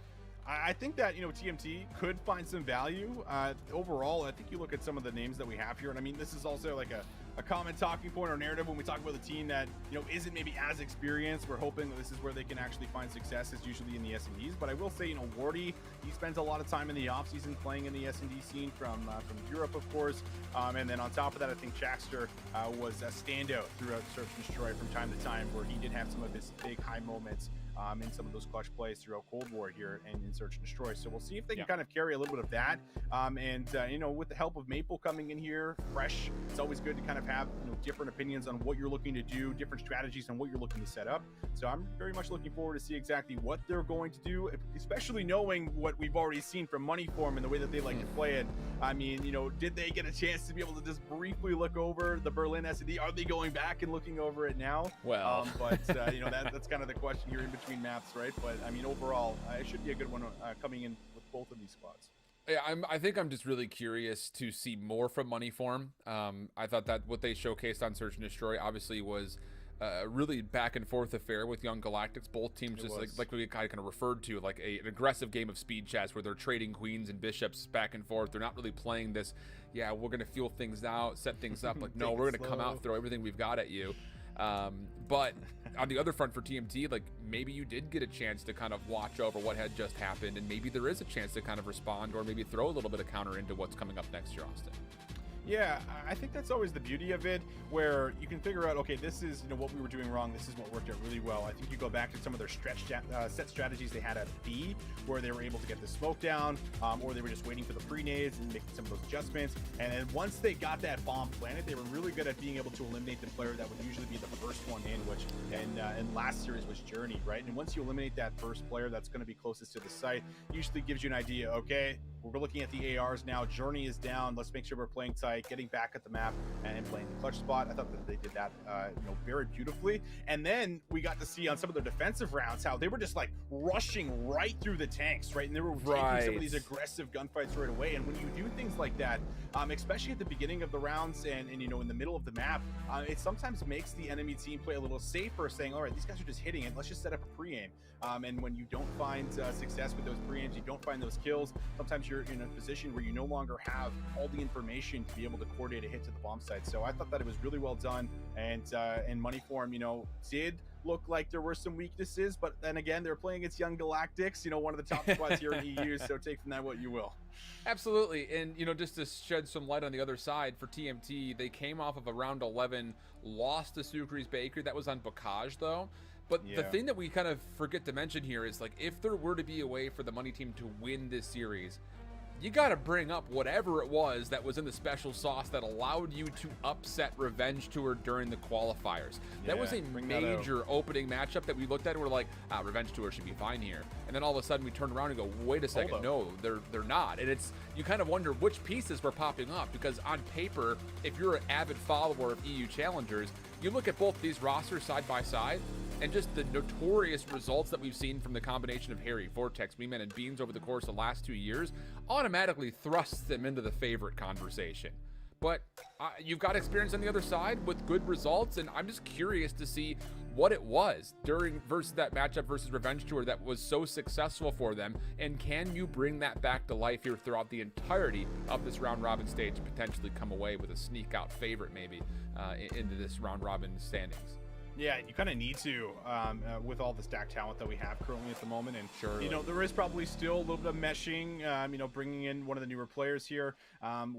I think that, TMT could find some value. Overall, I think you look at some of the names that we have here, and I mean, this is also like a common talking point or narrative when we talk about a team that, isn't maybe as experienced. We're hoping that this is where they can actually find success, is usually in the S&Ds. But I will say, Wardy, he spends a lot of time in the offseason playing in the S&D scene from Europe, of course. And then on top of that, I think Jackster was a standout throughout Search and Destroy from time to time, where he did have some of his big high moments in some of those clutch plays throughout Cold War here and in Search and Destroy. So we'll see if they can kind of carry a little bit of that. With the help of Maple coming in here fresh, it's always good to kind of have different opinions on what you're looking to do, different strategies on what you're looking to set up. So I'm very much looking forward to see exactly what they're going to do, especially knowing what we've already seen from Money Form and the way that they like to play it. I mean, did they get a chance to be able to just briefly look over the Berlin S&D? Are they going back and looking over it now? Well, that's kind of the question here in between maps, right? But I mean, overall, it should be a good one coming in with both of these squads. Yeah, I think I'm just really curious to see more from Money Form. I thought that what they showcased on Search and Destroy obviously was a really back and forth affair with Young Galactics. Both teams just like we kind of referred to, like an aggressive game of speed chess where they're trading queens and bishops back and forth. They're not really playing this, we're going to feel things out, set things up. Like, no, we're going to come out, throw everything we've got at you. But on the other front for TMT, like, maybe you did get a chance to kind of watch over what had just happened, and maybe there is a chance to kind of respond or maybe throw a little bit of counter into what's coming up next year, Austin. Yeah, I think that's always the beauty of it, where you can figure out, okay, this is what we were doing wrong. This is what worked out really well. I think you go back to some of their set strategies they had at B, where they were able to get the smoke down, or they were just waiting for the pre-nades and making some of those adjustments. And then once they got that bomb planted, they were really good at being able to eliminate the player that would usually be the first one in, which in last series was Journey, right? And once you eliminate that first player that's going to be closest to the site, usually gives you an idea, okay, we're looking at the ARs now. Journey is down. Let's make sure we're playing tight, getting back at the map, and playing the clutch spot. I thought that they did that, very beautifully. And then we got to see on some of their defensive rounds how they were just like rushing right through the tanks, right? And they were taking some of these aggressive gunfights right away. And when you do things like that, especially at the beginning of the rounds and in the middle of the map, it sometimes makes the enemy team play a little safer, saying, all right, these guys are just hitting it. Let's just set up a pre-aim. And when you don't find success with those pre-aims, you don't find those kills, sometimes you're in a position where you no longer have all the information to be able to coordinate a hit to the bomb site. So I thought that it was really well done, and in money form, did look like there were some weaknesses, but then again, they're playing against young Galactics, one of the top squads here in EU, so take from that what you will. Absolutely. And, just to shed some light on the other side for TMT, they came off of a round 11 loss to Sucre's Bakery. That was on Bocage, though. But the thing that we kind of forget to mention here is, like, if there were to be a way for the money team to win this series, you got to bring up whatever it was that was in the special sauce that allowed you to upset Revenge Tour during the qualifiers. That was a major opening matchup that we looked at and we're like, Revenge Tour should be fine here. And then all of a sudden we turn around and go, wait a second, no, they're not. And you kind of wonder which pieces were popping up, because on paper, if you're an avid follower of EU Challengers, you look at both these rosters side by side, and just the notorious results that we've seen from the combination of Harry, Vortex, Weeman, and Beans over the course of the last 2 years automatically thrusts them into the favorite conversation. But you've got experience on the other side with good results, and I'm just curious to see what it was versus that matchup versus Revenge Tour that was so successful for them, and can you bring that back to life here throughout the entirety of this round robin stage and potentially come away with a sneak out favorite maybe into this round robin standings? Yeah, you kind of need to with all the stacked talent that we have currently at the moment. And, sure, there is probably still a little bit of meshing, bringing in one of the newer players here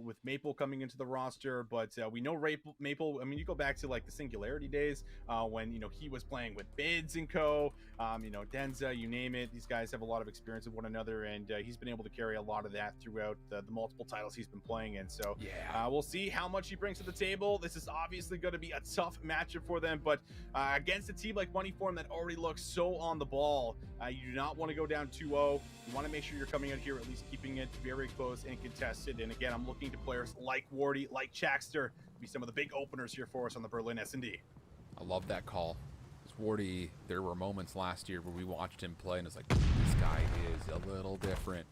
with Maple coming into the roster. But we know Maple, you go back to like the Singularity days when, he was playing with Bids and co, Denza, you name it. These guys have a lot of experience with one another, and he's been able to carry a lot of that throughout the multiple titles he's been playing in. So we'll see how much he brings to the table. This is obviously going to be a tough matchup for them, but against a team like Money Form that already looks so on the ball, you do not want to go down 2-0. You want to make sure you're coming out here at least keeping it very close and contested. And again, I'm looking to players like Wardy, like Chaxter, to be some of the big openers here for us on the Berlin S&D. I love that call. Wardy, there were moments last year where we watched him play and it's like, this guy is a little different.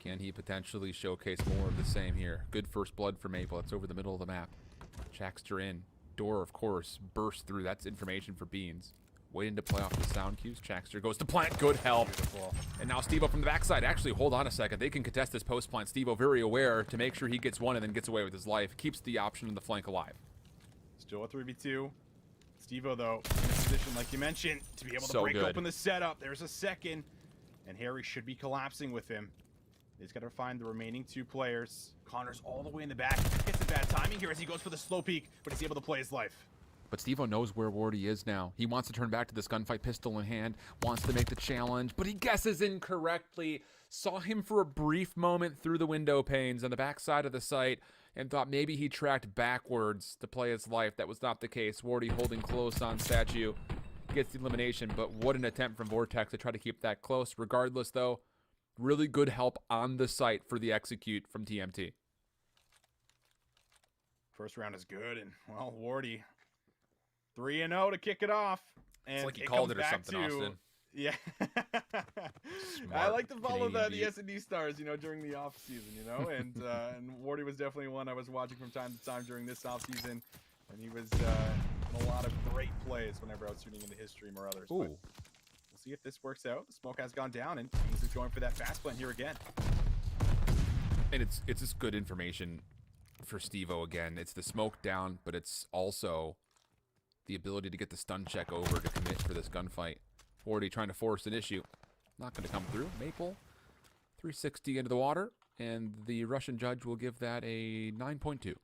Can he potentially showcase more of the same here? Good first blood for Maple. It's over the middle of the map. Chaxter in. Door, of course, bursts through. That's information for Beans. Waiting to play off the sound cues. Chaxter goes to plant. Good help. Beautiful. And now Steve-O from the backside. Actually, hold on a second. They can contest this post plant. Steve-O very aware to make sure he gets one and then gets away with his life. Keeps the option in the flank alive. Still a 3v2. Steve-O, though, in a position, like you mentioned, to be able to break open the setup. There's a second. And Harry should be collapsing with him. He's got to find the remaining two players. Connor's all the way in the back. Gets a bad timing here as he goes for the slow peek, but he's able to play his life. But Steve-O knows where Wardy is now. He wants to turn back to this gunfight, pistol in hand, wants to make the challenge, but he guesses incorrectly. Saw him for a brief moment through the window panes on the backside of the site and thought maybe he tracked backwards to play his life. That was not the case. Wardy holding close on Statue. Gets the elimination, but what an attempt from Vortex to try to keep that close. Regardless, though, really good help on the site for the execute from TMT. First round is good, and, well, Wardy, 3-0 to kick it off. And it's like he called it or something, Austin. Yeah. I like to follow the S&D stars, during the off season, and Wardy was definitely one I was watching from time to time during this off season, and he was in a lot of great plays whenever I was tuning into his stream or others. Ooh. We'll see if this works out. The smoke has gone down, and Beans is going for that fast plant here again. And it's just good information for Steve-O again. It's the smoke down, but it's also the ability to get the stun check over to commit for this gunfight. Wardy trying to force an issue. Not going to come through. Maple, 360 into the water, and the Russian judge will give that a 9.2.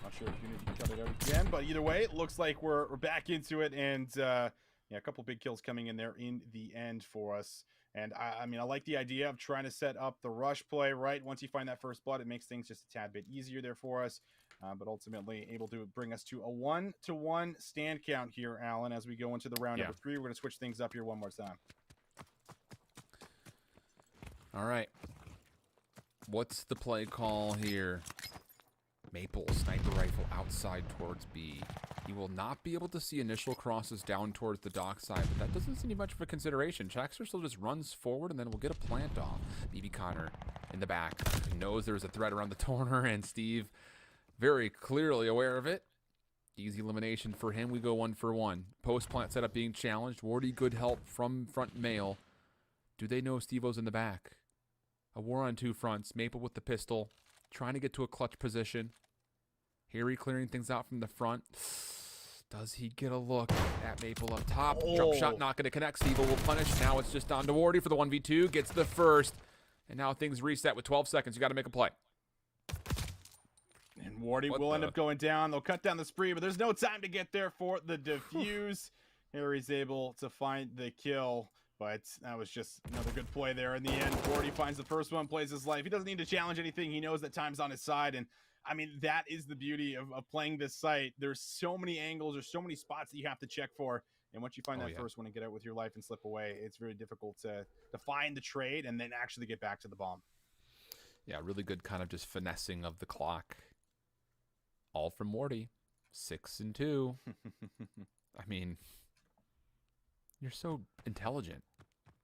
Not sure if Unity cut it out again, but either way, it looks like we're back into it, and yeah, a couple big kills coming in there in the end for us. And I mean, I like the idea of trying to set up the rush play, right? Once you find that first blood, it makes things just a tad bit easier there for us, but ultimately able to bring us to a 1-to-1 stand count here, Alan, as we go into the round number 3. We're going to switch things up here one more time. All right. What's the play call here? Maple, sniper rifle outside towards B. He will not be able to see initial crosses down towards the dock side, but that doesn't seem much of a consideration. Chaxter still just runs forward, and then we'll get a plant off. BB Connor in the back. He knows there's a threat around the corner, and Steve very clearly aware of it. Easy elimination for him. We go 1 for 1. Post plant setup being challenged. Wardy, good help from front mail. Do they know Steve-O's in the back? A war on 2 fronts. Maple with the pistol, trying to get to a clutch position. Harry clearing things out from the front. Does he get a look at Maple up top? Jump shot not going to connect. Steve-O will punish. Now it's just on to Wardy for the 1v2. Gets the first. And now things reset with 12 seconds. You got to make a play. And Wardy will end up going down. They'll cut down the spree, but there's no time to get there for the defuse. Harry's able to find the kill, but that was just another good play there in the end. Wardy finds the first one, plays his life. He doesn't need to challenge anything. He knows that time's on his side, and I mean, that is the beauty of playing this site. There's so many angles, there's so many spots that you have to check for, and once you find that first one and get out with your life and slip away, it's very difficult to find the trade and then actually get back to the bomb. Yeah, really good kind of just finessing of the clock. All from Wardy. 6 and 2. I mean, you're so intelligent.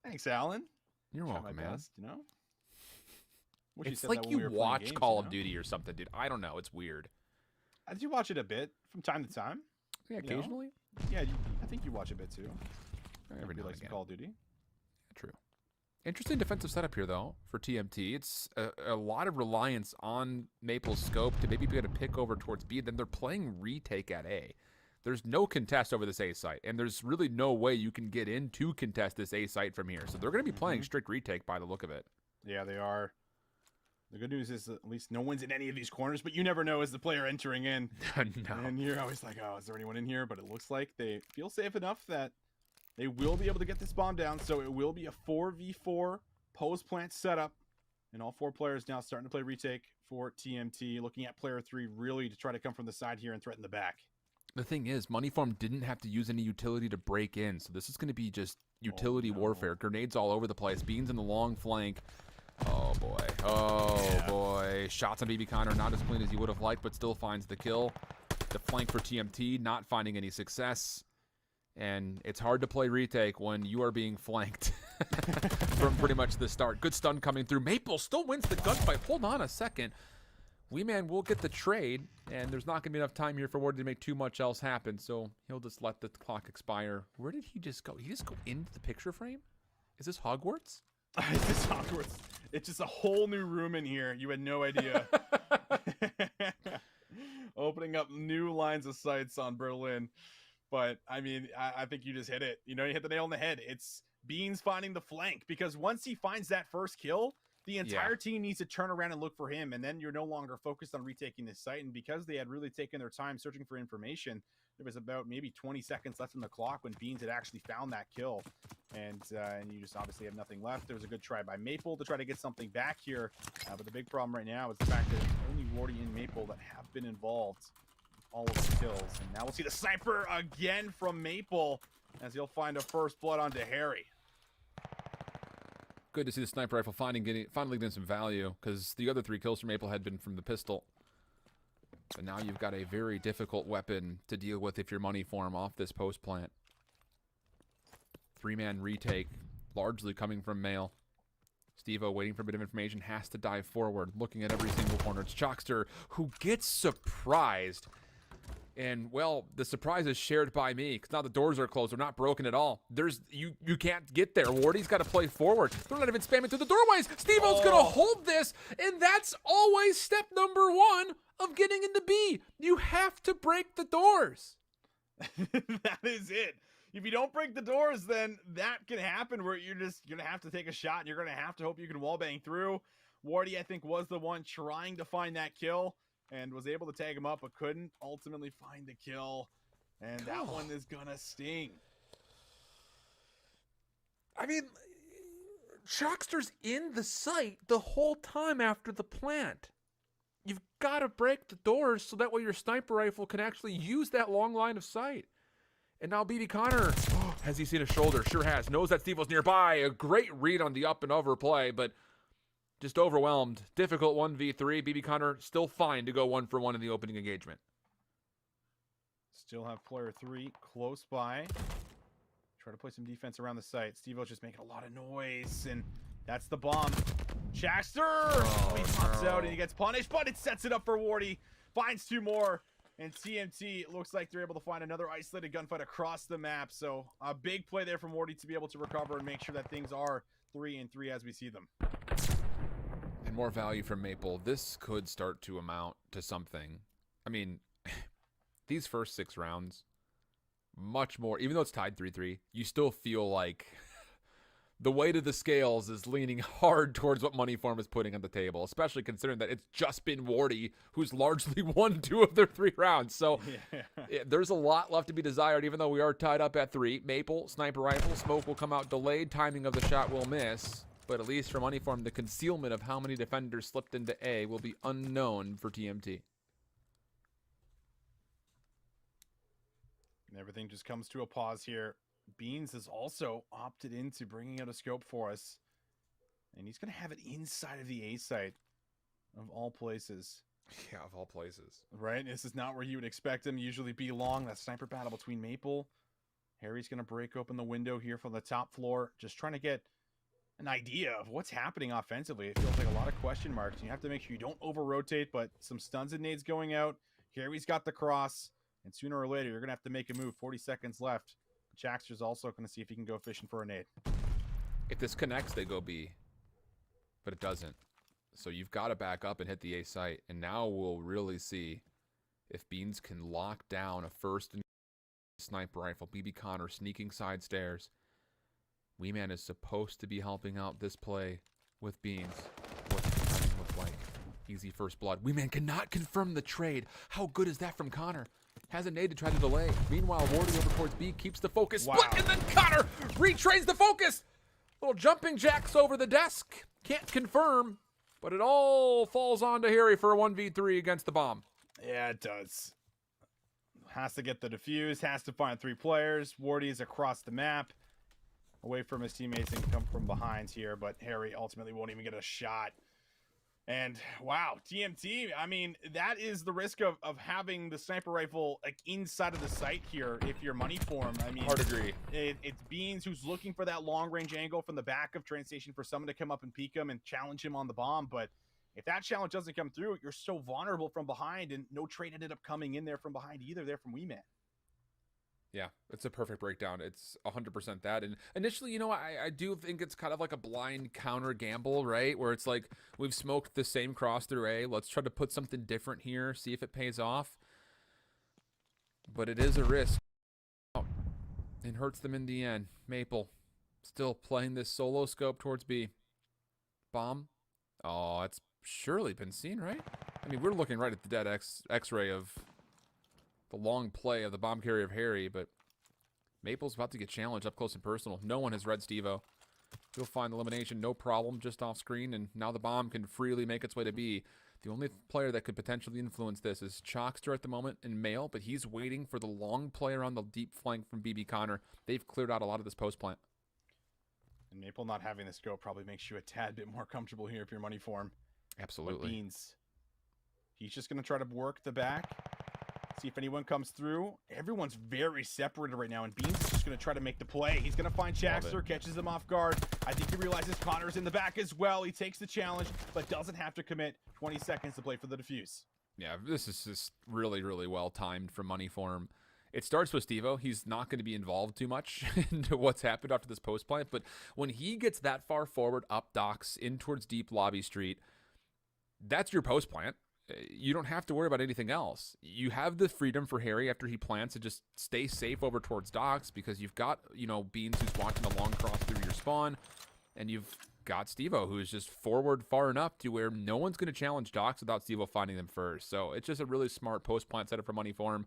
Thanks, Alan. You're welcome, man. Best, you know? It's like you watch Call of Duty or something, dude. I don't know. It's weird. I do watch it a bit from time to time. Yeah, occasionally. Yeah, I think you watch a bit too. Everybody likes Call of Duty. Yeah, true. Interesting defensive setup here, though, for TMT. It's a lot of reliance on Maple's scope to maybe be able to pick over towards B. Then they're playing retake at A. There's no contest over this A site, and there's really no way you can get in to contest this A site from here. So they're going to be playing strict retake by the look of it. Yeah, they are. The good news is at least no one's in any of these corners, but you never know as the player entering in. No. And you're always like, oh, is there anyone in here? But it looks like they feel safe enough that they will be able to get this bomb down. So it will be a 4v4 post plant setup. And all 4 players now starting to play retake for TMT, looking at player 3 really to try to come from the side here and threaten the back. The thing is, Moneyform didn't have to use any utility to break in, so this is going to be just utility warfare. Grenades all over the place. Beans in the long flank. Oh, boy. Oh, boy. Shots on BB Connor, not as clean as you would have liked, but still finds the kill. The flank for TMT, not finding any success. And it's hard to play retake when you are being flanked from pretty much the start. Good stun coming through. Maple still wins the gunfight. Hold on a second. Wee Man will get the trade, and there's not going to be enough time here for Wardy to make too much else happen, so he'll just let the clock expire. Where did he just go? Did he just go into the picture frame? Is this Hogwarts? Is this Hogwarts? It's just a whole new room in here. You had no idea. Opening up new lines of sights on Berlin. But, I mean, I think you just hit it. You know, you hit the nail on the head. It's Beans finding the flank, because once he finds that first kill, the entire team needs to turn around and look for him, and then you're no longer focused on retaking this site. And because they had really taken their time searching for information, there was about maybe 20 seconds left on the clock when Beans had actually found that kill. And you just obviously have nothing left. There was a good try by Maple to try to get something back here. But the big problem right now is the fact that it's only Wardy and Maple that have been involved in all of the kills. And now we'll see the sniper again from Maple as he'll find a first blood onto Harry. Good to see the sniper rifle finally getting some value, because the other 3 kills from Maple had been from the pistol. But now you've got a very difficult weapon to deal with if you're Moneyform off this post plant. 3-man retake, largely coming from Mail. Steve-O waiting for a bit of information, has to dive forward, looking at every single corner. It's Chalkster who gets surprised. And, well, the surprise is shared by me, because now the doors are closed. They're not broken at all. You can't get there. Wardy's got to play forward. They're not even spamming through the doorways. Steve-O's going to hold this, and that's always step number 1 of getting into B. You have to break the doors. That is it. if you don't break the doors, then that can happen where you're just going to have to take a shot. And you're going to have to hope you can wallbang through. Wardy, I think, was the one trying to find that kill and was able to tag him up, but couldn't ultimately find the kill. And that one is going to sting. I mean, Shockster's in the site the whole time after the plant. You've got to break the doors so that way your sniper rifle can actually use that long line of sight. And now BB Connor, has he seen a shoulder? Sure has. Knows that Steve was nearby. A great read on the up and over play, but just overwhelmed. Difficult 1v3. BB Connor still fine to go 1-for-1 in the opening engagement. Still have player 3 close by. Try to play some defense around the site. Steve-O's just making a lot of noise, and that's the bomb. Chakster! He pops out and he gets punished, but it sets it up for Wardy. Finds 2 more. And TMT looks like they're able to find another isolated gunfight across the map. So a big play there from Wardy to be able to recover and make sure that things are 3-3 as we see them. And more value from Maple. This could start to amount to something. I mean, these first 6 rounds, much more, even though it's tied 3-3, you still feel like the weight of the scales is leaning hard towards what Moneyform is putting on the table, especially considering that it's just been Wardy who's largely won 2 of their 3 rounds. So there's a lot left to be desired, even though we are tied up at 3. Maple, sniper rifle, smoke will come out delayed, timing of the shot will miss. But at least for Moneyform, the concealment of how many defenders slipped into A will be unknown for TMT. And everything just comes to a pause here. Beans has also opted into bringing out a scope for us. And he's going to have it inside of the A site, of all places. Yeah, of all places. Right? This is not where you would expect him. Usually be long. That sniper battle between Maple. Harry's going to break open the window here from the top floor. Just trying to get an idea of what's happening offensively. It feels like a lot of question marks. You have to make sure you don't over-rotate, but some stuns and nades going out. Harry's got the cross. And sooner or later, you're going to have to make a move. 40 seconds left. Jackster's also going to see if he can go fishing for a nade. If this connects, they go B. But it doesn't. So you've got to back up and hit the A site. And now we'll really see if Beans can lock down a first and sniper rifle. BB Connor sneaking side stairs. Weeman is supposed to be helping out this play with Beans. What's the timing look like? Easy first blood. Weeman cannot confirm the trade. How good is that from Connor? Has a nade to try to delay. Meanwhile, Wardy over towards B keeps the focus. Wow. Split, and then Connor retrains the focus. Little jumping jacks over the desk. Can't confirm, but it all falls onto Harry for a 1v3 against the bomb. Yeah, it does. Has to get the defuse. Has to find 3 players. Wardy is across the map, away from his teammates and come from behind here, but Harry ultimately won't even get a shot. And wow, TMT, I mean, that is the risk of having the sniper rifle like inside of the site here if you're Moneyform. I mean, Hard agree. It's Beans who's looking for that long range angle from the back of train station for someone to come up and peek him and challenge him on the bomb. But if that challenge doesn't come through, you're so vulnerable from behind, and no trade ended up coming in there from behind either there from Weeman. Yeah, it's a perfect breakdown. It's 100% that. And initially, you know, I do think it's kind of like a blind counter gamble, right? Where it's like, we've smoked the same cross through A. Let's try to put something different here, see if it pays off. But it is a risk. It hurts them in the end. Maple still playing this solo scope towards B. Bomb. Oh, it's surely been seen, right? I mean, we're looking right at the dead X-ray of the long play of the bomb carrier of Harry, but Maple's about to get challenged up close and personal. No one has read Steve-O. He'll find elimination, no problem, just off screen, and now the bomb can freely make its way to B. The only player that could potentially influence this is Chalkster at the moment in Mail, but he's waiting for the long player on the deep flank from BB Connor. They've cleared out a lot of this post plant. And Maple not having this go probably makes you a tad bit more comfortable here if you're Moneyform. Absolutely. But Beans, he's just going to try to work the back. See if anyone comes through. Everyone's very separated right now, and Beans is just going to try to make the play. He's going to find Jackster, catches him off guard. I think he realizes Connor's in the back as well. He takes the challenge, but doesn't have to commit. 20 seconds to play for the defuse. Yeah, this is just really, really well timed for Moneyform. It starts with Steve-O. He's not going to be involved too much into what's happened after this post plant, but when he gets that far forward, up docks, in towards deep lobby street, that's your post plant. you don't have to worry about anything else. You have the freedom for Harry after he plants to just stay safe over towards docks because you've got, Beans who's watching the long cross through your spawn, and you've got Steve-O who is just forward far enough to where no one's going to challenge docks without Steve-O finding them first. So it's just a really smart post-plant setup for money for him.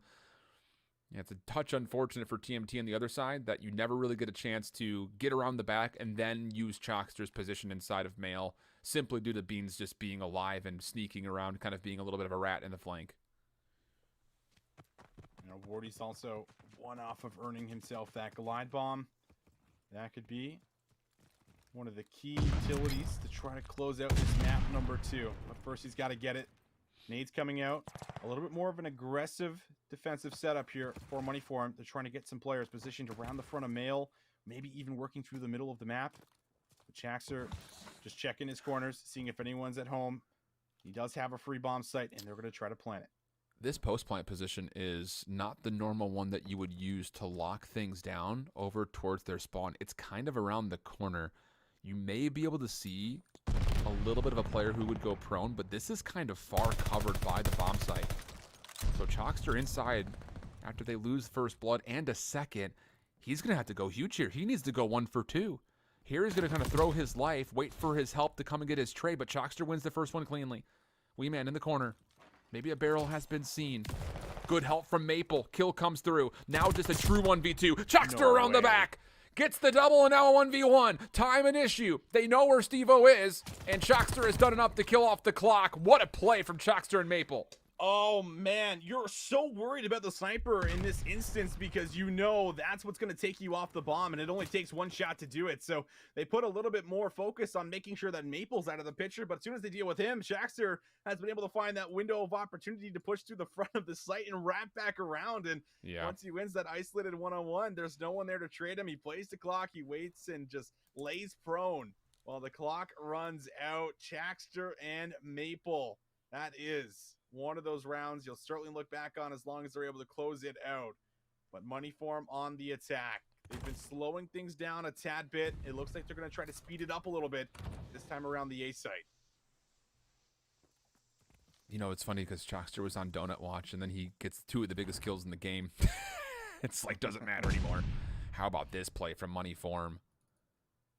Yeah, it's a touch unfortunate for TMT on the other side that you never really get a chance to get around the back and then use Chalkster's position inside of Mail, simply due to Beans just being alive and sneaking around, kind of being a little bit of a rat in the flank. Wardy's also one off of earning himself that glide bomb. That could be one of the key utilities to try to close out this map number 2. But first he's got to get it. Nade's coming out. A little bit more of an aggressive defensive setup here for money for him. They're trying to get some players positioned around the front of Mail, maybe even working through the middle of the map. But Chaxer just checking his corners, seeing if anyone's at home. He does have a free bomb site, and they're going to try to plant it. This post-plant position is not the normal one that you would use to lock things down over towards their spawn. It's kind of around the corner. You may be able to see a little bit of a player who would go prone, but this is kind of far covered by the bomb site. So Chalkster inside, after they lose first blood and a second, he's going to have to go huge here. He needs to go 1 for 2. Here he's going to kind of throw his life, wait for his help to come and get his trade, but Chalkster wins the first one cleanly. Wee Man in the corner. Maybe a barrel has been seen. Good help from Maple. Kill comes through. Now just a true 1v2. Chalkster around the back. Gets the double and now a 1v1. Time an issue. They know where Steve-O is, and Chalkster has done enough to kill off the clock. What a play from Chalkster and Maple. Oh, man, you're so worried about the sniper in this instance because that's what's going to take you off the bomb, and it only takes one shot to do it. So they put a little bit more focus on making sure that Maple's out of the picture, but as soon as they deal with him, Chaxter has been able to find that window of opportunity to push through the front of the site and wrap back around. And once he wins that isolated one-on-one, there's no one there to trade him. He plays the clock, he waits, and just lays prone while the clock runs out. Chaxter and Maple. That is one of those rounds you'll certainly look back on as long as they're able to close it out. But money for them on the attack. They've been slowing things down a tad bit. It looks like they're going to try to speed it up a little bit this time around the A site. It's funny because Chalkster was on Donut Watch, and then he gets 2 of the biggest kills in the game. It's like, doesn't matter anymore. How about this play from Money Form?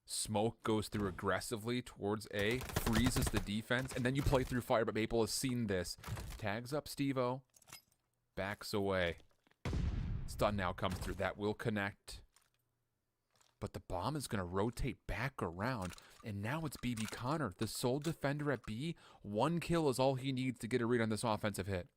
Smoke goes through aggressively towards A, freezes the defense, and then you play through fire, but Maple has seen this. Tags up Steve-O, backs away. Stun now comes through. That will connect. But the bomb is going to rotate back around, and now it's BB Connor, the sole defender at B. 1 kill is all he needs to get a read on this offensive hit.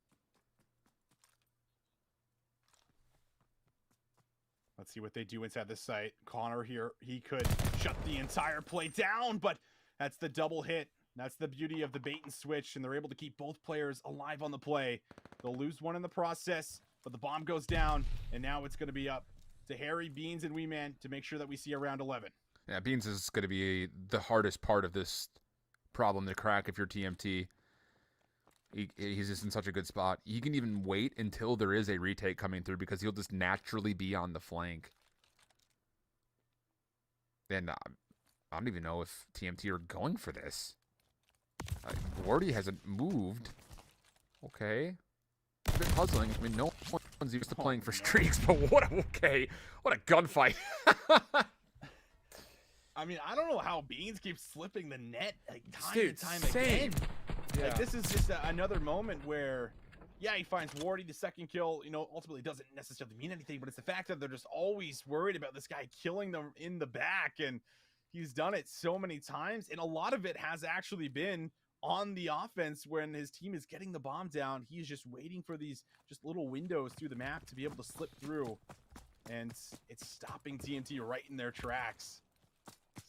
Let's see what they do inside the site. Connor here, he could shut the entire play down, but that's the double hit. That's the beauty of the bait and switch, and they're able to keep both players alive on the play. They'll lose one in the process, but the bomb goes down, and now it's going to be up to Harry, Beans, and Wee Man to make sure that we see a round 11. Yeah, Beans is going to be the hardest part of this problem to crack if you're TMT. He's just in such a good spot. He can even wait until there is a retake coming through because he'll just naturally be on the flank. And I don't even know if TMT are going for this. Wardy hasn't moved. Okay. A bit puzzling. I mean, no one's used to playing for streaks, but what a gunfight. I mean, I don't know how Beans keeps slipping the net time Dude, and time same. again. Yeah. Like, this is just another moment where, he finds Wardy, the second kill, ultimately doesn't necessarily mean anything, but it's the fact that they're just always worried about this guy killing them in the back, and he's done it so many times, and a lot of it has actually been on the offense when his team is getting the bomb down. He's just waiting for these just little windows through the map to be able to slip through, and it's stopping TNT right in their tracks.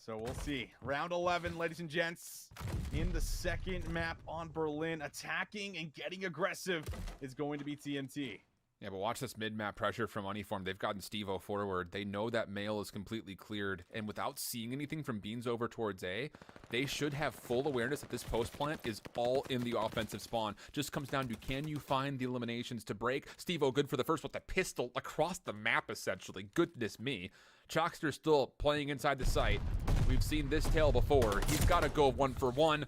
So we'll see. Round 11, ladies and gents, in the second map on Berlin. Attacking and getting aggressive is going to be TNT. Yeah, but watch this mid-map pressure from Uniform. They've gotten Steve-O forward. They know that Mail is completely cleared, and without seeing anything from Beans over towards A, they should have full awareness that this post plant is all in the offensive spawn. Just comes down to, can you find the eliminations to break? Steve-O good for the first with the pistol across the map, essentially. Goodness me. Chalkster still playing inside the site. We've seen this tale before. He's got to go 1 for 1.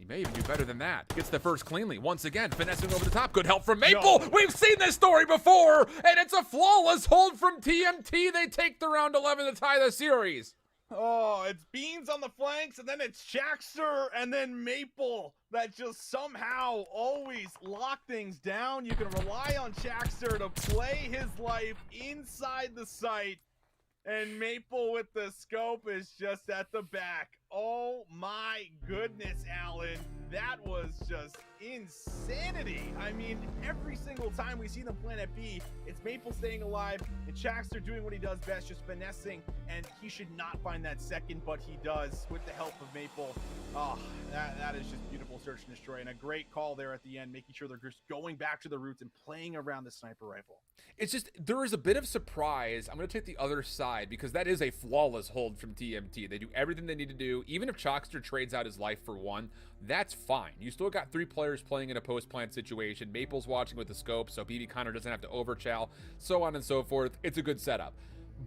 He may even do better than that. Gets the first cleanly. Once again, finessing over the top. Good help from Maple. Yo. We've seen this story before, and it's a flawless hold from TMT. They take the round 11 to tie the series. Oh, it's Beans on the flanks, and then it's Chaxter, and then Maple that just somehow always lock things down. You can rely on Chaxter to play his life inside the site, and Maple with the scope is just at the back. Oh my goodness, Alan. That was just insanity. I mean, every single time we see them Planet B, it's Maple staying alive and Chaxter doing what he does best, just finessing, and he should not find that second, but he does with the help of Maple. Oh, that is just beautiful search and destroy, and a great call there at the end, making sure they're just going back to the roots and playing around the sniper rifle. It's just, there is a bit of surprise. I'm going to take the other side because that is a flawless hold from TMT. They do everything they need to do. Even if Chaxter trades out his life for one, that's fine. You still got 3 players playing in a post-plant situation. Maple's watching with the scope, so BB Connor doesn't have to overchow, so on and so forth. It's a good setup.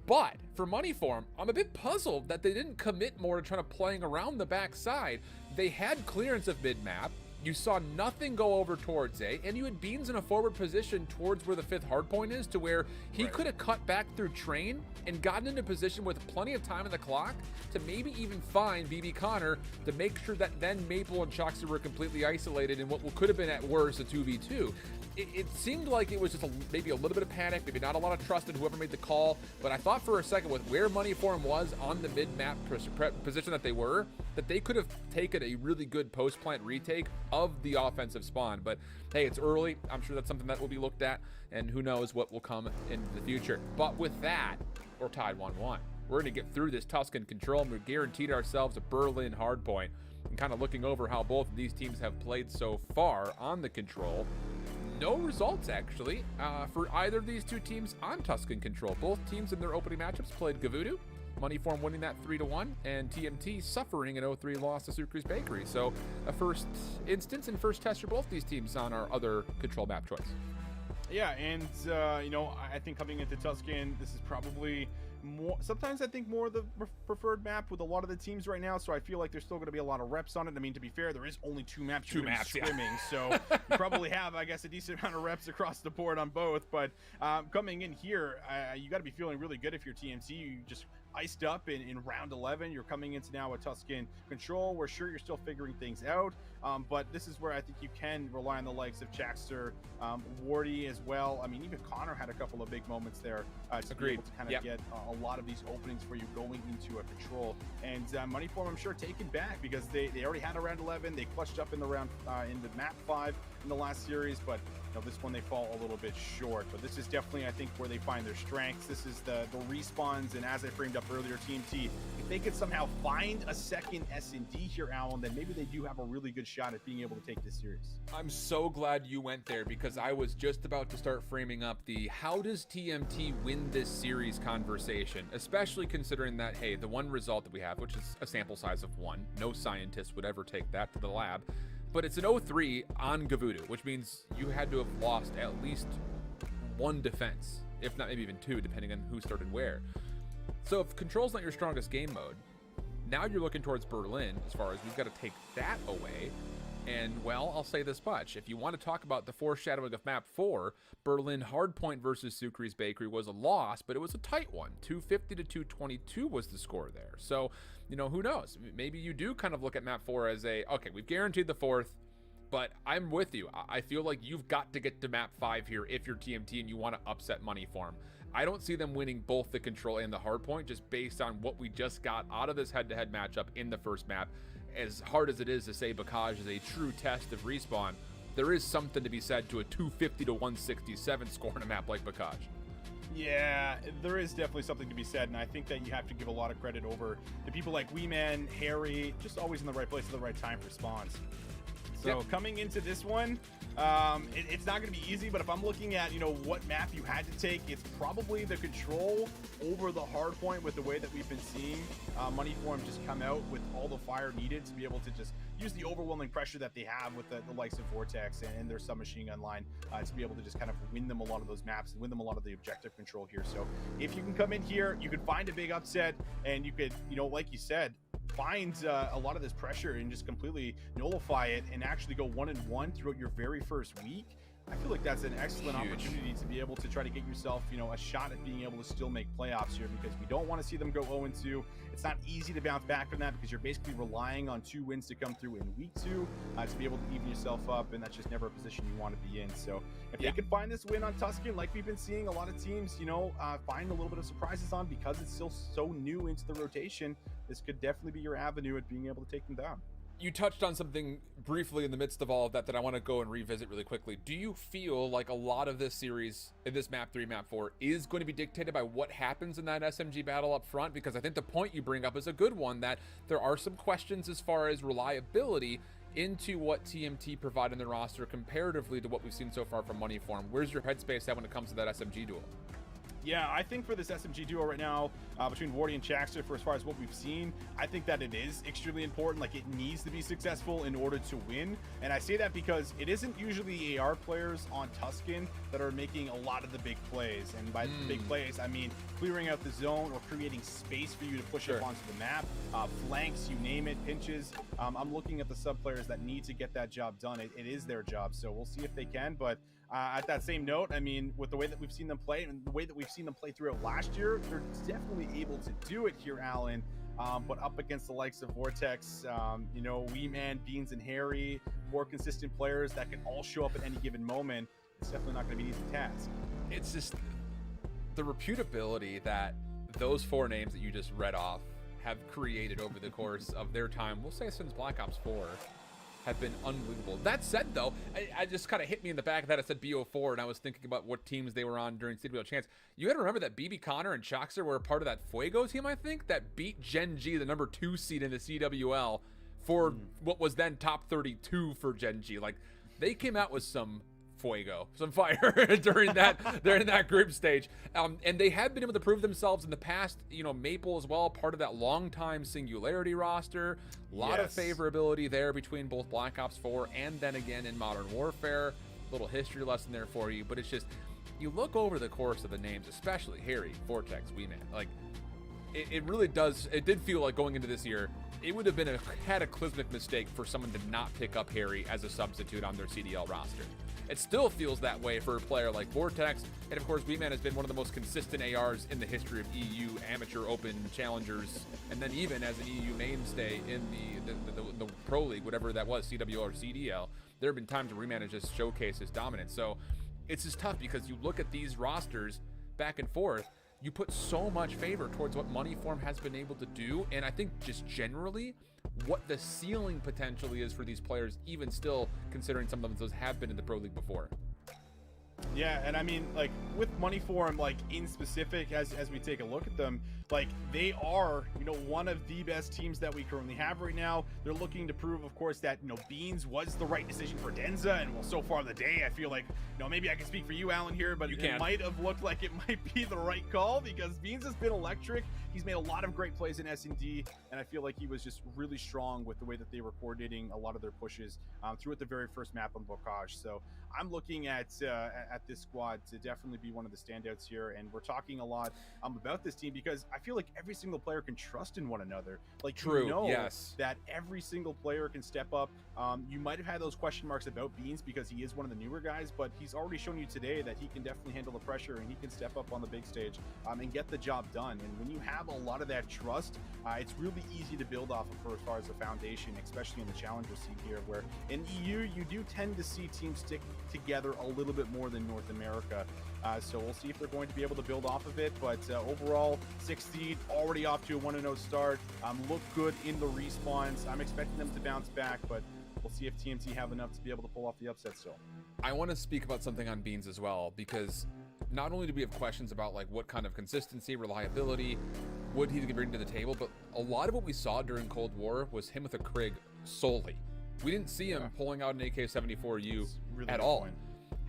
But for money for him, I'm a bit puzzled that they didn't commit more to trying to playing around the backside. They had clearance of mid-map. You saw nothing go over towards A, and you had Beans in a forward position towards where the 5th hardpoint is, to where he could have cut back through train and gotten into position with plenty of time on the clock to maybe even find BB Connor to make sure that then Maple and Chaxter were completely isolated in what could have been at worst a 2v2. It seemed like it was just maybe a little bit of panic, maybe not a lot of trust in whoever made the call, but I thought for a second with where Money for him was on the mid-map position that they were, that they could have taken a really good post-plant retake of the offensive spawn. But hey, it's early. I'm sure that's something that will be looked at, and who knows what will come in the future. But with that, we're tied 1-1. We're going to get through this Tuscan control, and we've guaranteed ourselves a Berlin hardpoint. And kind of looking over how both of these teams have played so far on the control, no results actually for either of these two teams on Tuscan control. Both teams in their opening matchups played Gavudu. Moneyform winning that 3-1, and TMT suffering an 0-3 loss to Sucre's Bakery. So a first instance and first test for both these teams on our other control map choice. Yeah, and you know, I think coming into Tuscan, this is probably more, sometimes I think more the preferred map with a lot of the teams right now, so I feel like there's still going to be a lot of reps on it. I mean, to be fair, there is only 2 maps swimming, yeah. So you probably have, I guess, a decent amount of reps across the board on both. But coming in here, you got to be feeling really good if you're TMT. You just iced up in round 11. You're coming into now a Tuscan control. We're sure you're still figuring things out, but this is where I think you can rely on the likes of Chaxter, Wardy as well. I mean, even Connor had a couple of big moments there to be able to kind of get a lot of these openings for you going into a control. And Moneyform, I'm sure, taken back because they already had a round 11. They clutched up in the round in the map 5 in the last series, but you know, this one they fall a little bit short. But this is definitely, I think, where they find their strengths. This is the respawns, and as I framed up earlier, TMT, if they could somehow find a second S&D here, Alan, then maybe they do have a really good shot at being able to take this series. I'm so glad you went there because I was just about to start framing up the how does TMT win this series conversation, especially considering that, hey, the one result that we have, which is a sample size of 1, no scientist would ever take that to the lab, but it's an 0-3 on Gavudu, which means you had to have lost at least 1 defense, if not maybe even 2, depending on who started where. So if control's not your strongest game mode, now you're looking towards Berlin as far as we've got to take that away. And, well, I'll say this much. If you want to talk about the foreshadowing of map 4, Berlin Hardpoint versus Sucre's Bakery was a loss, but it was a tight one. 250 to 222 was the score there. So, you know, who knows? Maybe you do kind of look at map 4 as a, okay, we've guaranteed the 4th, but I'm with you. I feel like you've got to get to map 5 here if you're TMT and you want to upset Moneyform. I don't see them winning both the control and the hardpoint just based on what we just got out of this head-to-head matchup in the first map. As hard as it is to say Bocage is a true test of respawn, there is something to be said to a 250 to 167 score in a map like Bocage. Yeah, there is definitely something to be said, and I think that you have to give a lot of credit over to people like Weeman, Harry, just always in the right place at the right time for spawns. So coming into this one, it's not going to be easy, but if I'm looking at, you know, what map you had to take, it's probably the control over the hard point with the way that we've been seeing Moneyform just come out with all the fire needed to be able to just use the overwhelming pressure that they have with the likes of Vortex and their submachine gun line to be able to just kind of win them a lot of those maps and win them a lot of the objective control here. So if you can come in here, you could find a big upset, and you could, you know, like you said, find a lot of this pressure and just completely nullify it and actually go 1-1 throughout your very first week, I feel like that's an excellent opportunity to be able to try to get yourself, a shot at being able to still make playoffs here, because we don't want to see them go 0-2. It's not easy to bounce back from that because you're basically relying on 2 wins to come through in week 2 to be able to even yourself up, and that's just never a position you want to be in. So if they could find this win on Tuscan, like we've been seeing a lot of teams, find a little bit of surprises on, because it's still so new into the rotation, this could definitely be your avenue at being able to take them down. You touched on something briefly in the midst of all of that I want to go and revisit really quickly. Do you feel like a lot of this series, in this map 3, map 4, is going to be dictated by what happens in that SMG battle up front? Because I think the point you bring up is a good one, that there are some questions as far as reliability into what TMT provide in the roster comparatively to what we've seen so far from Moneyform. Where's your headspace at when it comes to that SMG duel? Yeah, I think for this SMG duo right now, between Wardy and Chaxter, for as far as what we've seen, I think that it is extremely important. Like, it needs to be successful in order to win. And I say that because it isn't usually AR players on Tuscan that are making a lot of the big plays. And by the big plays, I mean clearing out the zone or creating space for you to push up onto the map, flanks, you name it, pinches. I'm looking at the sub players that need to get that job done. It is their job, so we'll see if they can. But at that same note, I mean, with the way that we've seen them play and the way that we've seen them play throughout last year, they're definitely able to do it here, Alan. But up against the likes of Vortex, Wee Man, Beans, and Harry, more consistent players that can all show up at any given moment, it's definitely not going to be an easy task. It's just the reputability that those 4 names that you just read off have created over the course of their time, we'll say since Black Ops 4, have been unbelievable. That said, though, I just kind of hit me in the back of that. I said BO4, and I was thinking about what teams they were on during CWL Chance. You got to remember that BB Connor and Choxer were a part of that Fuego team, I think, that beat Gen G, the number 2 seed in the CWL, for what was then top 32 for Gen G. Like, they came out with some fuego, some fire during that group stage, and they have been able to prove themselves in the past. Maple as well, part of that long-time Singularity roster. A lot of favorability there between both Black Ops 4 and then again in Modern Warfare. Little history lesson there for you, but it's just, you look over the course of the names, especially Harry, Vortex, Weeman, like, it really does. It did feel like going into this year, it would have been a cataclysmic mistake for someone to not pick up Harry as a substitute on their CDL roster. It still feels that way for a player like Vortex, and of course, Weeman has been one of the most consistent ARs in the history of EU amateur open challengers, and then even as an EU mainstay in the Pro League, whatever that was, CWL or CDL. There have been times where Weeman has just showcased his dominance. So it's just tough because you look at these rosters back and forth, you put so much favor towards what Moneyform has been able to do, and I think just generally what the ceiling potentially is for these players, even still considering some of those have been in the Pro League before. Yeah, and I mean, like, with Moneyform, like, in specific, as we take a look at them, like, they are, one of the best teams that we currently have right now. They're looking to prove, of course, that, Beans was the right decision for Denza, and, well, so far of the day, I feel like, maybe I can speak for you, Alan, here, but it might have looked like it might be the right call, because Beans has been electric. He's made a lot of great plays in S&D, and I feel like he was just really strong with the way that they were coordinating a lot of their pushes throughout the very first map on Bocage. So I'm looking at this squad to definitely be one of the standouts here, and we're talking a lot about this team because I feel like every single player can trust in one another. Like, that every single player can step up. You might have had those question marks about Beans because he is one of the newer guys, but he's already shown you today that he can definitely handle the pressure and he can step up on the big stage and get the job done. And when you have a lot of that trust, it's really easy to build off of for as far as the foundation, especially in the challenger scene here, where in EU you do tend to see teams stick together a little bit more than North America. So we'll see if they're going to be able to build off of it. But overall, 6th seed, already off to a 1-0 start. Look good in the respawns. I'm expecting them to bounce back, but we'll see if TMT have enough to be able to pull off the upset still. I want to speak about something on Beans as well, because not only do we have questions about like what kind of consistency, reliability, would he bring to the table, but a lot of what we saw during Cold War was him with a Krig solely. We didn't see him pulling out an AK-74U really at all. Point.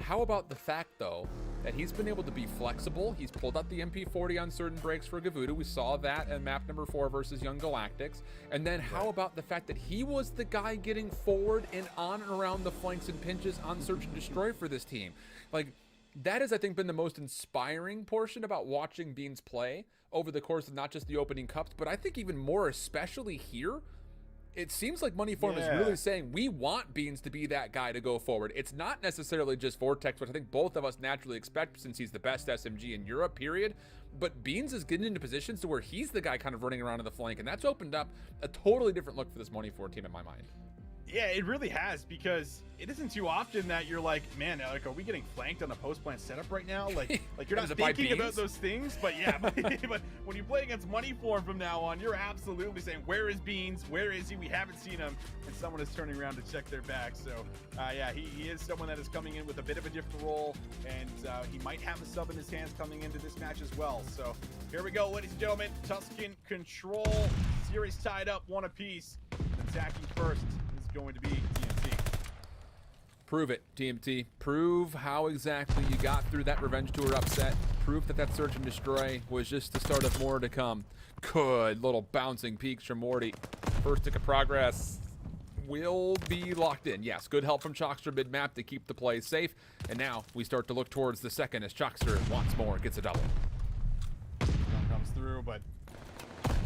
How about the fact, though, that he's been able to be flexible? He's pulled out the MP40 on certain breaks for Gavuda. We saw that in map number 4 versus Young Galactics. And then how about the fact that he was the guy getting forward and on and around the flanks and pinches on search and destroy for this team? Like, That has, I think, been the most inspiring portion about watching Beans play over the course of not just the opening cups, but I think even more especially here. It seems like Moneyform is really saying we want Beans to be that guy to go forward. It's not necessarily just Vortex, which I think both of us naturally expect since he's the best SMG in Europe, period. But Beans is getting into positions to where he's the guy kind of running around in the flank, and that's opened up a totally different look for this Moneyform team in my mind. Yeah, it really has, because it isn't too often that you're like, man, like, are we getting flanked on a post-plant setup right now? Like you're not thinking about those things, but yeah, but when you play against Moneyform from now on, you're absolutely saying, where is Beans? Where is he? We haven't seen him, and someone is turning around to check their back. So, yeah, he is someone that is coming in with a bit of a different role, and he might have a sub in his hands coming into this match as well. So here we go, ladies and gentlemen. Tuscan Control, series tied up, one apiece. Attacking first is going to be TMT. Prove it, TMT. Prove how exactly you got through that Revenge Tour upset. Proof that Search and Destroy was just the start of more to come. Good little bouncing peaks from Morty. First tick of progress will be locked in. Yes, good help from Chalkster mid-map to keep the play safe. And now we start to look towards the second as Chalkster once more gets a double. One comes through, but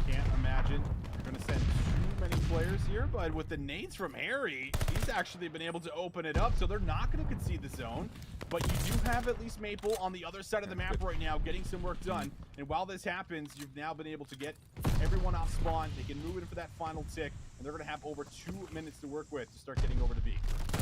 can't imagine you're going to send too many players here. But with the nades from Harry, he's actually been able to open it up, so they're not going to concede the zone. But you do have at least Maple on the other side of the map right now getting some work done. And while this happens, you've now been able to get everyone off spawn. They can move in for that final tick, and they're going to have over 2 minutes to work with to start getting over to B.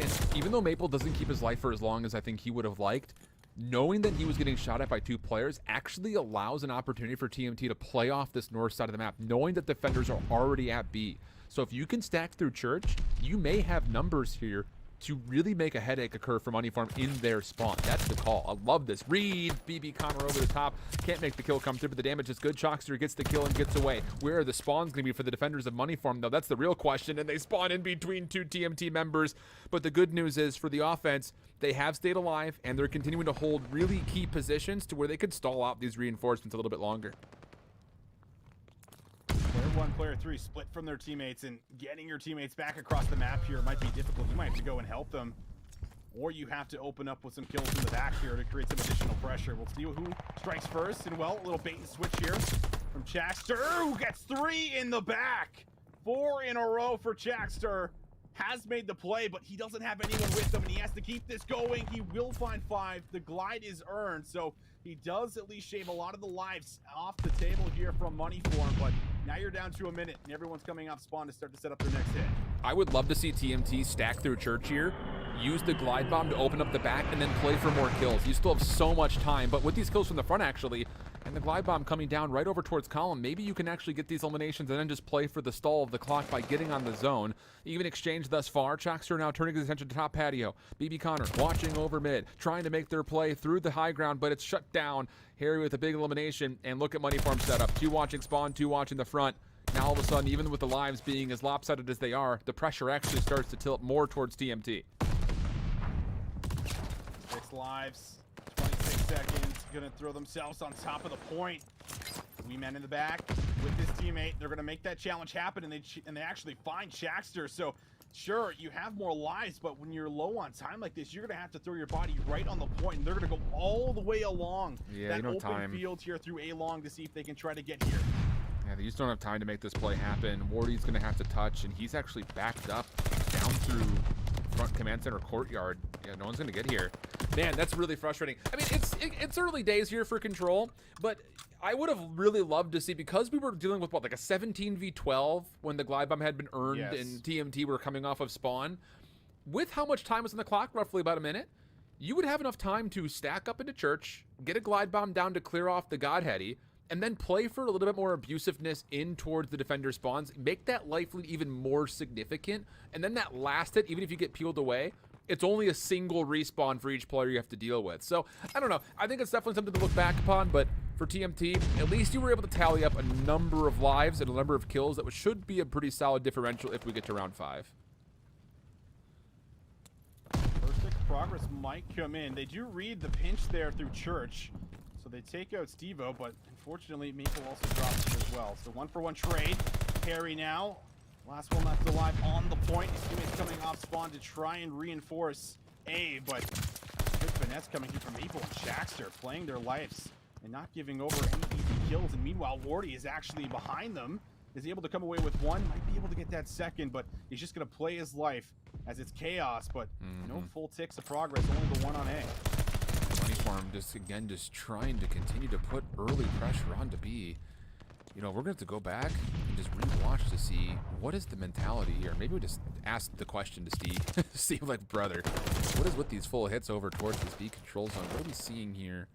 And even though Maple doesn't keep his life for as long as I think he would have liked, knowing that he was getting shot at by 2 players actually allows an opportunity for TMT to play off this north side of the map, knowing that defenders are already at B. So if you can stack through Church, you may have numbers here to really make a headache occur for Moneyform in their spawn. That's the call. I love this. Reed, BB Connor over the top. Can't make the kill come through, but the damage is good. Chalkster gets the kill and gets away. Where are the spawns going to be for the defenders of Moneyform, though? That's the real question, and they spawn in between 2 TMT members. But the good news is, for the offense, they have stayed alive, and they're continuing to hold really key positions to where they could stall out these reinforcements a little bit longer. Player 1, player 3 split from their teammates, and getting your teammates back across the map here might be difficult. You might have to go and help them, or you have to open up with some kills in the back here to create some additional pressure. We'll see who strikes first, and well, a little bait and switch here from Chalkster, who gets 3 in the back. 4 in a row for Chalkster. Has made the play, but he doesn't have anyone with him, and he has to keep this going. He will find 5. The glide is earned, so he does at least shave a lot of the lives off the table here from Moneyform, but now you're down to a minute, and everyone's coming off spawn to start to set up their next hit. I would love to see TMT stack through Church here, use the glide bomb to open up the back, and then play for more kills. You still have so much time, but with these kills from the front, actually, and the glide bomb coming down right over towards column, maybe you can actually get these eliminations and then just play for the stall of the clock by getting on the zone. Even exchange thus far. Chalkster now turning his attention to top patio. BB Connor watching over mid, trying to make their play through the high ground, but it's shut down. Harry with a big elimination, and look at Moneyform setup. 2 watching spawn, 2 watching the front. Now all of a sudden, even with the lives being as lopsided as they are, the pressure actually starts to tilt more towards TMT. 6 lives, 26 seconds, gonna throw themselves on top of the point. 3 men in the back with this teammate. They're gonna make that challenge happen, and they actually find Chalkster. So sure, you have more lives, but when you're low on time like this, you're gonna have to throw your body right on the point, and they're gonna go all the way along that open field here through A-long to see if they can try to get here. Yeah, they just don't have time to make this play happen. Wardy's going to have to touch, and he's actually backed up down through front command center courtyard. Yeah, no one's going to get here. Man, that's really frustrating. I mean, it's early days here for Control, but I would have really loved to see, because we were dealing with, what, like a 17v12 when the glide bomb had been earned and TMT were coming off of spawn. With how much time was on the clock, roughly about a minute, you would have enough time to stack up into Church, get a glide bomb down to clear off the Godheady, and then play for a little bit more abusiveness in towards the defender spawns, make that life lead even more significant, and then that last hit, even if you get peeled away, it's only a single respawn for each player you have to deal with. So, I don't know. I think it's definitely something to look back upon, but for TMT, at least you were able to tally up a number of lives and a number of kills that should be a pretty solid differential if we get to round 5. First tick progress might come in. They do read the pinch there through Church. So they take out Stevo, but unfortunately Maple also drops it as well. So 1-for-1 trade. Harry now. Last one left alive on the point. His teammates coming off spawn to try and reinforce A, but good finesse coming in from Maple and Shaxter, playing their lives and not giving over any easy kills. And meanwhile, Wardy is actually behind them. Is he able to come away with one? Might be able to get that second, but he's just going to play his life as it's chaos, but no full ticks of progress, only the one on A. Moneyform just trying to continue to put early pressure onto B. You know, we're going to have to go back and just rewatch to see what is the mentality here. Maybe we just ask the question to Steve. Steve, like, brother, what is with these full hits over towards this B control zone? What are we seeing here?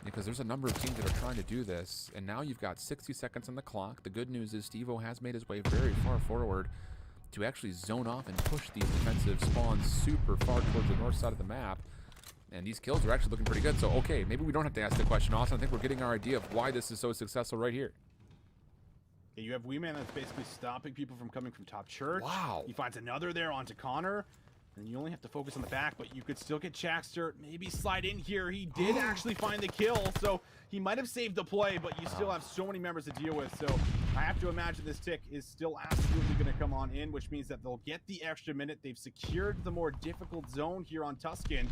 Because there's a number of teams that are trying to do this, and now you've got 60 seconds on the clock. The good news is Steve-O has made his way very far forward to actually zone off and push these defensive spawns super far towards the north side of the map. And these kills are actually looking pretty good. So, okay, maybe we don't have to ask the question, Austin. I think we're getting our idea of why this is so successful right here. Yeah, you have Weeman that's basically stopping people from coming from top church. Wow. He finds another there onto Connor. And you only have to focus on the back, but you could still get Shaxter. Maybe slide in here. He did actually find the kill, so he might have saved the play, but you still have so many members to deal with. So I have to imagine this tick is still absolutely going to come on in, which means that they'll get the extra minute. They've secured the more difficult zone here on Tuscan,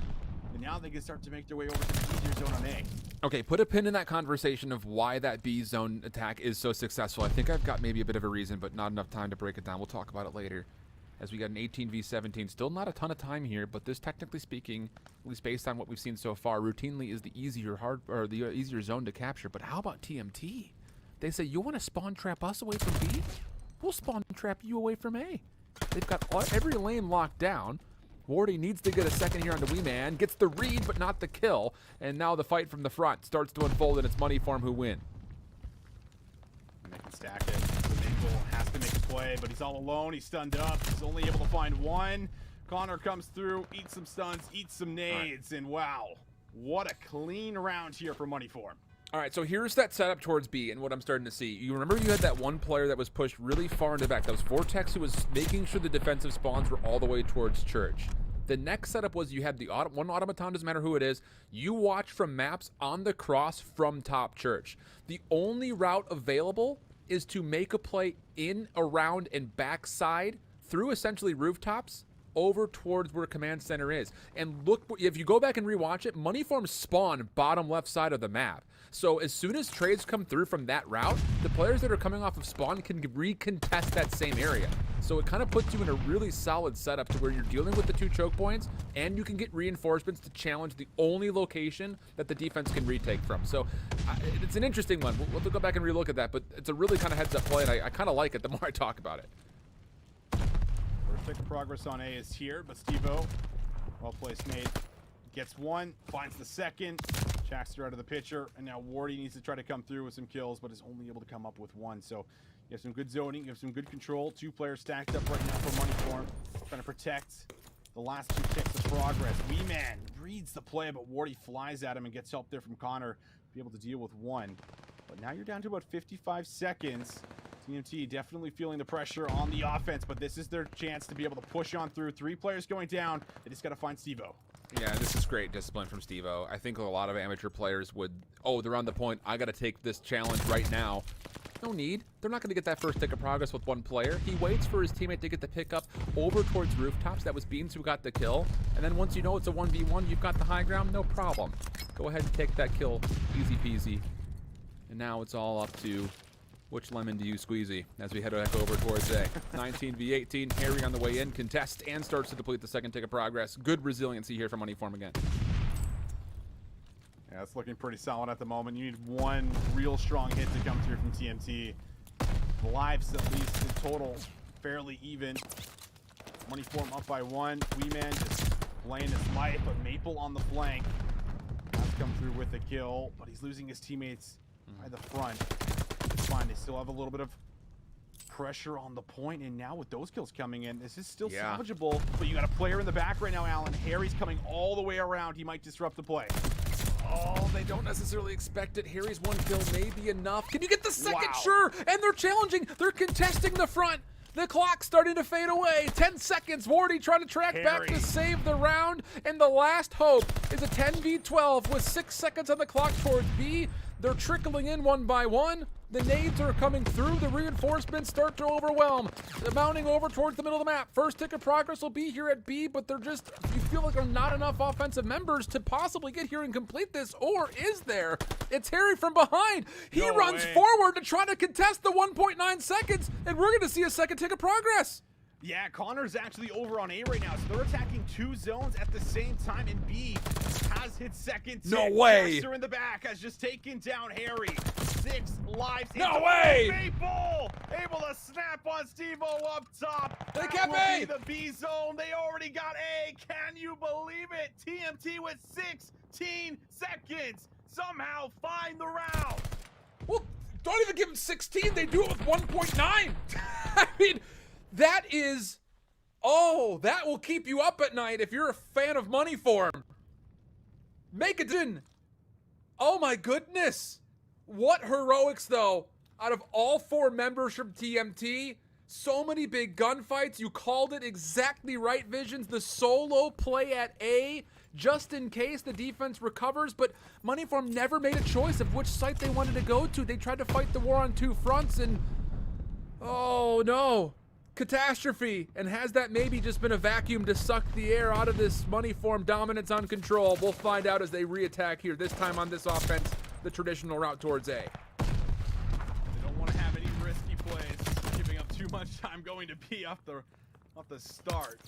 and now they can start to make their way over to the easier zone on A. Okay, put a pin in that conversation of why that B zone attack is so successful. I think I've got maybe a bit of a reason, but not enough time to break it down. We'll talk about it later. As we got an 18v17, still not a ton of time here, but this, technically speaking, at least based on what we've seen so far, routinely is the easier zone to capture. But how about TMT? They say, you want to spawn trap us away from B? We'll spawn trap you away from A. They've got every lane locked down. Wardy needs to get a second here on the Weeman, gets the read but not the kill, and now the fight from the front starts to unfold, and it's Moneyform who win. And they can stack it. Maple has to make a play, but he's all alone. He's stunned up. He's only able to find one. Connor comes through, eats some stuns, eats some nades, and wow, what a clean round here for Moneyform. All right, so here's that setup towards B and what I'm starting to see. You remember you had that one player that was pushed really far into the back. That was Vortex, who was making sure the defensive spawns were all the way towards Church. The next setup was you had the one automaton, doesn't matter who it is. You watch from maps on the cross from top Church. The only route available is to make a play in, around, and backside through essentially rooftops over towards where command center is. And look, if you go back and rewatch it, Moneyform spawn bottom left side of the map. So as soon as trades come through from that route, the players that are coming off of spawn can recontest that same area. So it kind of puts you in a really solid setup to where you're dealing with the two choke points, and you can get reinforcements to challenge the only location that the defense can retake from. So it's an interesting one. We'll have to go back and relook at that, but it's a really kind of heads up play, and I kind of like it the more I talk about it. First tick of progress on A is here, but Steve-O, well-placed nade, gets one, finds the second. Shaxter out of the picture, and now Wardy needs to try to come through with some kills, but is only able to come up with one. So you have some good zoning, you have some good control. Two players stacked up right now for Moneyform, trying to protect the last two ticks of progress. Weeman reads the play, but Wardy flies at him and gets help there from Connor to be able to deal with one. But now you're down to about 55 seconds. TMT definitely feeling the pressure on the offense, but this is their chance to be able to push on through. Three players going down. They just got to find Steve-O. Yeah, this is great discipline from Steve-O. I think a lot of amateur players would, oh, they're on the point. I got to take this challenge right now. No need. They're not going to get that first tick of progress with one player. He waits for his teammate to get the pickup over towards rooftops. That was Beans who got the kill. And then once you know it's a 1v1, you've got the high ground, no problem. Go ahead and take that kill. Easy peasy. And now it's all up to which lemon do you squeezy as we head back over towards A. 19v18, Harry on the way in, contest, and starts to deplete the second tick of progress. Good resiliency here from Moneyform again. Yeah, it's looking pretty solid at the moment. You need one real strong hit to come through from TMT. The lives, at least in total, fairly even. Moneyform up by one. Weeman just playing his life, but Maple on the flank has come through with the kill, but he's losing his teammates by the front. It's fine. They still have a little bit of pressure on the point, and now with those kills coming in, this is still salvageable. But you got a player in the back right now, Alan. Harry's coming all the way around. He might disrupt the play. Oh, they don't necessarily expect it. Harry's one kill may be enough. Can you get the second? Wow. Sure. And they're challenging. They're contesting the front. The clock's starting to fade away. 10 seconds. Wardy trying to track back to save the round. And the last hope is a 10v12 with 6 seconds on the clock towards B. They're trickling in one by one. The nades are coming through. The reinforcements start to overwhelm. They're mounting over towards the middle of the map. First tick of progress will be here at B, but they're just, you feel like there are not enough offensive members to possibly get here and complete this, or is there? It's Harry from behind. He runs forward to try to contest the 1.9 seconds, and we're going to see a second tick of progress. Yeah, Connor's actually over on A right now, so they're attacking 2 zones at the same time, and B has hit second. No way! Jaster in the back has just taken down Harry. 6 lives. No way! Maple able to snap on Steve-O up top. They That kept will A. be the B zone. They already got A. Can you believe it? TMT with 16 seconds. Somehow find the round. Well, don't even give them 16. They do it with 1.9. I mean, that is, oh, that will keep you up at night if you're a fan of money form. Make it in. Oh my goodness. What heroics though. Out of all 4 members from TMT, so many big gunfights. You called it exactly right, Visions. The solo play at A, just in case the defense recovers, but Moneyform never made a choice of which site they wanted to go to. They tried to fight the war on 2 fronts and, oh no. Catastrophe. And has that maybe just been a vacuum to suck the air out of this Moneyform dominance on control? We'll find out as they re-attack here, this time on this offense, the traditional route towards A. They don't want to have any risky plays, giving up too much time going to B off the start.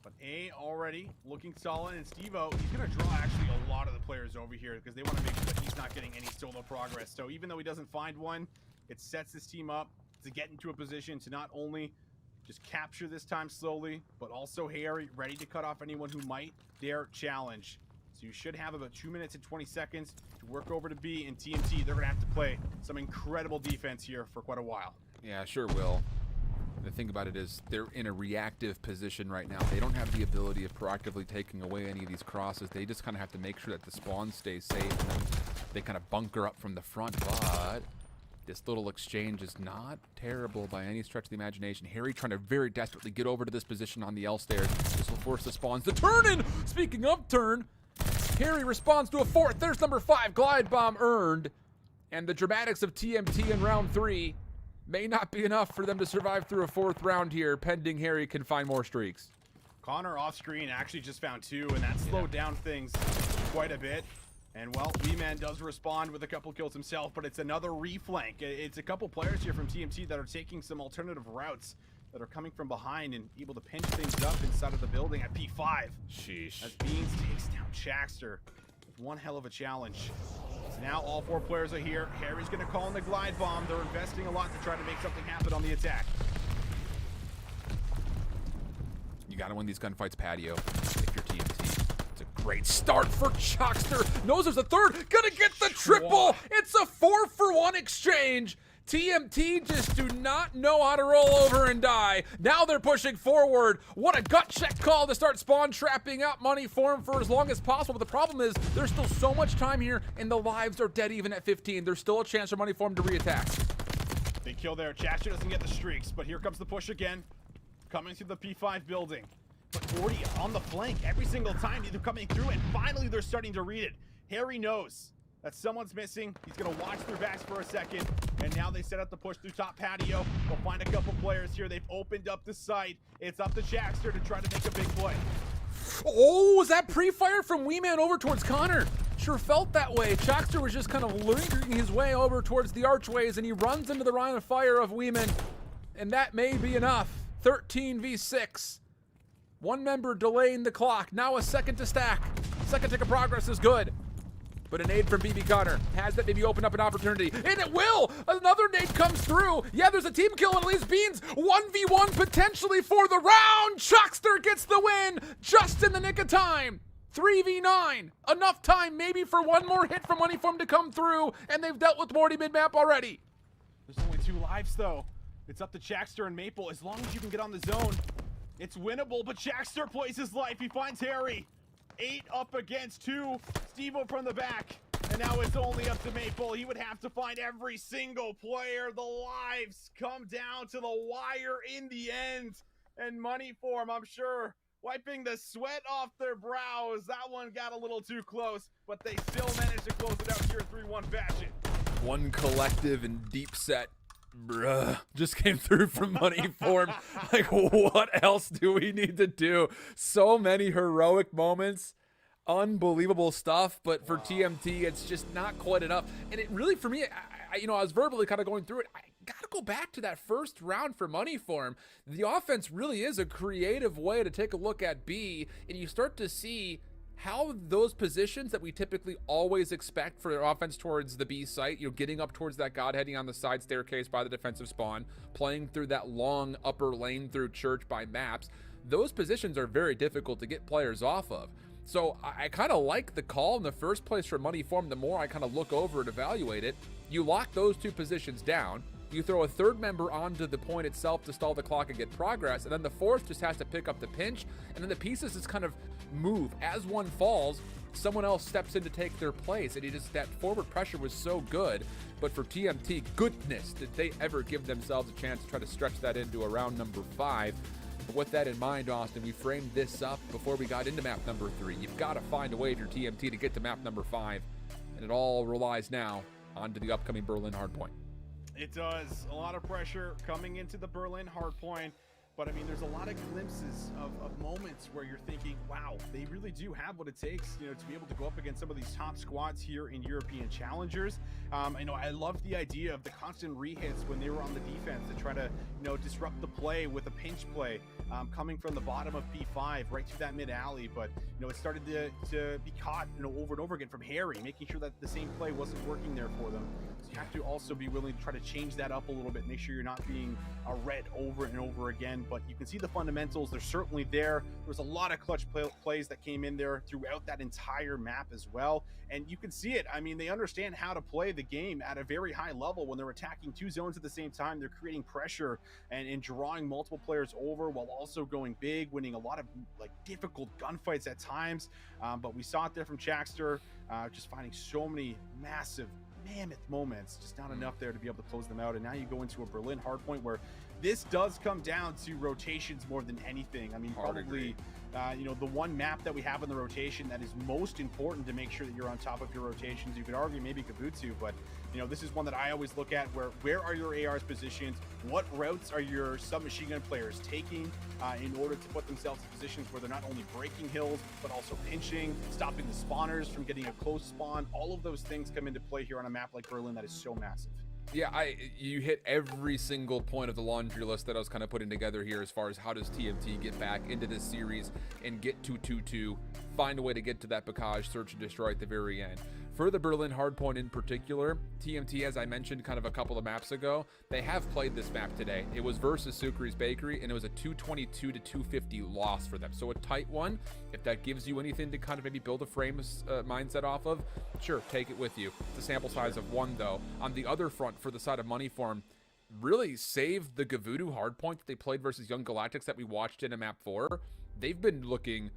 But A already looking solid, and Steve-O, he's going to draw actually a lot of the players over here because they want to make sure that he's not getting any solo progress. So even though he doesn't find one, it sets his team up to get into a position to not only just capture this time slowly, but also Harry ready to cut off anyone who might dare challenge. So you should have about 2 minutes and 20 seconds to work over to B, and TMT, they're going to have to play some incredible defense here for quite a while. Yeah, sure will. The thing about it is they're in a reactive position right now. They don't have the ability of proactively taking away any of these crosses. They just kind of have to make sure that the spawn stays safe, and then they kind of bunker up from the front, but this little exchange is not terrible by any stretch of the imagination. Harry trying to very desperately get over to this position on the L stairs. This will force the spawns to turn in. Speaking of turn, Harry responds to a 4th. There's number 5, Glide Bomb earned. And the dramatics of TMT in round 3 may not be enough for them to survive through a 4th round here, pending Harry can find more streaks. Connor off screen actually just found 2, and that slowed down things quite a bit. And, well, B-Man does respond with a couple kills himself, but it's another reflank. It's a couple players here from TMT that are taking some alternative routes that are coming from behind and able to pinch things up inside of the building at P5. Sheesh. As Beans takes down Chaxter with one hell of a challenge. So now all 4 players are here. Harry's going to call in the glide bomb. They're investing a lot to try to make something happen on the attack. You got to win these gunfights, Patio, if you're TMT. It's a great start for Chaxter. Knows there's a 3rd. Gonna get the triple. It's a 4-for-1 exchange. TMT just do not know how to roll over and die. Now they're pushing forward. What a gut check call to start spawn trapping out Moneyform for as long as possible. But the problem is there's still so much time here and the lives are dead even at 15. There's still a chance for Moneyform to re-attack. Big kill there. Chaxter doesn't get the streaks, but here comes the push again. Coming through the P5 building. But 40 on the flank every single time they're coming through, and finally they're starting to read it. Harry knows that someone's missing. He's going to watch their backs for a second, and now they set up the push through top patio. They'll find a couple players here. They've opened up the site. It's up to Chaxter to try to make a big play. Oh, was that pre-fire from Wee-Man over towards Connor? Sure felt that way. Chaxter was just kind of lingering his way over towards the archways, and he runs into the line of fire of Wee-Man, and that may be enough. 13 v 6. 1 member delaying the clock. Now a second to stack. Second tick of progress is good. But a nade from BB Connor has that maybe open up an opportunity. And it will! Another nade comes through. Yeah, there's a team kill and it leaves Beans 1v1 potentially for the round. Chuckster gets the win just in the nick of time. 3v9. Enough time maybe for one more hit from Moneyform to come through. And they've dealt with Morty mid-map already. There's only 2 lives though. It's up to Chaxter and Maple. As long as you can get on the zone, it's winnable, but Chaxter plays his life. He finds Harry. 8 up against 2. Steve-O from the back. And now it's only up to Maple. He would have to find every single player. The lives come down to the wire in the end. And Moneyform, I'm sure, wiping the sweat off their brows. That one got a little too close, but they still managed to close it out here in 3-1 fashion. One collective and deep set bruh just came through from money form. Like, what else do we need to do? So many heroic moments, unbelievable stuff, but for TMT it's just not quite enough. And it really, for me, I was verbally kind of going through it. I gotta go back to that first round for money form. The offense really is a creative way to take a look at B, and you start to see how those positions that we typically always expect for their offense towards the B site, getting up towards that God heading on the side staircase by the defensive spawn, playing through that long upper lane through church by maps, those positions are very difficult to get players off of. So I kind of like the call in the first place for money form. The more I kind of look over and evaluate it, you lock those two positions down, you throw a third member onto the point itself to stall the clock and get progress, and then the fourth just has to pick up the pinch, and then the pieces just kind of move. As one falls, someone else steps in to take their place, and that forward pressure was so good. But for TMT, goodness, did they ever give themselves a chance to try to stretch that into a round number 5. But with that in mind, Austin, we framed this up before we got into map number 3. You've got to find a way if you're TMT to get to map number 5, and it all relies now onto the upcoming Berlin hardpoint. It does. A lot of pressure coming into the Berlin hardpoint. But I mean, there's a lot of glimpses of moments where you're thinking, wow, they really do have what it takes, to be able to go up against some of these top squads here in European Challengers. I love the idea of the constant rehits when they were on the defense to try to, disrupt the play with a pinch play coming from the bottom of P5 right through that mid alley. But, it started to be caught, over and over again from Harry, making sure that the same play wasn't working there for them. So you have to also be willing to try to change that up a little bit, make sure you're not being read over and over again. But you can see the fundamentals, they're certainly there. There was a lot of clutch plays that came in there throughout that entire map as well. And you can see it. I mean, they understand how to play the game at a very high level. When they're attacking 2 zones at the same time, they're creating pressure and drawing multiple players over while also going big, winning a lot of difficult gunfights at times. But we saw it there from Chaxter, just finding so many massive mammoth moments, just not enough there to be able to close them out. And now you go into a Berlin hardpoint where this does come down to rotations more than anything. I mean, probably the one map that we have in the rotation that is most important to make sure that you're on top of your rotations. You could argue maybe Kabuto, but this is one that I always look at, where are your ARs positioned? What routes are your submachine gun players taking in order to put themselves in positions where they're not only breaking hills, but also pinching, stopping the spawners from getting a close spawn. All of those things come into play here on a map like Berlin that is so massive. Yeah, you hit every single point of the laundry list that I was kind of putting together here as far as how does TMT get back into this series and get to 2-2, find a way to get to that Bocage search and destroy at the very end. For the Berlin hardpoint in particular, TMT, as I mentioned kind of a couple of maps ago, they have played this map today. It was versus Sukri's Bakery, and it was a 222 to 250 loss for them. So a tight one. If that gives you anything to kind of maybe build a frame mindset off of, sure, take it with you. It's a sample size of 1, though. On the other front, for the side of money form, really saved the Gavudu hardpoint that they played versus Young Galactics that we watched in a map 4. They've been looking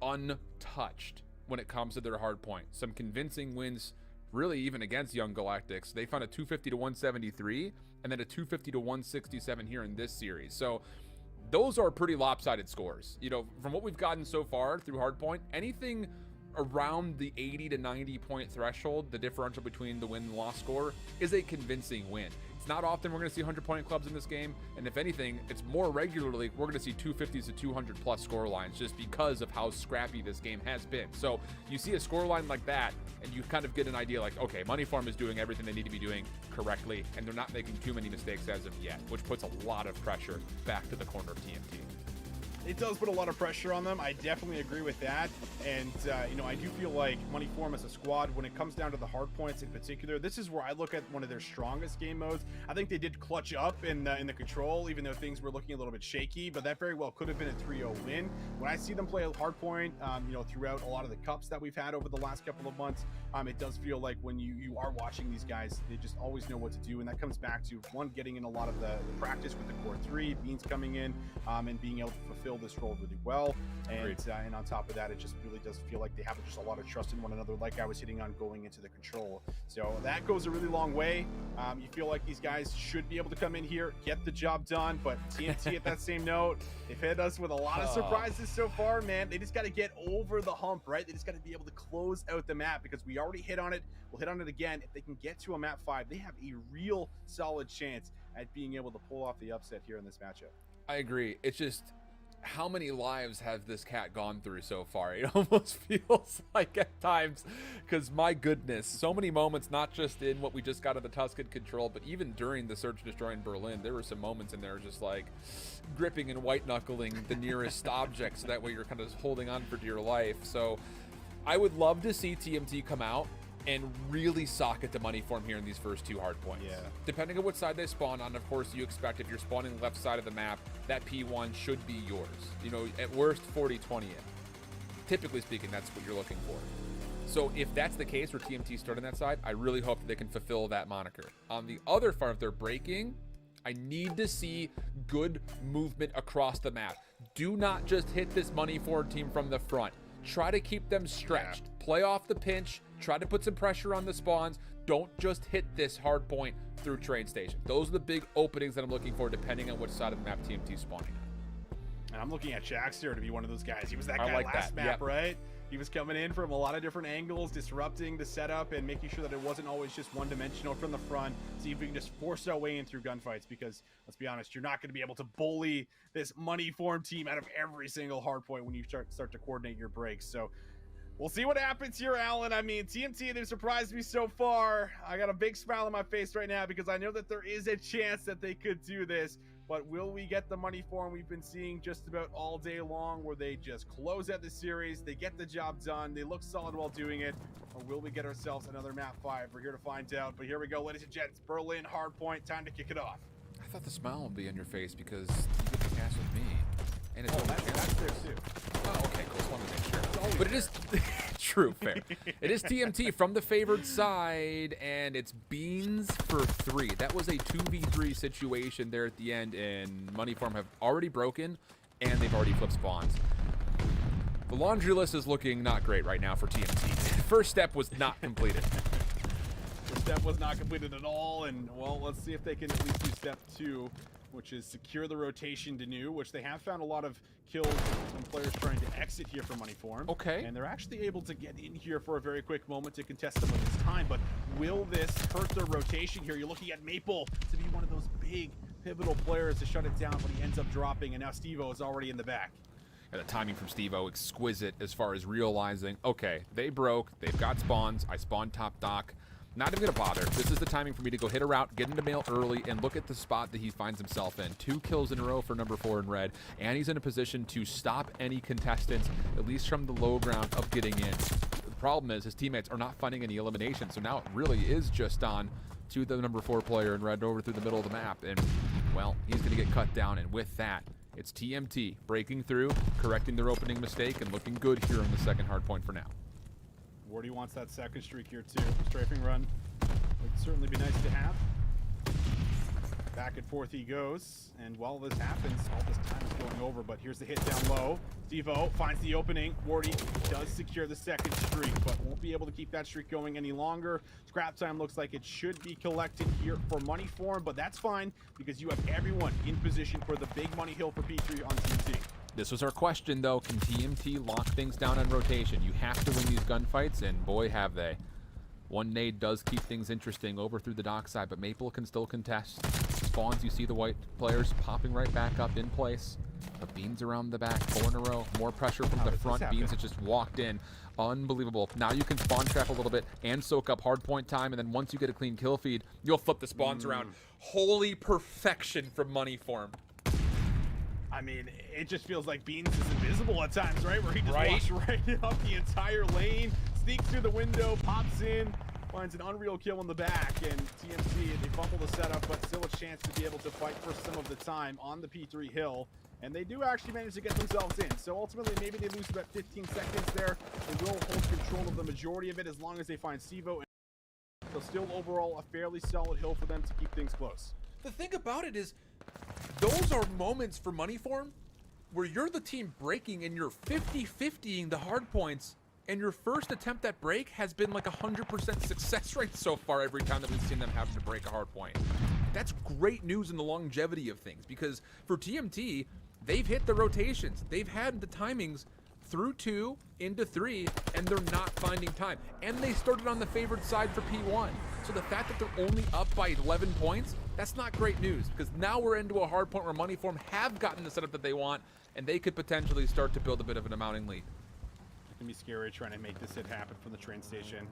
untouched when it comes to their hardpoint. Some convincing wins, really, even against Young Galactics. They found a 250 to 173 and then a 250 to 167 here in this series. So those are pretty lopsided scores. From what we've gotten so far through hardpoint, anything around the 80 to 90 point threshold, the differential between the win and loss score, is a convincing win. It's not often we're going to see 100-point clubs in this game, and if anything, it's more regularly we're going to see 250s to 200 plus score lines just because of how scrappy this game has been. So you see a score line like that, and you kind of get an idea like, okay, Moneyfarm is doing everything they need to be doing correctly, and they're not making too many mistakes as of yet, which puts a lot of pressure back to the corner of TMT. It does put a lot of pressure on them. I definitely agree with that. And, I do feel like Moneyform as a squad, when it comes down to the hard points in particular, this is where I look at one of their strongest game modes. I think they did clutch up in the control, even though things were looking a little bit shaky, but that very well could have been a 3-0 win. When I see them play a hard point, throughout a lot of the cups that we've had over the last couple of months, it does feel like when you are watching these guys, they just always know what to do. And that comes back to, one, getting in a lot of the practice with the core 3, Beans coming in, and being able to fulfill this role really well. And on top of that, it just really does feel like they have just a lot of trust in one another, like I was hitting on going into the control. So that goes a really long way. You feel like these guys should be able to come in here, get the job done, but TNT at that same note, they've hit us with a lot of surprises so far, man. They just got to get over the hump, right? They just got to be able to close out the map, because we are already hit on it. We'll hit on it again. If they can get to a map 5, they have a real solid chance at being able to pull off the upset here in this matchup. I agree. It's just, how many lives have this cat gone through so far? It almost feels like at times, because my goodness, so many moments, not just in what we just got of the Tuscan control, but even during the Search and Destroy in Berlin, there were some moments in there just like gripping and white knuckling the nearest object, so that way you're kind of holding on for dear life. So I would love to see TMT come out and really sock it to money form here in these first 2 hard points. Yeah. Depending on what side they spawn on, of course, you expect if you're spawning the left side of the map, that P1 should be yours. You know, at worst, 40-20 it. Typically speaking, that's what you're looking for. So if that's the case where TMT start on that side, I really hope that they can fulfill that moniker. On the other front, if they're breaking, I need to see good movement across the map. Do not just hit this money forward team from the front. Try to keep them stretched. Play off the pinch. Try to put some pressure on the spawns. Don't just hit this hard point through train station. Those are the big openings that I'm looking for, depending on which side of the map TMT spawning. And I'm looking at Jax here to be one of those guys. He was that guy like last that. map, Yep. right? He was coming in from a lot of different angles, disrupting the setup and making sure that it wasn't always just one-dimensional from the front. See if we can just force our way in through gunfights, because let's be honest, you're not going to be able to bully this money form team out of every single hard point when you start to coordinate your breaks. So we'll see what happens here, Alan. I mean, TMT, they've surprised me so far. I got a big smile on my face right now because I know that there is a chance that they could do this. But will we get the money form we've been seeing just about all day long, where they just close out the series, they get the job done, they look solid while doing it? Or will we get ourselves another map 5? We're here to find out. But here we go, ladies and gents. Berlin hardpoint, time to kick it off. I thought the smile would be on your face because you get to cast with me. And it's that's there too. Oh, okay, cool. Just wanted to make sure. But it is true, fair. It is TMT from the favored side, and it's beans for 3. That was a 2v3 situation there at the end, and Moneyform have already broken, and they've already flipped spawns. The laundry list is looking not great right now for TMT. First step was not completed. The step was not completed at all, and well, let's see if they can at least do step 2, which is secure the rotation to new, which they have found a lot of kills from players trying to exit here from Moneyform. Okay. And they're actually able to get in here for a very quick moment to contest some of this time, but will this hurt their rotation here? You're looking at Maple to be one of those big, pivotal players to shut it down, but he ends up dropping, and now Steve-O is already in the back. And the timing from Steve-O, exquisite as far as realizing, okay, they broke, they've got spawns, I spawned top dock. Not even going to bother. This is the timing for me to go hit a route, get into mail early, and look at the spot that he finds himself in. 2 kills in a row for number 4 in red, and he's in a position to stop any contestants, at least from the low ground, of getting in. The problem is his teammates are not finding any elimination, so now it really is just on to the number 4 player in red over through the middle of the map, and, well, he's going to get cut down, and with that, it's TMT breaking through, correcting their opening mistake, and looking good here on the second hard point for now. Wardy wants that second streak here too. Strafing run would certainly be nice to have. Back and forth he goes, and while this happens, all this time is going over, but here's the hit down low. Steve-O finds the opening. Wardy does secure the second streak, but won't be able to keep that streak going any longer. Scrap time looks like it should be collected here for Moneyform, but that's fine because you have everyone in position for the big money hill for P3 on TMT. This was our question, though. Can TMT lock things down on rotation? You have to win these gunfights, and boy, have they. One nade does keep things interesting over through the dockside, but Maple can still contest. Spawns, you see the white players popping right back up in place. But Beans around the back, 4 in a row. More pressure from the front. Beans has just walked in. Unbelievable. Now you can spawn trap a little bit and soak up hard point time, and then once you get a clean kill feed, you'll flip the spawns around. Holy perfection from Moneyform. I mean, it just feels like Beans is invisible at times, right? Where he just walks right up the entire lane, sneaks through the window, pops in, finds an unreal kill in the back, and TMT, they fumble the setup, but still a chance to be able to fight for some of the time on the P3 hill. And they do actually manage to get themselves in. So ultimately, maybe they lose about 15 seconds there. They will hold control of the majority of it as long as they find Steve-O. So still overall a fairly solid hill for them to keep things close. The thing about it is, those are moments for Moneyform where you're the team breaking and you're 50-50ing the hard points, and your first attempt at break has been like 100% success rate so far every time that we've seen them having to break a hard point. That's great news in the longevity of things, because for TMT, they've hit the rotations, they've had the timings, through 2 into 3, and they're not finding time. And they started on the favored side for P1. So the fact that they're only up by 11 points, that's not great news, because now we're into a hard point where Moneyform have gotten the setup that they want, and they could potentially start to build a bit of an amounting lead. It can be scary trying to make this hit happen from the train station.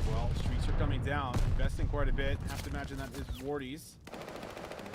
Well, streaks are coming down, investing quite a bit. Have to imagine that is Wardy's.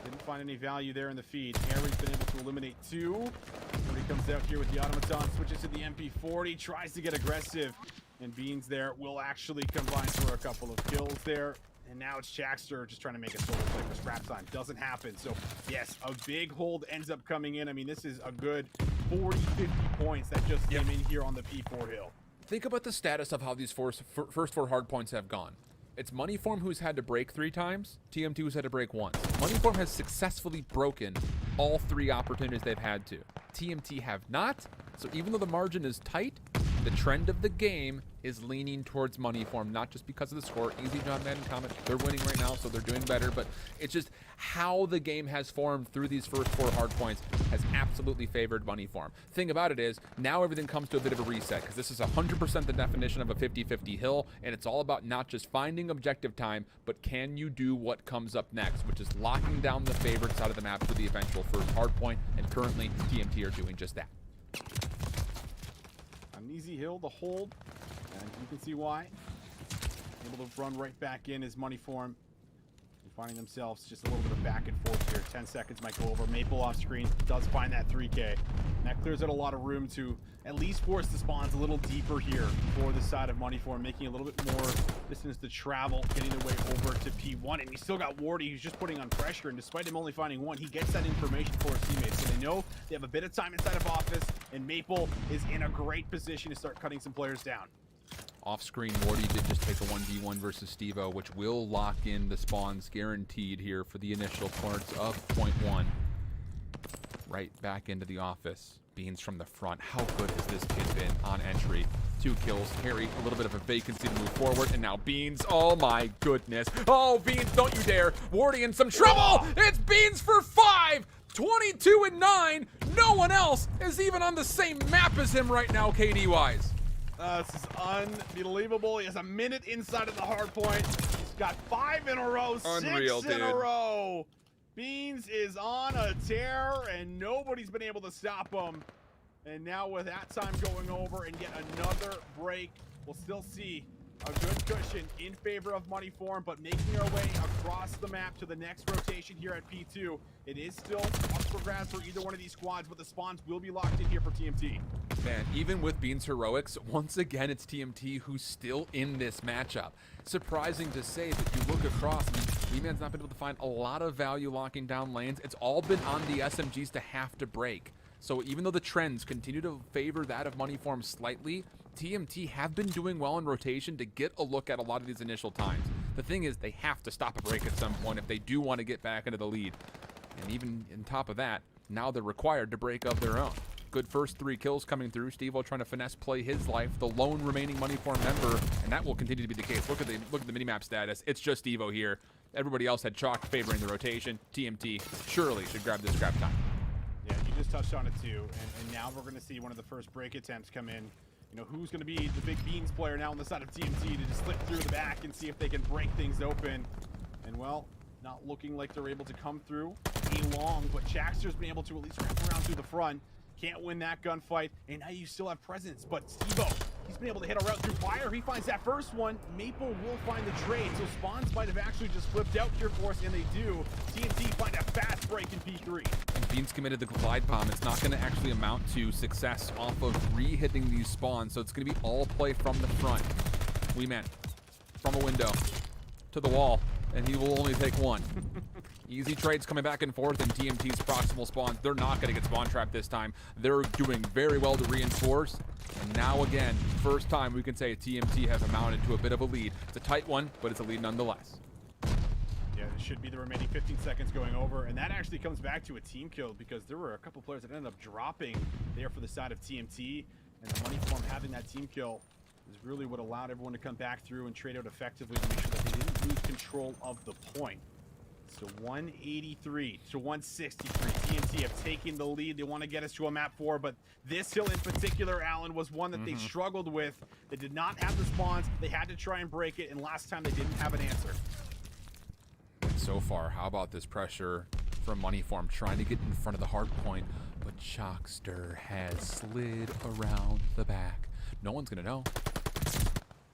Didn't find any value there in the feed. Harry's been able to eliminate 2. Wardy comes out here with the automaton, switches to the MP40, tries to get aggressive. And Beans there will actually combine for a couple of kills there. And now it's Jackster just trying to make a solo play for scrap time. Doesn't happen. So, yes, a big hold ends up coming in. I mean, this is a good 40, 50 points that just came in here on the P4 hill. Think about the status of how these first 4 hard points have gone. It's Moneyform who's had to break 3 times, TMT who's had to break once. Moneyform has successfully broken all 3 opportunities they've had to. TMT have not, so even though the margin is tight, the trend of the game is leaning towards Moneyform, not just because of the score. Easy job, Madden comment. They're winning right now, so they're doing better, but it's just how the game has formed through these first 4 hard points has absolutely favored Moneyform. Thing about it is, now everything comes to a bit of a reset, because this is 100% the definition of a 50-50 hill, and it's all about not just finding objective time, but can you do what comes up next, which is locking down the favored side of the map for the eventual first hard point, and currently, TMT are doing just that. An easy hill to hold, and you can see why. Able to run right back in as Moneyform. And finding themselves just a little bit of back and forth here. 10 seconds might go over. Maple off screen does find that 3K. And that clears out a lot of room to at least force the spawns a little deeper here for the side of Moneyform, making a little bit more distance to travel, getting their way over to P1. And you still got Wardy, who's just putting on pressure, and despite him only finding 1, he gets that information for his teammates. So they know they have a bit of time inside of office, and Maple is in a great position to start cutting some players down. Off-screen, Wardy did just take a 1v1 versus Steve-O, which will lock in the spawns guaranteed here for the initial parts of point 1. Right back into the office. Beans from the front. How good has this kid been on entry? 2 kills. Harry, a little bit of a vacancy to move forward. And now Beans. Oh my goodness. Oh, Beans, don't you dare. Wardy in some trouble. It's Beans for 5. 22 and 9. No one else is even on the same map as him right now, KD-wise. This is unbelievable. He has a minute inside of the hard point. He's got 5 in a row. Unreal, 6 in a row. Beans is on a tear, and nobody's been able to stop him. And now with that time going over and yet another break, we'll still see a good cushion in favor of Moneyform, but making our way across the map to the next rotation here at P2. It is still up for grabs for either one of these squads, but the spawns will be locked in here for TMT. Man, even with Beans' heroics, once again, it's TMT who's still in this matchup. Surprising to say, but you look across, V-Man's not been able to find a lot of value locking down lanes. It's all been on the SMGs to have to break. So even though the trends continue to favor that of Moneyform slightly, TMT have been doing well in rotation to get a look at a lot of these initial times. The thing is, they have to stop a break at some point if they do want to get back into the lead. And even on top of that, now they're required to break of their own. Good first 3 kills coming through. Steve-O trying to finesse play his life, the lone remaining Moneyform member, and that will continue to be the case. Look at the minimap status. It's just Steve-O here. Everybody else had chalk favoring the rotation. TMT surely should grab this scrap time. Yeah, you just touched on it too, and now we're going to see one of the first break attempts come in. You know, who's going to be the big Beans player now on the side of TMT to just slip through the back and see if they can break things open. And well, not looking like they're able to come through long, but Jackster's been able to at least wrap around through the front. Can't win that gunfight, and now you still have presence, but Steve-O, he's been able to hit a route through fire. He finds that first one. Maple will find the trade, so spawns might have actually just flipped out here for us, and they do. TNT find a fast break in P3. And Beans committed the glide bomb. It's not going to actually amount to success off of re-hitting these spawns, so it's going to be all play from the front. We meant from a window to the wall, and he will only take 1. Easy trades coming back and forth in TMT's proximal spawns. They're not going to get spawn trapped this time. They're doing very well to reinforce. And now again, first time we can say TMT has amounted to a bit of a lead. It's a tight one, but it's a lead nonetheless. Yeah, it should be the remaining 15 seconds going over. And that actually comes back to a team kill because there were a couple players that ended up dropping there for the side of TMT. And the Moneyform having that team kill is really what allowed everyone to come back through and trade out effectively to make sure that they didn't lose control of the point. So 183 to 163. TMT have taken the lead. They want to get us to a map 4, but this hill in particular, Alan, was one that they struggled with. They did not have the spawns. They had to try and break it, and last time they didn't have an answer. So far, how about this pressure from Moneyform trying to get in front of the hard point, but Chalkster has slid around the back. No one's gonna know.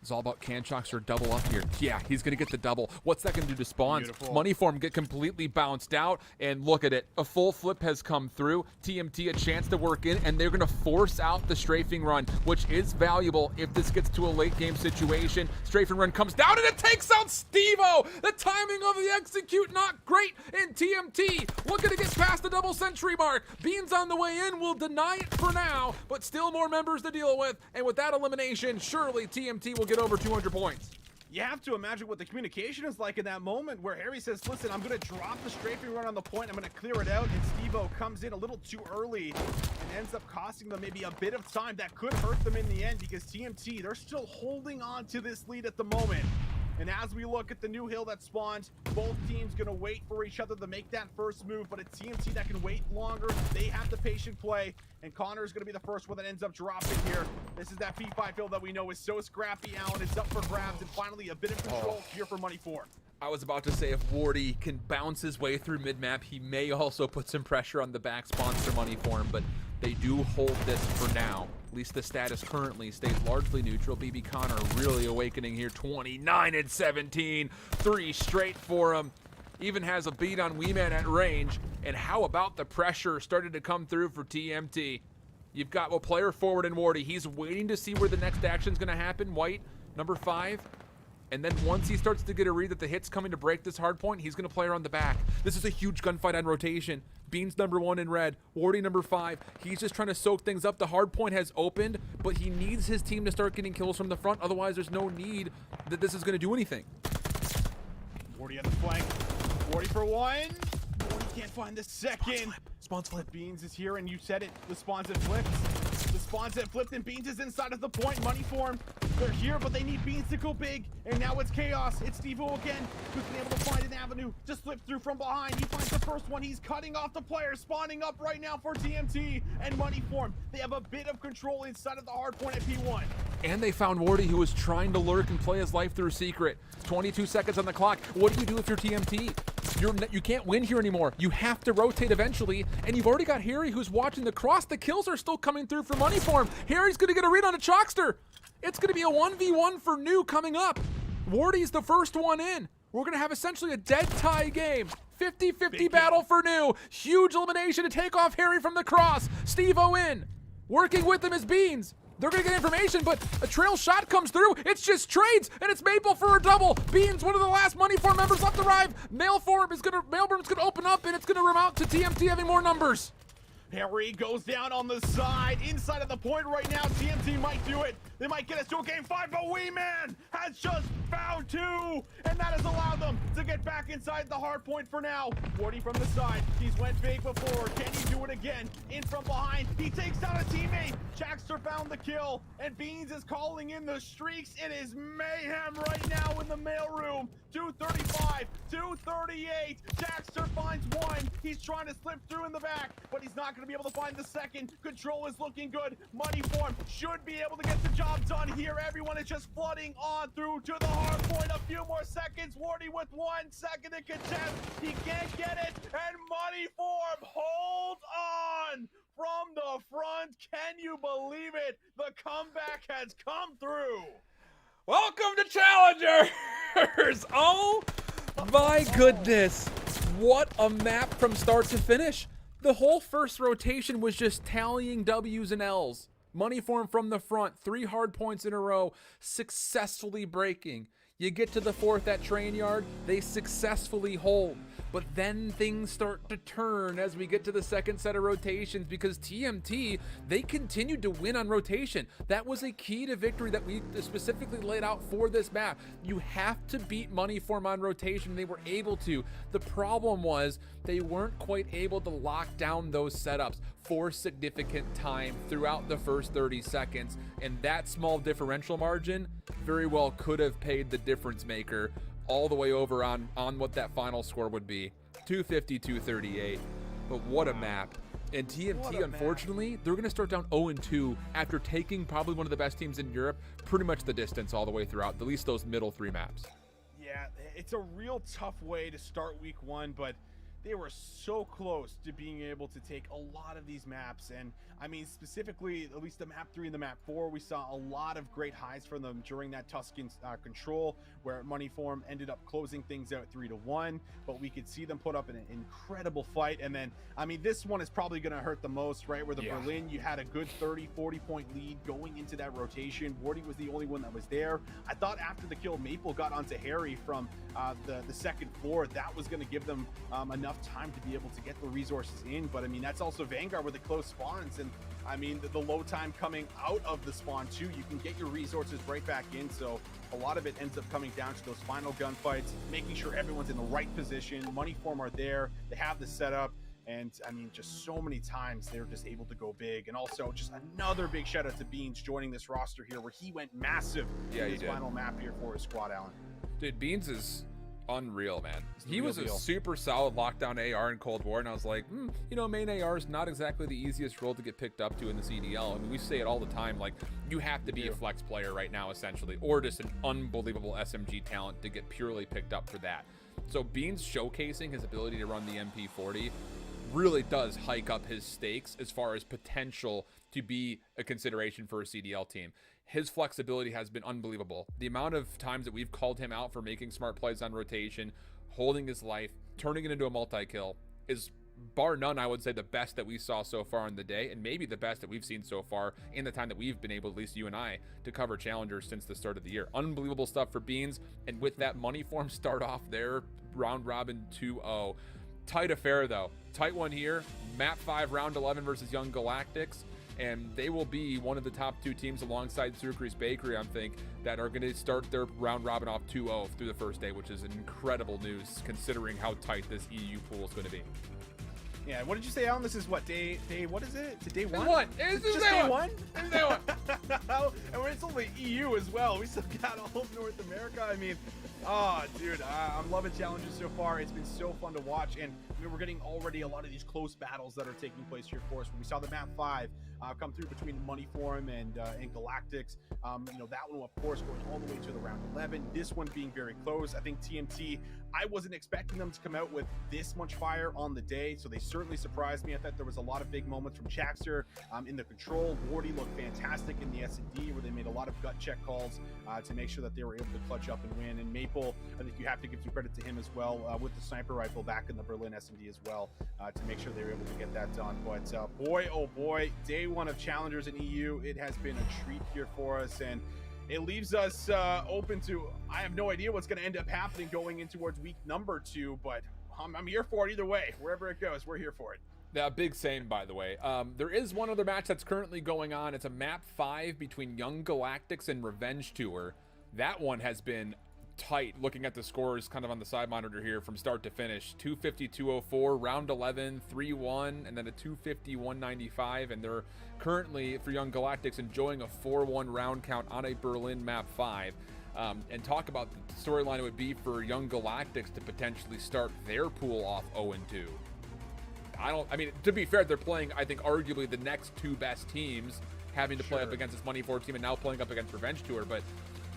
It's all about, can Chalkster double up here? Yeah, he's going to get the double. What's that going to do to spawns? Beautiful. Moneyform get completely bounced out, and look at it. A full flip has come through. TMT a chance to work in, and they're going to force out the strafing run, which is valuable if this gets to a late game situation. Strafing run comes down, and it takes out Steve-O. The timing of the execute not great in TMT. Looking to get past the double century mark. Beans on the way in will deny it for now, but still more members to deal with, and with that elimination, surely TMT will get over 200 points. You have to imagine what the communication is like in that moment where Harry says, listen, I'm going to drop the strafing run on the point. I'm going to clear it out. And Steve-O comes in a little too early and ends up costing them maybe a bit of time that could hurt them in the end, because TMT, they're still holding on to this lead at the moment. And as we look at the new hill that spawned, both teams going to wait for each other to make that first move, but a TMT that can wait longer. They have the patient play, and Connor is going to be the first one that ends up dropping here. This is that P5 hill that we know is so scrappy, Alan. It's up for grabs, and finally a bit of control here for Moneyform. I was about to say, if Wardy can bounce his way through mid-map, he may also put some pressure on the back sponsor Moneyform, but they do hold this for now. At least the status currently stays largely neutral. BB Connor really awakening here, 29 and 17, 3 straight for him. Even has a beat on Weeman at range. And how about the pressure started to come through for TMT? You've got a player forward in Wardy. He's waiting to see where the next action's going to happen. White, number 5. And then once he starts to get a read that the hit's coming to break this hard point, he's going to play around the back. This is a huge gunfight on rotation. Beans number 1 in red, Wardy number 5. He's just trying to soak things up. The hard point has opened, but he needs his team to start getting kills from the front. Otherwise, there's no need that this is going to do anything. Wardy at the flank. Wardy for 1. Wardy can't find the second. Spawns flip. Beans is here, and you said it. The spawns that flipped. The spawns that flipped, and Beans is inside of the point. Moneyform, they're here, but they need Beans to go big. And now it's chaos. It's Steve-O again, who's been able to find an avenue to slip through from behind. He finds the first one. He's cutting off the player, spawning up right now for TMT and Moneyform. They have a bit of control inside of the hard point at P1. And they found Wardy, who was trying to lurk and play his life through secret. 22 seconds on the clock. What do you do if you're TMT? You can't win here anymore. You have to rotate eventually, and you've already got Harry who's watching the cross. The kills are still coming through for Moneyform. Harry's going to get a read on a Chalkster. It's going to be a 1v1 for New coming up. Wardy's the first one in. We're going to have essentially a dead tie game. 50-50 battle for New. Huge elimination to take off Harry from the cross. Steve-O in. Working with him is Beans. They're going to get information, but a trail shot comes through. It's just trades, and it's Maple for a double. Beans, one of the last Moneyform members left to arrive. Mailburn's going to open up, and it's going to remount to TMT having more numbers. Harry goes down on the side, inside of the point right now. TMT might do it. They might get us to a game 5, but Weeman has just found 2, and that has allowed them to get back inside the hard point for now. Wardy from the side. He's went big before. Can he do it again? In from behind. He takes down a teammate. Chalkster found the kill, and Beans is calling in the streaks. It is mayhem right now in the mailroom. 235, 238. Chalkster finds 1. He's trying to slip through in the back, but he's not going to be able to find the second. Control is looking good. Moneyform should be able to get the job done here. Everyone is just flooding on through to the hard point. A few more seconds. Wardy with 1 second to contest. He can't get it, and Moneyform holds on from the front. Can you believe it? The comeback has come through. Welcome to Challengers! Oh my goodness. What a map from start to finish. The whole first rotation was just tallying W's and L's. Moneyform from the front, 3 hard points in a row, successfully breaking. You get to the 4th at train yard, they successfully hold. But then things start to turn as we get to the second set of rotations, because TMT, they continued to win on rotation. That was a key to victory that we specifically laid out for this map. You have to beat Moneyform on rotation. They were able to. The problem was they weren't quite able to lock down those setups for significant time throughout the first 30 seconds. And that small differential margin very well could have paid the difference maker all the way over on what that final score would be. 250-238. But what a map. And TMT, unfortunately, they're going to start down 0-2 after taking probably one of the best teams in Europe pretty much the distance all the way throughout, at least those middle 3 maps. Yeah, it's a real tough way to start week 1, but they were so close to being able to take a lot of these maps. And I mean, specifically, at least the map 3 and the map 4, we saw a lot of great highs from them during that Tuscan control, where Moneyform ended up closing things out 3-1, but we could see them put up an incredible fight. And then, I mean, this one is probably going to hurt the most, right? Where the Berlin, you had a good 30-40 point lead going into that rotation. Wardy was the only one that was there. I thought after the kill Maple got onto Harry from the second floor, that was going to give them enough time to be able to get the resources in. But I mean, that's also Vanguard with the close spawns, and I mean the low time coming out of the spawn too, you can get your resources right back in. So a lot of it ends up coming down to those final gunfights, making sure everyone's in the right position. Moneyform are there, they have the setup, and I mean, just so many times they're just able to go big. And also just another big shout out to Beans joining this roster here, where he went massive in his final map here for his squad. Alan, dude, Beans is unreal, man. He was a super solid lockdown AR in Cold War, and I was like, you know, main AR is not exactly the easiest role to get picked up to in the CDL. I mean, we say it all the time, like, you have to be a flex player right now, essentially, or just an unbelievable SMG talent to get purely picked up for that. So Beans showcasing his ability to run the MP40 really does hike up his stakes as far as potential to be a consideration for a CDL team. His flexibility has been unbelievable. The amount of times that we've called him out for making smart plays on rotation, holding his life, turning it into a multi-kill is, bar none, I would say, the best that we saw so far in the day, and maybe the best that we've seen so far in the time that we've been able, at least you and I, to cover challengers since the start of the year. Unbelievable stuff for Beans, and with that Moneyform start off their round robin 2-0. Tight affair, though. Tight one here. Map 5, round 11 versus Young Galactics. And they will be one of the top 2 teams alongside Sucre's Bakery, I think, that are going to start their round robin off 2-0 through the first day, which is incredible news considering how tight this EU pool is going to be. Yeah, what did you say, Alan? This is what, day what is it? To day 1? It's just day day 1? It's day 1. And it's only EU as well. We still got all of North America. I mean, oh, dude, I'm loving challenges so far. It's been so fun to watch, and I mean, we're getting already a lot of these close battles that are taking place here for us. When we saw the map 5 come through between Moneyform and Galactics, you know, that one, of course, going all the way to the round 11. This one being very close. I think TMT, I wasn't expecting them to come out with this much fire on the day, so they certainly surprised me. I thought there was a lot of big moments from Jackster in the control. Wardy looked fantastic in the S&D, where they made a lot of gut check calls to make sure that they were able to clutch up and win. And Maple, I think you have to give some credit to him as well, with the sniper rifle back in the Berlin S&D as well, to make sure they were able to get that done. But boy, oh boy, day 1 of challengers in EU, it has been a treat here for us, and it leaves us open to, I have no idea what's going to end up happening going in towards week number 2, but I'm here for it either way. Wherever it goes, we're here for it. Yeah, big same, by the way. There is one other match that's currently going on. It's a map 5 between Young Galactics and Revenge Tour. That one has been tight, looking at the scores kind of on the side monitor here from start to finish. 250-204, round 11, 3-1, and then a 250-195, and they're currently, for Young Galactics, enjoying a 4-1 round count on a Berlin map 5. And talk about the storyline it would be for Young Galactics to potentially start their pool off 0-2. I mean, to be fair, they're playing, I think, arguably the next 2 best teams, having to play up against this Moneyform team and now playing up against Revenge Tour, but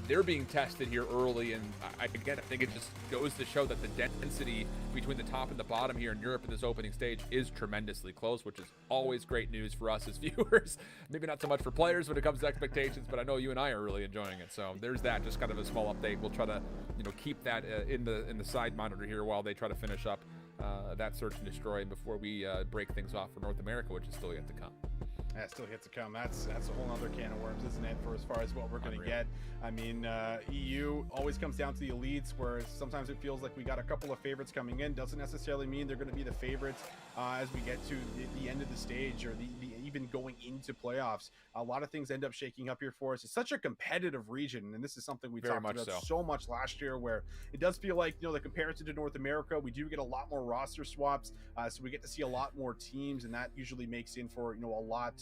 they're being tested here early, and I think it just goes to show that the density between the top and the bottom here in Europe in this opening stage is tremendously close, which is always great news for us as viewers. Maybe not so much for players when it comes to expectations, but I know you and I are really enjoying it. So there's that, just kind of a small update. We'll try to, you know, keep that in the side monitor here while they try to finish up that search and destroy before we break things off for North America, which is still yet to come. That still yet to come. That's a whole other can of worms, isn't it, for as far as what we're going to get. I mean, EU always comes down to the elites, where sometimes it feels like we got a couple of favorites coming in. Doesn't necessarily mean they're going to be the favorites as we get to the end of the stage, or the even going into playoffs. A lot of things end up shaking up here for us. It's such a competitive region, and this is something we talked about so much last year, where it does feel like, you know, the comparison to North America, we do get a lot more roster swaps, so we get to see a lot more teams, and that usually makes in for, you know, a lot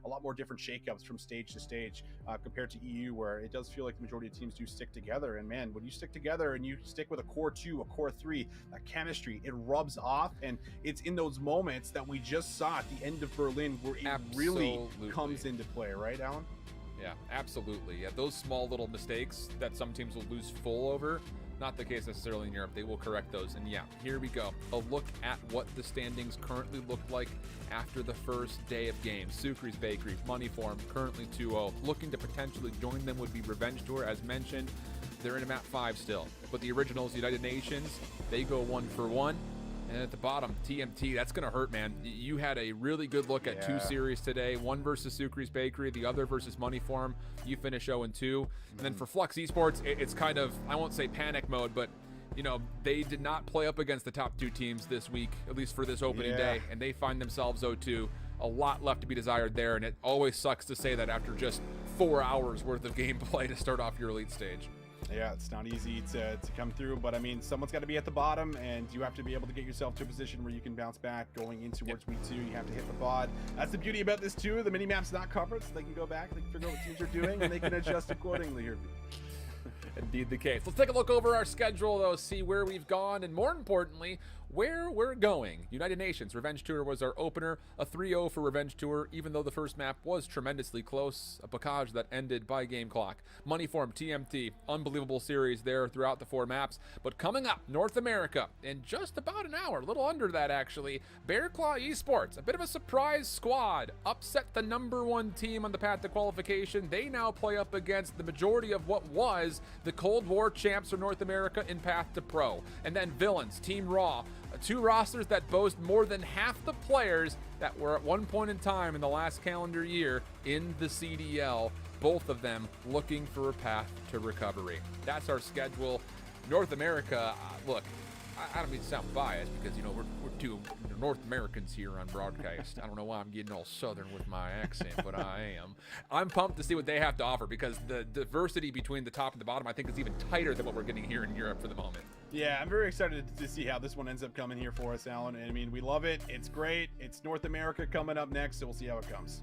lot more different shakeups from stage to stage compared to EU, where it does feel like the majority of teams do stick together. And man, when you stick together and you stick with a core 2, a core 3, that chemistry, it rubs off. And it's in those moments that we just saw at the end of Berlin where it really comes into play, right, Alan? Yeah, absolutely. Yeah, those small little mistakes that some teams will lose full over, not the case necessarily in Europe. They will correct those. And yeah, here we go. A look at what the standings currently look like after the first day of games. Sucre's Bakery, Moneyform, currently 2-0. Looking to potentially join them would be Revenge Tour, as mentioned. They're in a map 5 still. But the originals, United Nations, they go 1-for-1. And at the bottom, TMT, that's going to hurt, man. You had a really good look at 2 series today. One versus Sucre's Bakery, the other versus Moneyform. You finish 0-2. And then for Flux Esports, it's kind of, I won't say panic mode, but, you know, they did not play up against the top 2 teams this week, at least for this opening day, and they find themselves 0-2. A lot left to be desired there, and it always sucks to say that after just 4 hours worth of gameplay to start off your elite stage. Yeah, it's not easy to come through, but I mean, someone's got to be at the bottom, and you have to be able to get yourself to a position where you can bounce back going into towards week 2. You have to hit the bod. That's the beauty about this too. The mini-map's not covered, so they can go back, they can figure out what teams are doing, and they can adjust accordingly here. Indeed the case. Let's take a look over our schedule, though, see where we've gone, and more importantly, where we're going. United Nations, Revenge Tour was our opener, a 3-0 for Revenge Tour, even though the first map was tremendously close, a Bocage that ended by game clock. Moneyform, TMT, unbelievable series there throughout the 4 maps, but coming up, North America, in just about an hour, a little under that actually, Bearclaw Esports, a bit of a surprise squad, upset the #1 team on the path to qualification. They now play up against the majority of what was the Cold War champs of North America in path to pro. And then Villains, Team Raw, 2 rosters that boast more than half the players that were at one point in time in the last calendar year in the CDL, both of them looking for a path to recovery. That's our schedule. North America, look, I don't mean to sound biased because, you know, we're 2 North Americans here on broadcast. I don't know why I'm getting all southern with my accent, but I am. I'm pumped to see what they have to offer because the diversity between the top and the bottom, I think, is even tighter than what we're getting here in Europe for the moment. Yeah, I'm very excited to see how this one ends up coming here for us, Alan. I mean, we love it. It's great. It's North America coming up next, so we'll see how it comes.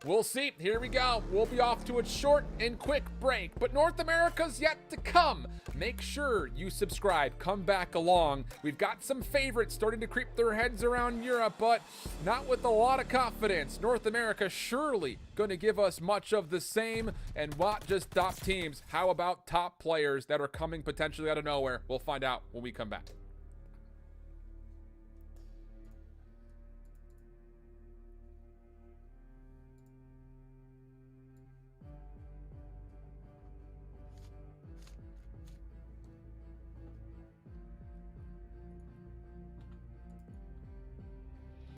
We'll see. Here we go. We'll be off to a short and quick break, but North America's yet to come. Make sure you subscribe. Come back along. We've got some favorites starting to creep their heads around Europe, but not with a lot of confidence. North America surely going to give us much of the same, and not just top teams. How about top players that are coming potentially out of nowhere? We'll find out when we come back.